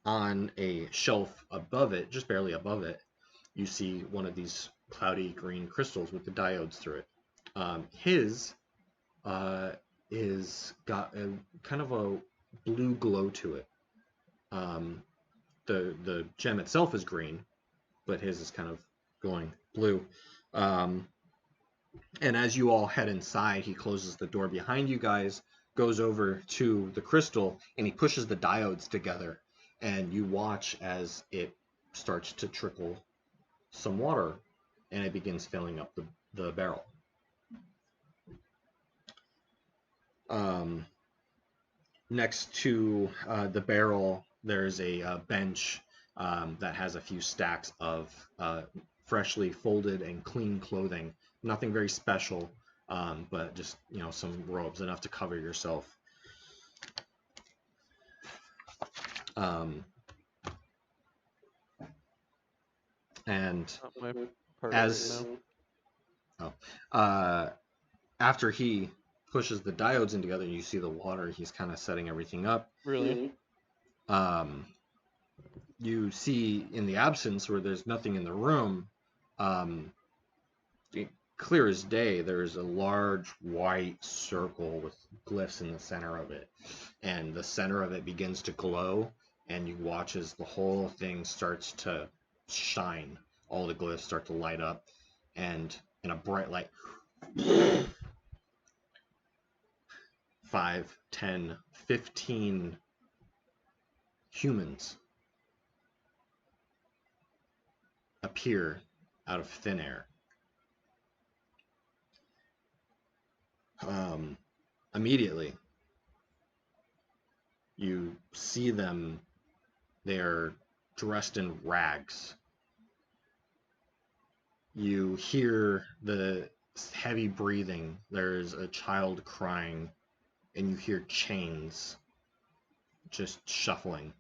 On a shelf above it, just barely above it, you see one of these cloudy green crystals with the diodes through it. His is got a kind of a blue glow to it. The gem itself is green, but his is kind of glowing blue. And as you all head inside, he closes the door behind you guys, goes over to the crystal, and he pushes the diodes together. And you watch as it starts to trickle some water, and it begins filling up the barrel. Next to the barrel, there's a bench that has a few stacks of freshly folded and clean clothing. Nothing very special, but just some robes, enough to cover yourself. And as after he pushes the diodes in together, you see the water. He's kind of setting everything up. Really? You see in the absence where there's nothing in the room, clear as day, there's a large white circle with glyphs in the center of it, and the center of it begins to glow, and you watch as the whole thing starts to shine. All the glyphs start to light up, and in a bright light, 5, 10, 15 humans appear out of thin air. Immediately, you see them. They're dressed in rags. You hear the heavy breathing. There's a child crying, and you hear chains just shuffling.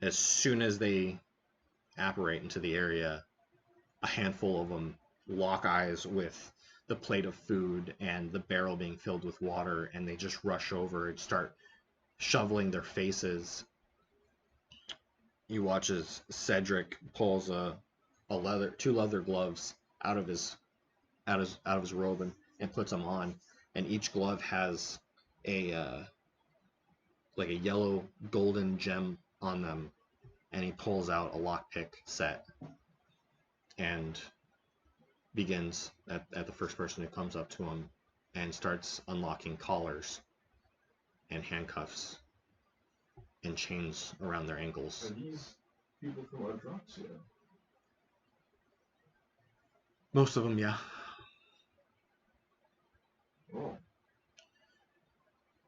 As soon as they apparate into the area, a handful of them lock eyes with the plate of food and the barrel being filled with water, and they just rush over and start shoveling their faces. You watch as Cedric pulls two leather gloves out of his robe and puts them on, and each glove has a like a yellow golden gem on them, and he pulls out a lockpick set and begins at the first person who comes up to him and starts unlocking collars and handcuffs and chains around their ankles. Are these people from Adroxia? Most of them, yeah. Oh.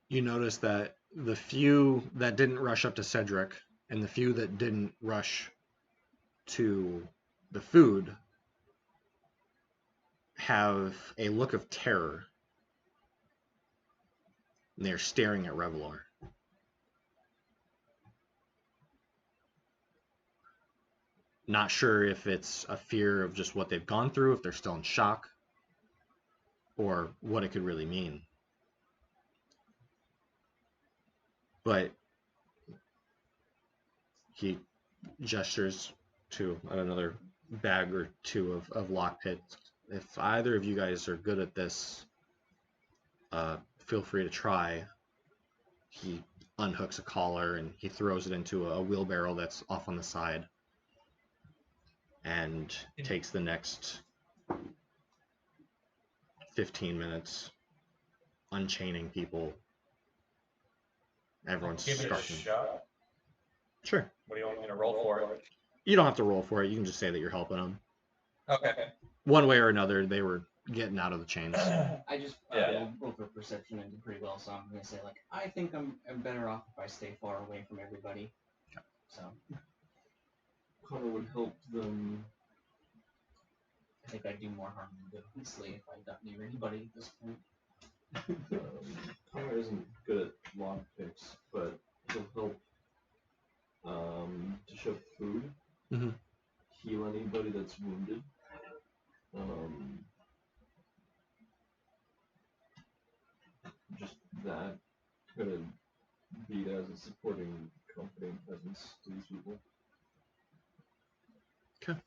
You notice that the few that didn't rush up to Cedric and the few that didn't rush to the food have a look of terror. And they're staring at Revalor. Not sure if it's a fear of just what they've gone through, if they're still in shock, or what it could really mean. But he gestures to another bag or two of lockpicks. If either of you guys are good at this, feel free to try. He unhooks a collar and he throws it into a wheelbarrow that's off on the side, and takes the next 15 minutes unchaining people. Everyone's Give it a starting. shot. Sure. What do you want me to roll for it? You don't have to roll for it. You can just say that you're helping them. Okay. One way or another, they were getting out of the chains. I just Yeah. rolled for perception and did pretty well, so I'm gonna say like I think I'm better off if I stay far away from everybody. So Connor would help them. I think I'd do more harm than good, honestly, if I got near anybody at this point. Connor isn't good at lock picks, but he'll help dish up food, Mhm. heal anybody that's wounded. Just that could be as a supporting, comforting presence to these people. Okay.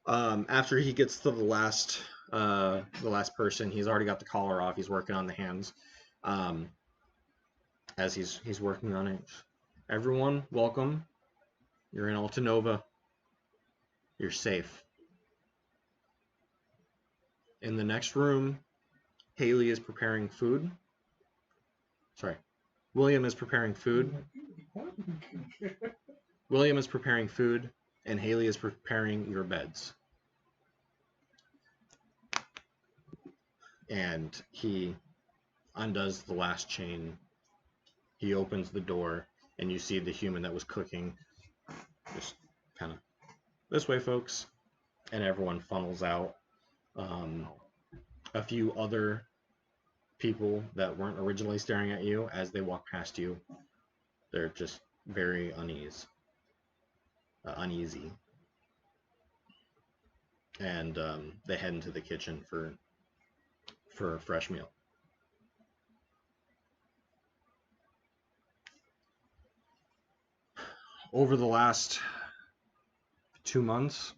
After he gets to the last person, he's already got the collar off. He's working on the hands. As he's working on it, everyone, welcome. You're in Alta Nova. You're safe. In the next room, Haley is preparing food. Sorry, William is preparing food. William is preparing food, and Haley is preparing your beds. And he undoes the last chain. He opens the door, and you see the human that was cooking. Just kind of this way, folks. And everyone funnels out. A few other people that weren't originally staring at you, as they walk past you, they're just very uneasy. And they head into the kitchen for a fresh meal. Over the last 2 months,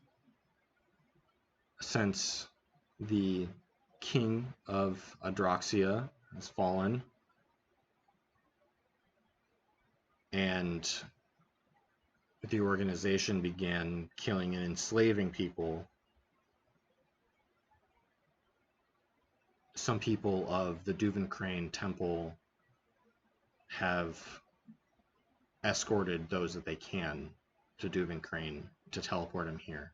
since the king of Adroxia has fallen, and the organization began killing and enslaving people, some people of the Duvencrane Temple have escorted those that they can to Duvencrane to teleport him here.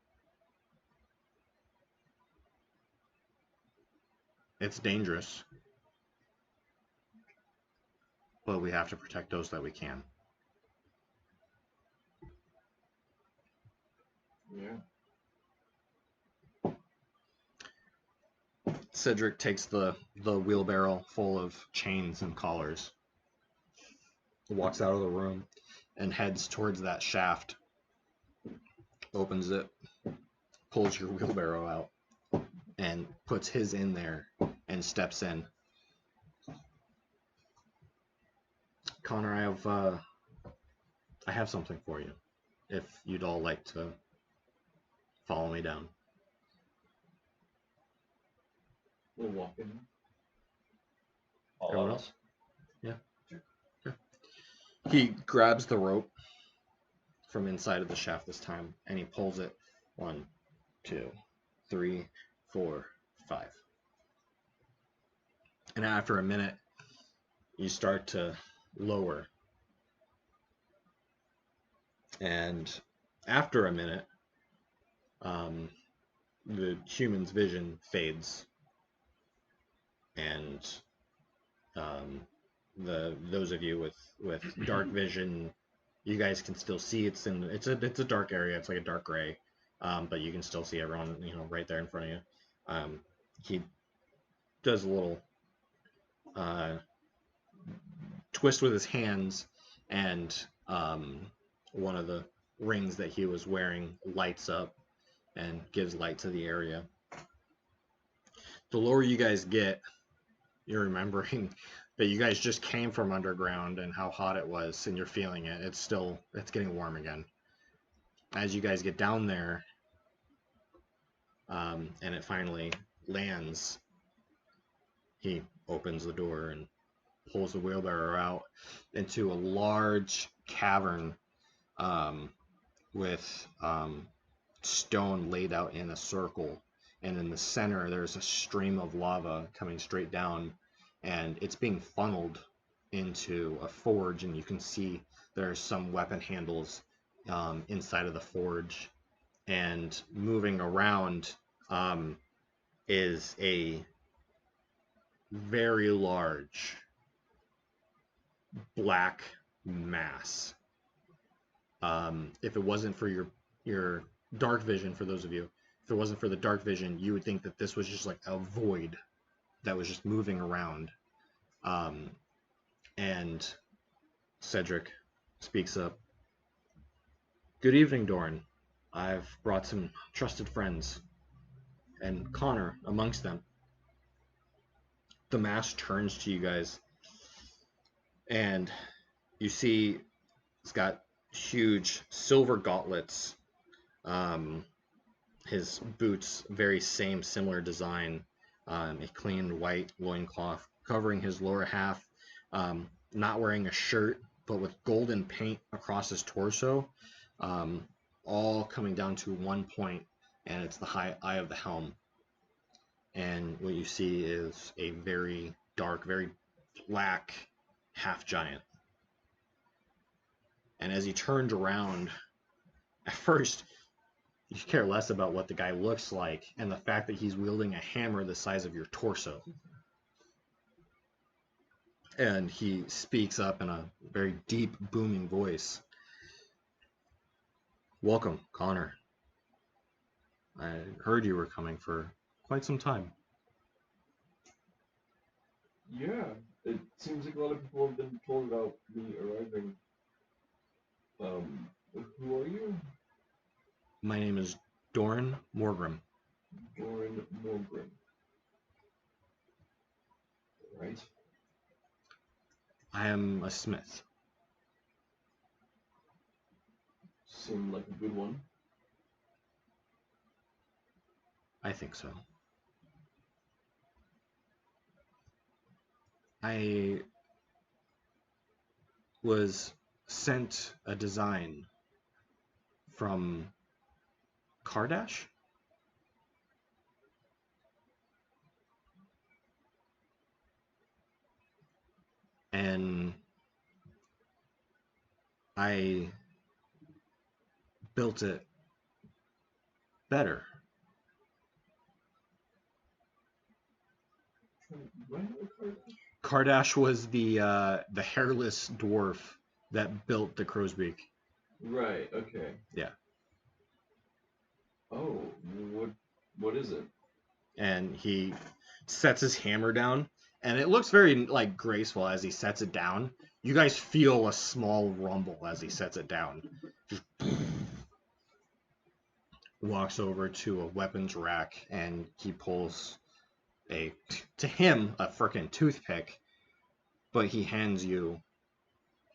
It's dangerous, but we have to protect those that we can. Yeah. Cedric takes the wheelbarrow full of chains and collars, walks out of the room, and heads towards that shaft. Opens it, pulls your wheelbarrow out, and puts his in there and steps in. Connor, I have something for you, if you'd all like to follow me down. We'll walk in. All Everyone of else? Yeah. Okay. He grabs the rope from inside of the shaft this time, and he pulls it 1, 2, 3, 4, 5. And after a minute, you start to lower. And after a minute, the human's vision fades, and those of you with dark vision, you guys can still see it's a dark area. It's like a dark gray, but you can still see everyone, right there in front of you. He does a little twist with his hands, and one of the rings that he was wearing lights up and gives light to the area. The lower you guys get, you're remembering that you guys just came from underground and how hot it was, and you're feeling it. It's getting warm again. As you guys get down there, and it finally lands, he opens the door and pulls the wheelbarrow out into a large cavern with stone laid out in a circle, and in the center there's a stream of lava coming straight down, and it's being funneled into a forge, and you can see there's some weapon handles inside of the forge, and moving around is a very large black mass. If it wasn't for your dark vision, for those of you, if it wasn't for the dark vision, you would think that this was just like a void that was just moving around. And Cedric speaks up. Good evening, Doran. I've brought some trusted friends, and Connor amongst them. The mass turns to you guys, and you see it's got huge silver gauntlets. His boots, very similar design. A clean white loincloth covering his lower half. Not wearing a shirt, but with golden paint across his torso. All coming down to one point, and it's the high eye of the Helm. And what you see is a very dark, very black half giant. And as he turned around, at first you care less about what the guy looks like and the fact that he's wielding a hammer the size of your torso. And he speaks up in a very deep, booming voice. Welcome, Connor. I heard you were coming for quite some time. Yeah, it seems like a lot of people have been told about me arriving. Who are you? My name is Doran Morgrim. Doran Morgrim. Right. I am a smith. Seemed like a good one. I think so. I was sent a design from Kardash. And I built it better. Kardash was the hairless dwarf that built the crow's beak. Right. Okay. Yeah. Oh, what is it? And he sets his hammer down, and it looks very like graceful as he sets it down. You guys feel a small rumble as he sets it down. Just walks over to a weapons rack, and he pulls to him a frickin' toothpick, but he hands you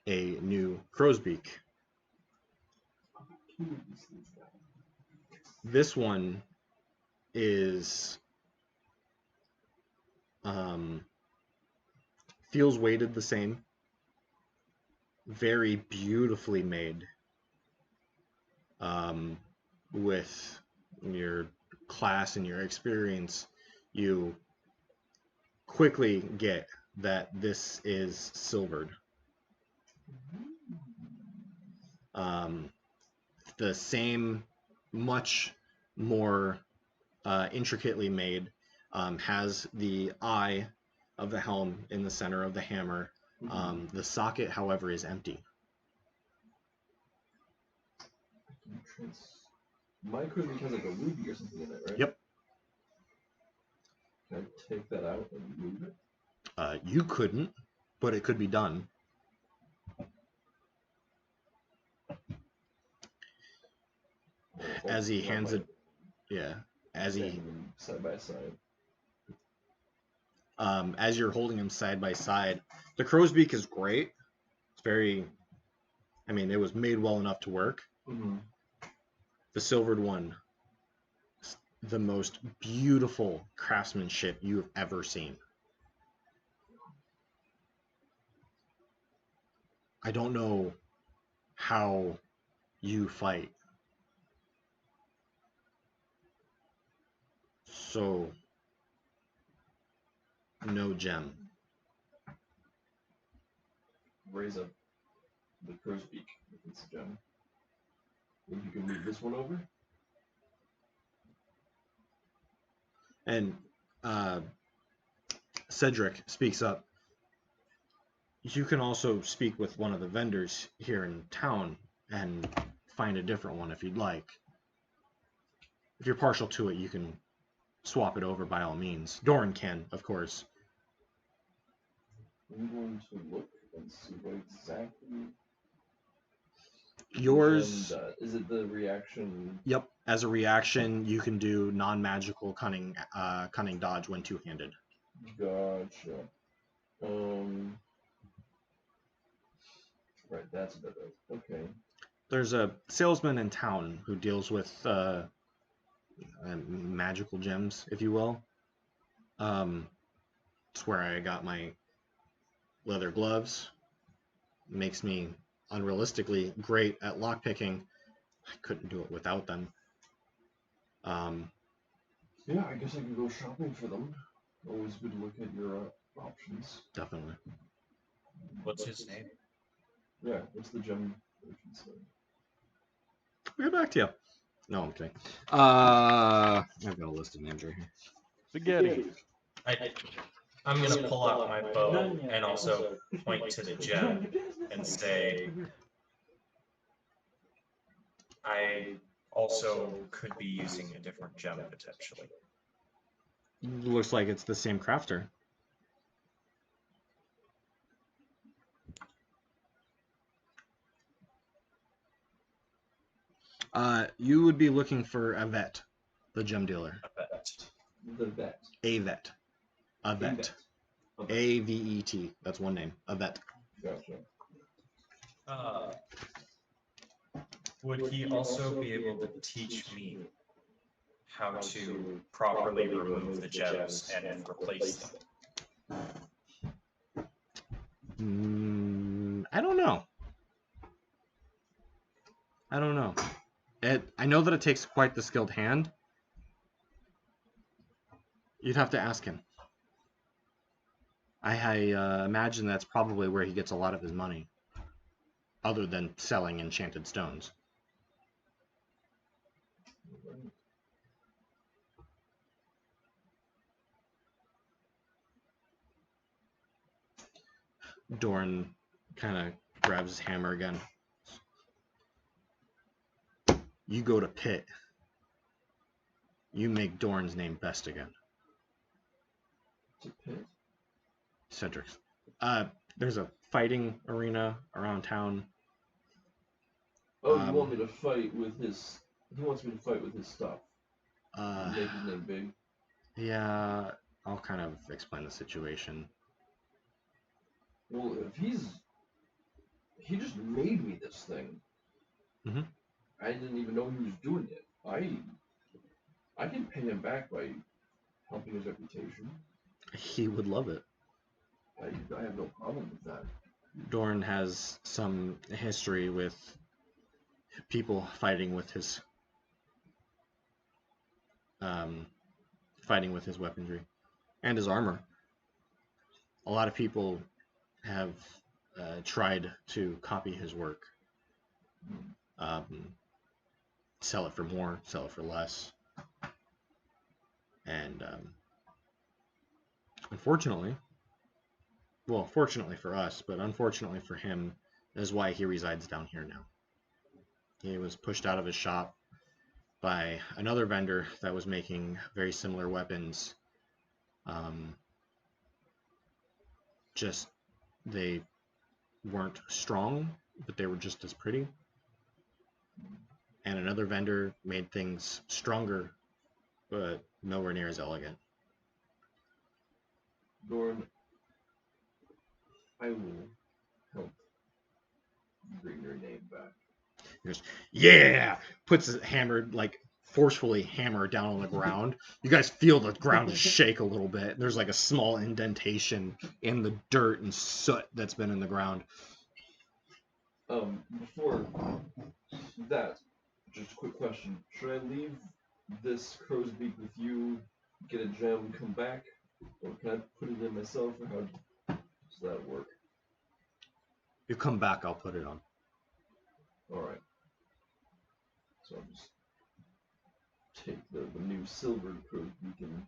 a new crow's beak. This one is feels weighted the same, very beautifully made, with your class and your experience. You quickly get that this is silvered. The same, much more intricately made, has the eye of the helm in the center of the hammer. The socket, however, is empty. My crow's has like a ruby or something in it, right? Yep. Can I take that out and move it? You couldn't, but it could be done. As he hands it, yeah. As he side by side. As you're holding him side by side, the crow's beak is great. It's very, I mean, it was made well enough to work. Mm-hmm. The silvered one, the most beautiful craftsmanship you have ever seen. I don't know how you fight. So, no gem. Raise up the crow's beak if it's a gem. Think you can move this one over? And Cedric speaks up. You can also speak with one of the vendors here in town and find a different one if you'd like. If you're partial to it, you can swap it over by all means. Doran can, of course. I'm going to look and see what exactly yours. Is it the reaction? Yep. As a reaction, you can do non-magical cunning dodge when two-handed. Gotcha. Right, that's a bit of, okay. There's a salesman in town who deals with magical gems, if you will. It's where I got my leather gloves. Makes me unrealistically great at lockpicking. I couldn't do it without them. Yeah, I guess I can go shopping for them. Always good to look at your options. Definitely. What's his name? Yeah, what's the gem merchant's name? We'll get back to you. No, I'm kidding. I've got a list of names right here. Spaghetti. I'm gonna pull out my bow and also point to the gem and say, I also could be using a different gem potentially. Looks like it's the same crafter. You would be looking for a vet, the gem dealer. A vet. The vet. A vet. A vet. A-V-E-T. That's one name. A vet. Gotcha. Would he also be able to teach me how to properly remove the gems and replace them? I don't know. I know that it takes quite the skilled hand. You'd have to ask him. I imagine that's probably where he gets a lot of his money, other than selling enchanted stones. Dorn kind of grabs his hammer again. You go to pit. You make Dorn's name best again. To pit? Cedric's. There's a fighting arena around town. Oh, you want me to fight with his... He wants me to fight with his stuff. Make his name big. Yeah, I'll kind of explain the situation. Well, if he just made me this thing. Mhm. I didn't even know he was doing it. I can pay him back by helping his reputation. He would love it. I have no problem with that. Dorn has some history with people fighting with his weaponry and his armor. A lot of people have tried to copy his work. Sell it for more, sell it for less. And unfortunately, well, fortunately for us, but unfortunately for him, is why he resides down here now. He was pushed out of his shop by another vendor that was making very similar weapons. Just they weren't strong, but they were just as pretty. And another vendor made things stronger, but nowhere near as elegant. Dorn, I will help bring your name back. He goes, yeah! Puts his hammer, like, forcefully hammer down on the ground. You guys feel the ground just shake a little bit. There's like a small indentation in the dirt and soot that's been in the ground. Before that, just a quick question. Should I leave this crow's beak with you, get a gem, come back? Or can I put it in myself, or how does that work? You come back, I'll put it on. Alright. So I'll just take the new silver crow's beak and...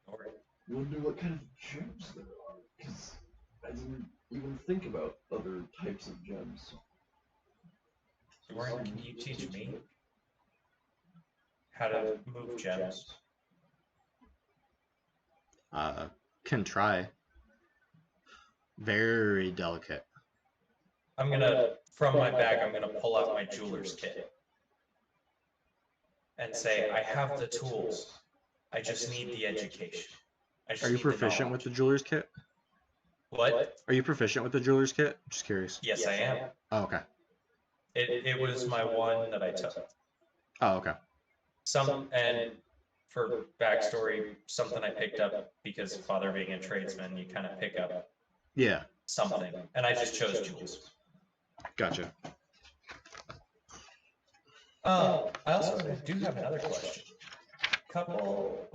Alright. Wonder what kind of gems there are, because I didn't even think about other types of gems. Doran, can you teach me how to move gems? Can try. Very delicate. I'm gonna, from my bag, I'm gonna pull out my jeweler's kit and say, I have the tools. I just need the education. Are you proficient with the jeweler's kit? What? Are you proficient with the jeweler's kit? Just curious. Yes, I am. Oh, okay. It was my one that I took. Oh, okay. And for backstory, something I picked up because father being a tradesman, you kind of pick up something, and I just chose jewels. Gotcha. I also do have another question. Couple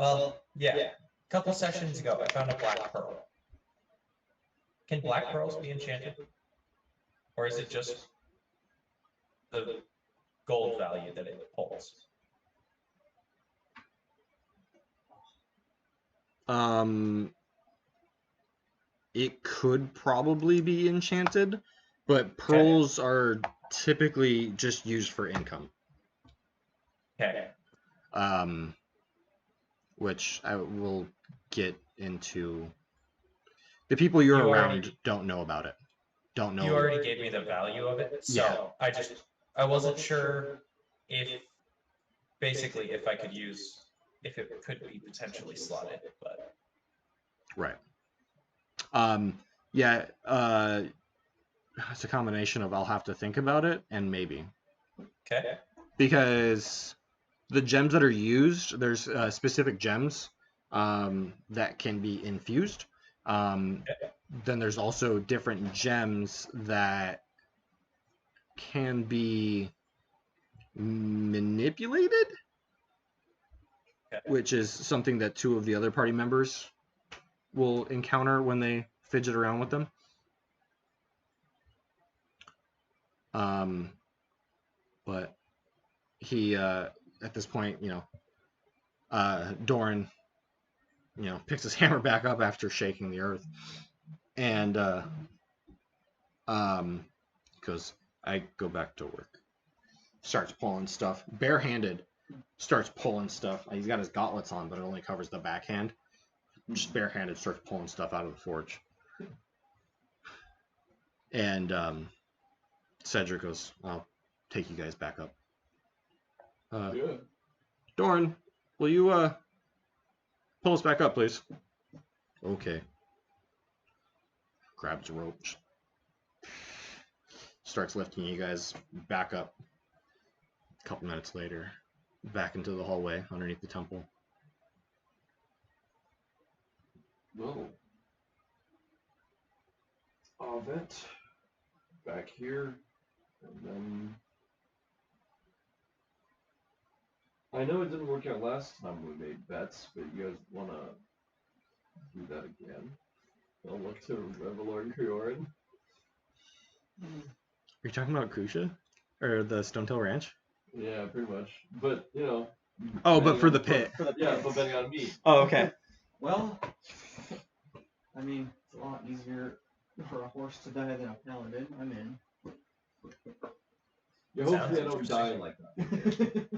sessions ago, I found a black pearl. Can black pearls be enchanted? Or is it just the gold value that it holds? It could probably be enchanted, but pearls are typically just used for income. Okay. Which I will get into. The people you're around don't know about it. Don't know. You already gave me the value of it, so I wasn't sure if I could use, if it could be potentially slotted, but. Right. It's a combination of I'll have to think about it and maybe. Okay. Because the gems that are used, there's specific gems that can be infused. Then there's also different gems that can be manipulated, Okay. which is something that 2 of the other party members will encounter when they fidget around with them. But he, at this point, Doran, picks his hammer back up after shaking the earth, and goes, I go back to work. Starts pulling stuff, barehanded. Starts pulling stuff. He's got his gauntlets on, but it only covers the backhand. Just barehanded, starts pulling stuff out of the forge. And Cedric goes, I'll take you guys back up. Yeah. Doran, will you pull us back up, please? Okay. Grabs a rope. Starts lifting you guys back up. A couple minutes later, back into the hallway underneath the temple. Well, Ovet back here, and then I know it didn't work out last time we made bets, but you guys wanna do that again? I'll look to Revalor and Kriorin. Are you talking about Kusha? Or the Stonetail Ranch? Yeah, pretty much. But Oh, but betting for on- the pit. For the Yeah, pits. but betting on me. Oh, okay. Well, I mean, it's a lot easier for a horse to die than a paladin. I'm in. Yeah, Sounds hopefully I don't die interesting. like that.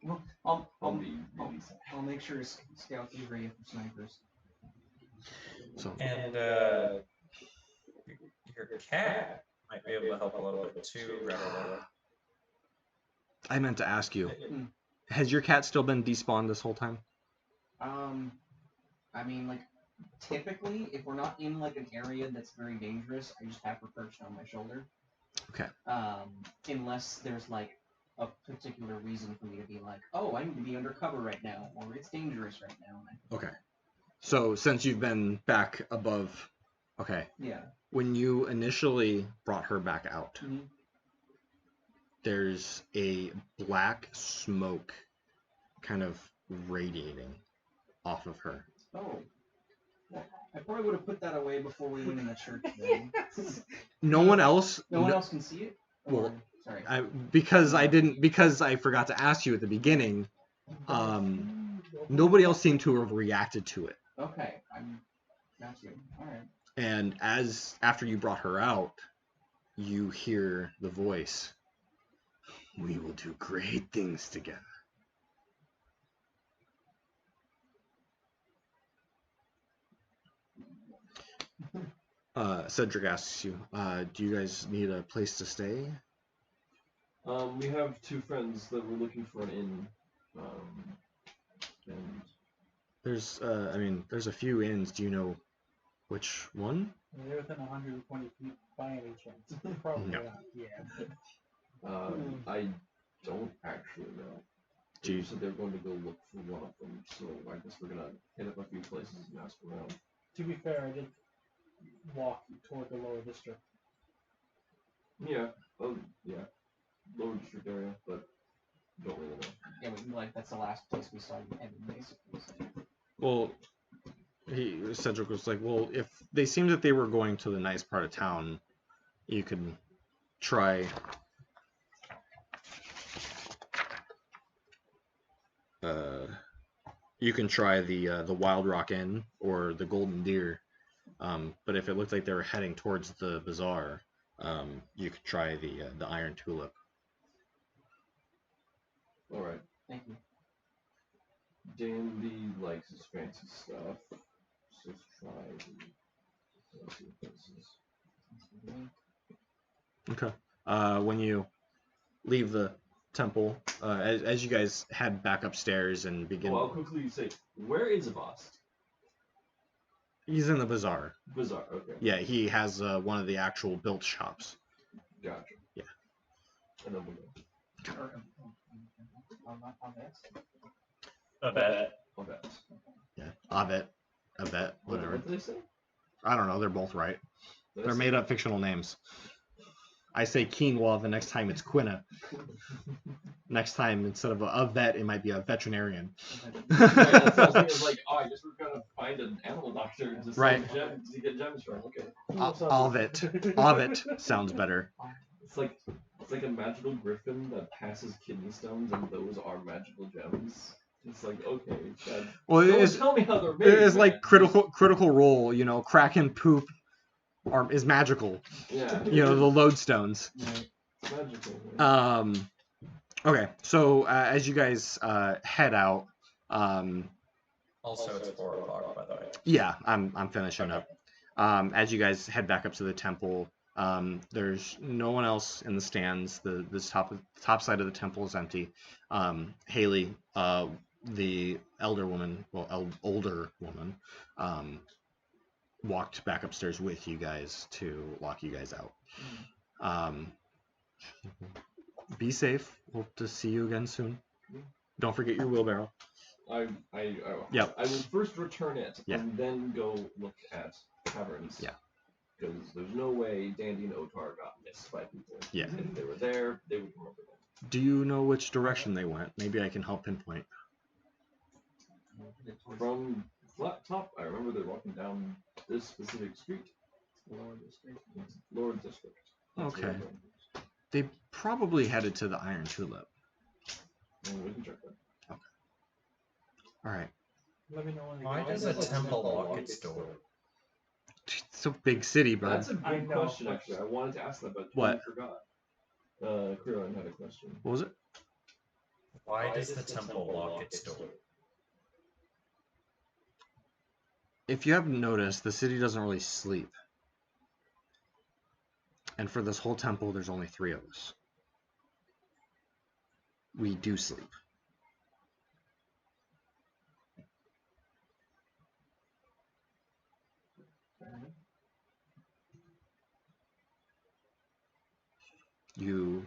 Well, I'll I'll be really sad. I'll make sure to scout the area for snipers. So, And your cat might be able to help a little bit too, Revalor. I meant to ask you, Mm. has your cat still been despawned this whole time? I mean, like, typically, if we're not in like an area that's very dangerous, I just have her perched on my shoulder. Okay. Unless there's like a particular reason for me to be like, oh, I need to be undercover right now, or it's dangerous right now. Okay. So, since you've been back above, okay. Yeah. When you initially brought her back out, Mm-hmm. there's a black smoke kind of radiating off of her. Oh. Well, I probably would have put that away before we went in the church then. No one else. No one else can see it? Or, Well, sorry. because I forgot to ask you at the beginning. Nobody else seemed to have reacted to it. Okay. Got you. Alright. And after you brought her out, you hear the voice. We will do great things together. Cedric asks you, do you guys need a place to stay? We have 2 friends that were looking for an inn. And There's a few inns. Do you know which one? They're within 120 feet by any chance. Probably No. not. Yeah. I don't actually know. Do you- They said they're going to go look for one of them, so I guess we're gonna hit up a few places and ask around. To be fair, I did walk toward the lower district. Yeah, lower district area, but don't really know. Yeah, that's the last place we saw you heading, basically. So. Well, Cedric was like, well, if they seemed that they were going to the nice part of town, you could try. You can try the Wild Rock Inn or the Golden Deer. But if it looked like they were heading towards the bazaar, you could try the Iron Tulip. All right. Thank you. Dandy likes his fancy stuff. So let's try the fancy places. Okay. When you leave the temple, as you guys head back upstairs and begin, Oh, I'll quickly say, where is Avast? he's in the bazaar. Bazaar. Okay. Yeah, he has one of the actual built shops. Gotcha. Yeah. And then we'll go. A bet. Avast. Yeah, Avet, whatever. What did they say? I don't know. They're both right. Did I They're say- made up fictional names. I say quinoa, the next time it's quina. Next time, instead of a vet, it might be a veterinarian. Right, that's what I was thinking. Like, oh, I guess we're gonna find an animal doctor to sell gems to get gems from. Okay. Ovid sounds better. It's like a magical griffin that passes kidney stones, and those are magical gems. It's like, okay, well, don't tell me how they're made. It's man. like critical role. You know, Kraken poop is magical. Yeah. You know, the lodestones. Right. It's magical. Man. Okay, so as you guys head out, Also, it's 4 o'clock, by the way. yeah, I'm finishing up. As you guys head back up to the temple, there's no one else in the stands. This top side of the temple is empty. Haley, the older woman, walked back upstairs with you guys to lock you guys out. Be safe. Hope to see you again soon. Don't forget your wheelbarrow. Yep. I will first return it Yeah. and then go look at taverns. Yeah. Because there's no way Dandy and Ohtar got missed by people. Yeah. If they were there, they would remember them. Do you know which direction they went? Maybe I can help pinpoint. From flat top, I remember they're walking down this specific street. Lower district. That's where Okay. they're going. They probably headed to the Iron Tulip. And we can check that. All right. Let me know when they Why go. does a temple lock its door? It's a big city, bud. That's a I good know. question, actually. I wanted to ask that, but What? I forgot. Kriorin had a question. What was it? Why does the temple lock its door? If you haven't noticed, the city doesn't really sleep. And for this whole temple, there's only 3 of us. We do sleep. You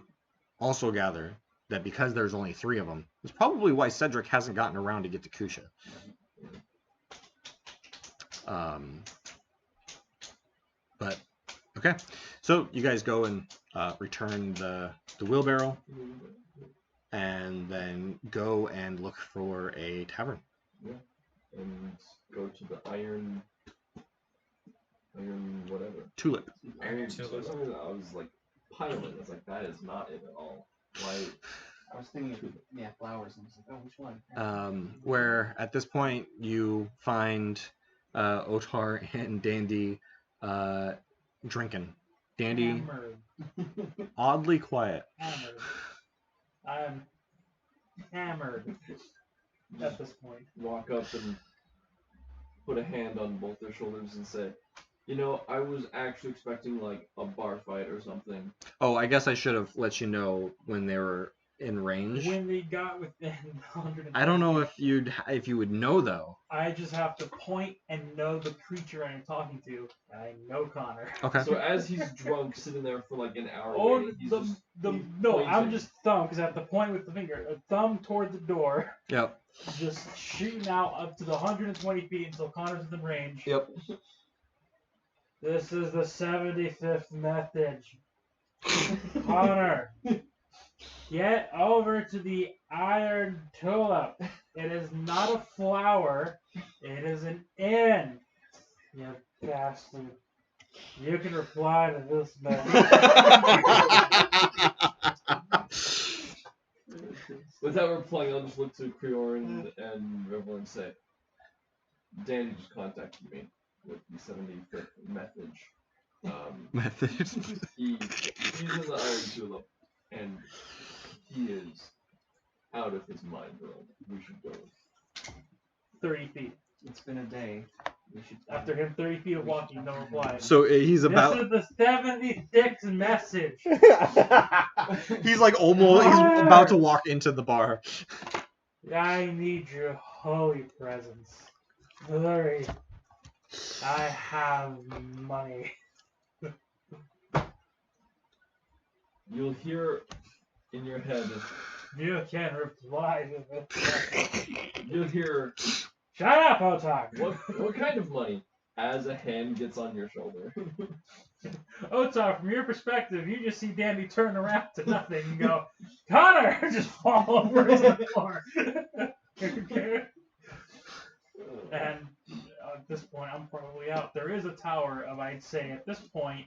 also gather that because there's only 3 of them, it's probably why Cedric hasn't gotten around to get to Kusha. But okay, so you guys go and return the wheelbarrow, and then go and look for a tavern. Yeah. And go to the iron whatever. Tulip. Iron Tulip. For some reason I was like pilot. I was like, that is not it at all. Why? I was thinking, flowers, and I was like, oh, which one? Where at this point you find Ohtar and Dandy drinking. Dandy Hammered. oddly quiet. Hammered. I'm hammered at this point. Walk up and put a hand on both their shoulders and say, you know, I was actually expecting like a bar fight or something. Oh, I guess I should have let you know when they were in range. When they got within 100. I don't know if you would know though. I just have to point and know the creature I am talking to. I know Connor. Okay. So as he's drunk, sitting there for like an hour, Oh, waiting, he's the just no, pointing. I'm just thumb because I have to point with the finger. A thumb toward the door, Yep. just shooting out up to the 120 feet until Connor's within range. Yep. This is the 75th method. Connor, get over to the Iron Tulip. It is not a flower. It is an inn. You bastard. You can reply to this message. Without replying, I'll just look to Kriorin and Revalor and say, Danny just contacted me with the 75th message. Methods. He's in the Iron Tulip, and he is out of his mind, bro. We should go. 30 feet. It's been a day. We should. After him 30 feet of walking, no reply. So he's about. This is the 76th message. He's like almost. He's about to walk into the bar. I need your holy presence. Hurry. I have money. You'll hear in your head, You can reply to this message. you'll hear, Shut up, Ohtar. what kind of money? as a hand gets on your shoulder. Ohtar, from your perspective, you just see Dandy turn around to nothing and go, Connor! Just fall over to the floor. And at this point, I'm probably out. There is a tower of, I'd say, at this point,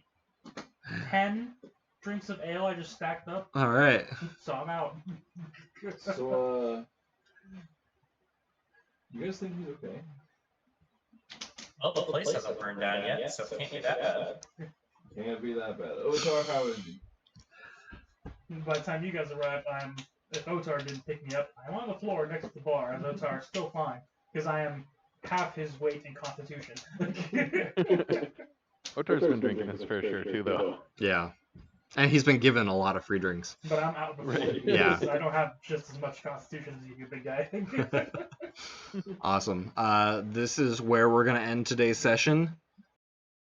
10 drinks of ale I just stacked up, All right. so I'm out. So, you guys think he's okay? Well, the place hasn't burned down yet, so it can't be that bad. Can't be that bad. Ohtar, how is he? By the time you guys arrive, if Ohtar didn't pick me up, I'm on the floor next to the bar, as Ohtar is still fine, because I am half his weight in constitution. Ohtar's been drinking his fair share too, though. Yeah. And he's been given a lot of free drinks. But I'm out before Right. you, Yeah. I don't have just as much constitution as you, big guy. Awesome. This is where we're going to end today's session.